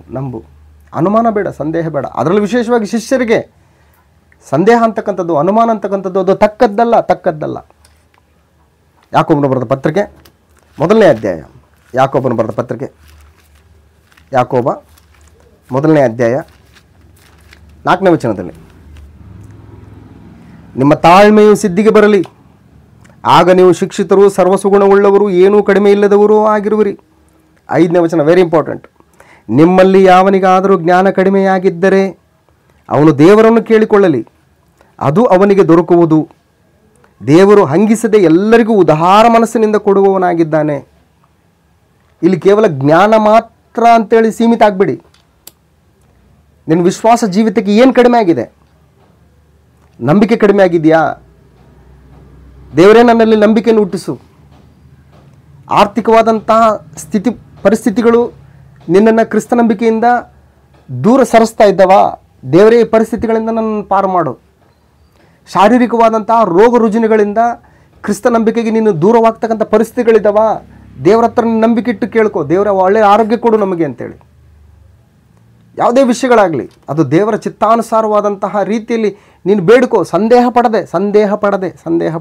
ಅನುಮಾನ ಬೇಡ, ಸಂದೇಹ ಬೇಡ. ಅದರಲ್ಲೂ ವಿಶೇಷವಾಗಿ ಶಿಷ್ಯರಿಗೆ ಸಂದೇಹ ಅಂತಕ್ಕಂಥದ್ದು, ಅನುಮಾನ ಅಂತಕ್ಕಂಥದ್ದು ಅದು ತಕ್ಕದ್ದಲ್ಲ. ಯಾಕೋಬನು ಬರೆದ ಪತ್ರಿಕೆ 1ನೇ ಅಧ್ಯಾಯ. ಯಾಕೋಬನು ಬರೆದ ಪತ್ರಿಕೆ, ಯಾಕೋಬ 1ನೇ ಅಧ್ಯಾಯ 4ನೇ ವಚನದಲ್ಲಿ, ನಿಮ್ಮ ತಾಳ್ಮೆಯು ಸಿದ್ಧಿಗೆ ಬರಲಿ, ಆಗ ನೀವು ಶಿಕ್ಷಿತರು, ಸರ್ವಸುಗುಣವುಳ್ಳವರು, ಏನೂ ಕಡಿಮೆ ಇಲ್ಲದವರು ಆಗಿರುವಿರಿ. 5ನೇ ವಚನ ವೆರಿ ಇಂಪಾರ್ಟೆಂಟ್. ನಿಮ್ಮಲ್ಲಿ ಯಾವನಿಗಾದರೂ ಜ್ಞಾನ ಕಡಿಮೆಯಾಗಿದ್ದರೆ ಅವನು ದೇವರನ್ನು ಕೇಳಿಕೊಳ್ಳಲಿ, ಅದು ಅವನಿಗೆ ದೊರಕುವುದು. ದೇವರು ಹಂಗಿಸದೆ ಎಲ್ಲರಿಗೂ ಉದಾರ ಮನಸ್ಸಿನಿಂದ ಕೊಡುವವನಾಗಿದ್ದಾನೆ. ಇಲ್ಲಿ ಕೇವಲ ಜ್ಞಾನ ಮಾತ್ರ ಅಂತೇಳಿ ಸೀಮಿತ ಆಗಬೇಡಿ. ನಿನ್ನ ವಿಶ್ವಾಸ ಜೀವಿತಕ್ಕೆ ಏನು ಕಡಿಮೆ ಆಗಿದೆ? ನಂಬಿಕೆ ಕಡಿಮೆ ಆಗಿದೆಯಾ? ದೇವರೇ ನನ್ನಲ್ಲಿ ನಂಬಿಕೆಯನ್ನು ಹುಟ್ಟಿಸು. ಆರ್ಥಿಕವಾದಂತಹ ಪರಿಸ್ಥಿತಿಗಳು ನಿನ್ನನ್ನು ಕ್ರಿಸ್ತ ನಂಬಿಕೆಯಿಂದ ದೂರ ಸರಿಸ್ತಾ ಇದ್ದವಾ? ದೇವರೇ ಈ ಪರಿಸ್ಥಿತಿಗಳಿಂದ ನನ್ನನ್ನು ಪಾರು ಮಾಡು. ಶಾರೀರಿಕವಾದಂತಹ ರೋಗ ರುಜಿನಗಳಿಂದ ಕ್ರಿಸ್ತ ನಂಬಿಕೆಗೆ ನೀನು ದೂರವಾಗ್ತಕ್ಕಂಥ ಪರಿಸ್ಥಿತಿಗಳಿದ್ದಾವ? ದೇವರ ಹತ್ರ ನಂಬಿಕೆ ಇಟ್ಟು ಕೇಳ್ಕೊ, ದೇವರ ಒಳ್ಳೆಯ ಆರೋಗ್ಯ ಕೊಡು ನಮಗೆ ಅಂತೇಳಿ. ಯಾವುದೇ ವಿಷಯಗಳಾಗಲಿ ಅದು ದೇವರ ಚಿತ್ತಾನುಸಾರವಾದಂತಹ ರೀತಿಯಲ್ಲಿ ನೀನು ಬೇಡ್ಕೋ, ಸಂದೇಹ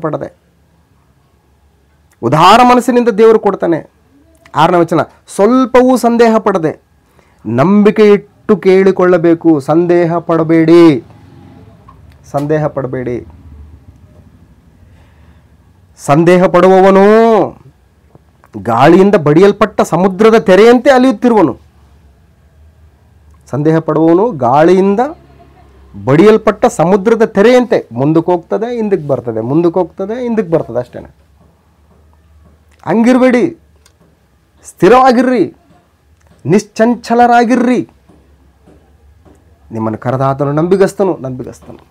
ಪಡದೆ. ಉದಾರ ಮನಸ್ಸಿನಿಂದ ದೇವರು ಕೊಡ್ತಾನೆ. 6ನೇ ವಚನ, ಸ್ವಲ್ಪವೂ ಸಂದೇಹ ಪಡದೆ ನಂಬಿಕೆ ಇಟ್ಟು ಕೇಳಿಕೊಳ್ಳಬೇಕು. ಸಂದೇಹ ಪಡಬೇಡಿ. ಸಂದೇಹ ಪಡುವವನು ಗಾಳಿಯಿಂದ ಬಡಿಯಲ್ಪಟ್ಟ ಸಮುದ್ರದ ತೆರೆಯಂತೆ ಅಲಿಯುತ್ತಿರುವನು. ಸಂದೇಹ ಪಡುವವನು ಗಾಳಿಯಿಂದ ಬಡಿಯಲ್ಪಟ್ಟ ಸಮುದ್ರದ ತೆರೆಯಂತೆ ಮುಂದಕ್ಕೆ ಹೋಗ್ತದೆ, ಹಿಂದಕ್ಕೆ ಬರ್ತದೆ, ಅಷ್ಟೇ. ಹಂಗಿರ್ಬೇಡಿ. ಸ್ಥಿರವಾಗಿರ್ರಿ, ನಿಶ್ಚಂಚಲರಾಗಿರ್ರಿ. ನಿಮ್ಮನ್ನು ಕರೆದಾತನು ನಂಬಿಗಸ್ತನು.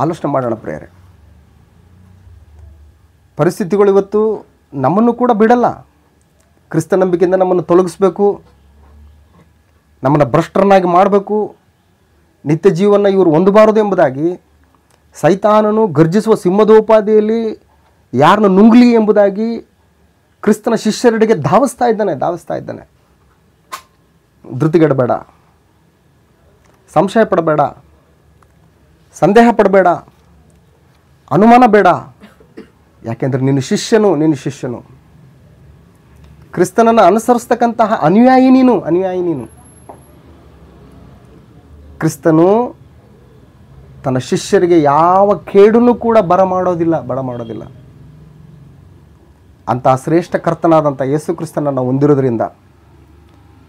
ಆಲೋಚನೆ ಮಾಡೋಣ ಪ್ರಿಯರೇ. ಪರಿಸ್ಥಿತಿಗಳು ಇವತ್ತು ನಮ್ಮನ್ನು ಕೂಡ ಬಿಡಲ್ಲ. ಕ್ರಿಸ್ತ ನಂಬಿಕೆಯಿಂದ ನಮ್ಮನ್ನು ತೊಲಗಿಸ್ಬೇಕು, ನಮ್ಮನ್ನು ಭ್ರಷ್ಟರನ್ನಾಗಿ ಮಾಡಬೇಕು, ನಿತ್ಯ ಜೀವನ ಇವರು ಹೊಂದಬಾರದು ಎಂಬುದಾಗಿ ಸೈತಾನನು ಗರ್ಜಿಸುವ ಸಿಂಹದೋಪಾದಿಯಲ್ಲಿ ಯಾರನ್ನು ನುಂಗ್ಲಿ ಎಂಬುದಾಗಿ ಕ್ರಿಸ್ತನ ಶಿಷ್ಯರೆಡೆಗೆ ಧಾವಿಸ್ತಾ ಇದ್ದಾನೆ. ಧೃತಿಗೆಡಬೇಡ, ಸಂಶಯ ಪಡಬೇಡ, ಸಂದೇಹ ಪಡಬೇಡ, ಅನುಮಾನ ಬೇಡ. ಯಾಕೆಂದರೆ ನಿನ್ನ ಶಿಷ್ಯನು ಕ್ರಿಸ್ತನನ್ನು ಅನುಸರಿಸ್ತಕ್ಕಂತಹ ಅನುಯಾಯಿ ನೀನು. ಕ್ರಿಸ್ತನು ತನ್ನ ಶಿಷ್ಯರಿಗೆ ಯಾವ ಕೇಡನ್ನು ಕೂಡ ಬರಮಾಡೋದಿಲ್ಲ. ಅಂತಹ ಶ್ರೇಷ್ಠ ಕರ್ತನಾದಂಥ ಯೇಸು ಕ್ರಿಸ್ತನನ್ನು ಹೊಂದಿರೋದ್ರಿಂದ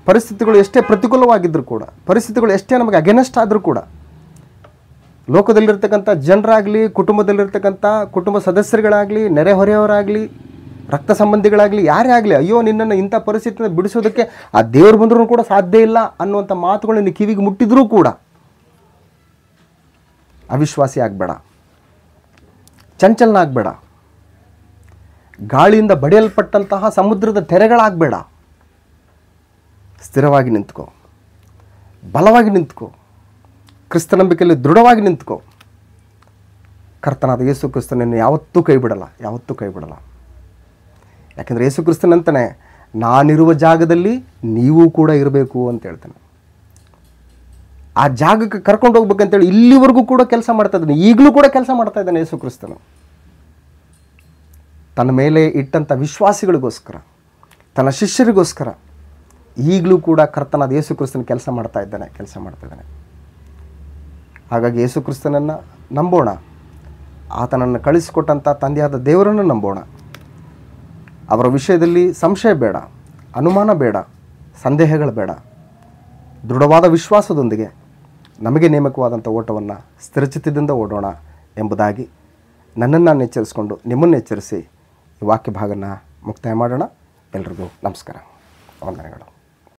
ಪರಿಸ್ಥಿತಿಗಳು ಎಷ್ಟೇ ಪ್ರತಿಕೂಲವಾಗಿದ್ದರೂ ಕೂಡ, ಪರಿಸ್ಥಿತಿಗಳು ಎಷ್ಟೇ ನಮಗೆ ಅಗೇನೆಸ್ಟ್ ಆದರೂ ಕೂಡ, ಲೋಕದಲ್ಲಿರ್ತಕ್ಕಂಥ ಜನರಾಗಲಿ, ಕುಟುಂಬದಲ್ಲಿರ್ತಕ್ಕಂಥ ಕುಟುಂಬ ಸದಸ್ಯರುಗಳಾಗಲಿ, ನೆರೆಹೊರೆಯವರಾಗಲಿ, ರಕ್ತ ಸಂಬಂಧಿಗಳಾಗಲಿ, ಯಾರೇ ಆಗಲಿ, ಅಯ್ಯೋ ನಿನ್ನನ್ನು ಇಂಥ ಪರಿಸ್ಥಿತಿಯಿಂದ ಬಿಡಿಸೋದಕ್ಕೆ ಆ ದೇವರು ಬಂದರೂ ಕೂಡ ಸಾಧ್ಯ ಇಲ್ಲ ಅನ್ನುವಂಥ ಮಾತುಗಳನ್ನು ಕಿವಿಗೆ ಮುಟ್ಟಿದ್ರೂ ಕೂಡ ಅವಿಶ್ವಾಸಿ ಆಗಬೇಡ, ಚಂಚಲನಾಗಬೇಡ, ಗಾಳಿಯಿಂದ ಬಡಿಯಲ್ಪಟ್ಟಂತಹ ಸಮುದ್ರದ ತೆರೆಗಳಾಗಬೇಡ. ಸ್ಥಿರವಾಗಿ ನಿಂತ್ಕೋ, ಬಲವಾಗಿ ನಿಂತ್ಕೋ, ಕ್ರಿಸ್ತ ನಂಬಿಕೆಯಲ್ಲಿ ದೃಢವಾಗಿ ನಿಂತ್ಕೋ. ಕರ್ತನಾದ ಯೇಸು ಕ್ರಿಸ್ತನನ್ನು ಯಾವತ್ತೂ ಕೈ ಬಿಡಲ್ಲ. ಯಾಕೆಂದರೆ ಯೇಸು ಕ್ರಿಸ್ತನಂತಾನೆ, ನಾನಿರುವ ಜಾಗದಲ್ಲಿ ನೀವು ಕೂಡ ಇರಬೇಕು ಅಂತ ಹೇಳ್ತಾನೆ. ಆ ಜಾಗಕ್ಕೆ ಕರ್ಕೊಂಡು ಹೋಗ್ಬೇಕಂತೇಳಿ ಇಲ್ಲಿವರೆಗೂ ಕೂಡ ಕೆಲಸ ಮಾಡ್ತಾ ಇದ್ದಾನೆ, ಈಗಲೂ ಕೂಡ ಕೆಲಸ ಮಾಡ್ತಾ ಇದ್ದಾನೆ ಯೇಸು ಕ್ರಿಸ್ತನು. ತನ್ನ ಮೇಲೆ ಇಟ್ಟಂಥ ವಿಶ್ವಾಸಿಗಳಿಗೋಸ್ಕರ, ತನ್ನ ಶಿಷ್ಯರಿಗೋಸ್ಕರ ಈಗಲೂ ಕೂಡ ಕರ್ತನಾದ ಯೇಸು ಕ್ರಿಸ್ತನ ಕೆಲಸ ಮಾಡ್ತಾ ಇದ್ದಾನೆ. ಹಾಗಾಗಿ ಯೇಸು ಕ್ರಿಸ್ತನನ್ನು ನಂಬೋಣ, ಆತನನ್ನು ಕಳಿಸಿಕೊಟ್ಟಂಥ ತಂದೆಯಾದ ದೇವರನ್ನು ನಂಬೋಣ. ಅವರ ವಿಷಯದಲ್ಲಿ ಸಂಶಯ ಬೇಡ, ಅನುಮಾನ ಬೇಡ, ಸಂದೇಹಗಳು ಬೇಡ. ದೃಢವಾದ ವಿಶ್ವಾಸದೊಂದಿಗೆ ನಮಗೆ ನೇಮಕವಾದಂಥ ಓಟವನ್ನು ಸ್ಥಿರಚಿತ್ತದಿಂದ ಓಡೋಣ ಎಂಬುದಾಗಿ ನನ್ನನ್ನು ನಾನು ಎಚ್ಚರಿಸಿಕೊಂಡು ನಿಮ್ಮನ್ನು ಎಚ್ಚರಿಸಿ ಈ ವಾಕ್ಯ ಭಾಗನ ಮುಕ್ತಾಯ ಮಾಡೋಣ. ಎಲ್ರಿಗೂ ನಮಸ್ಕಾರ, ವಂದನೆಗಳು.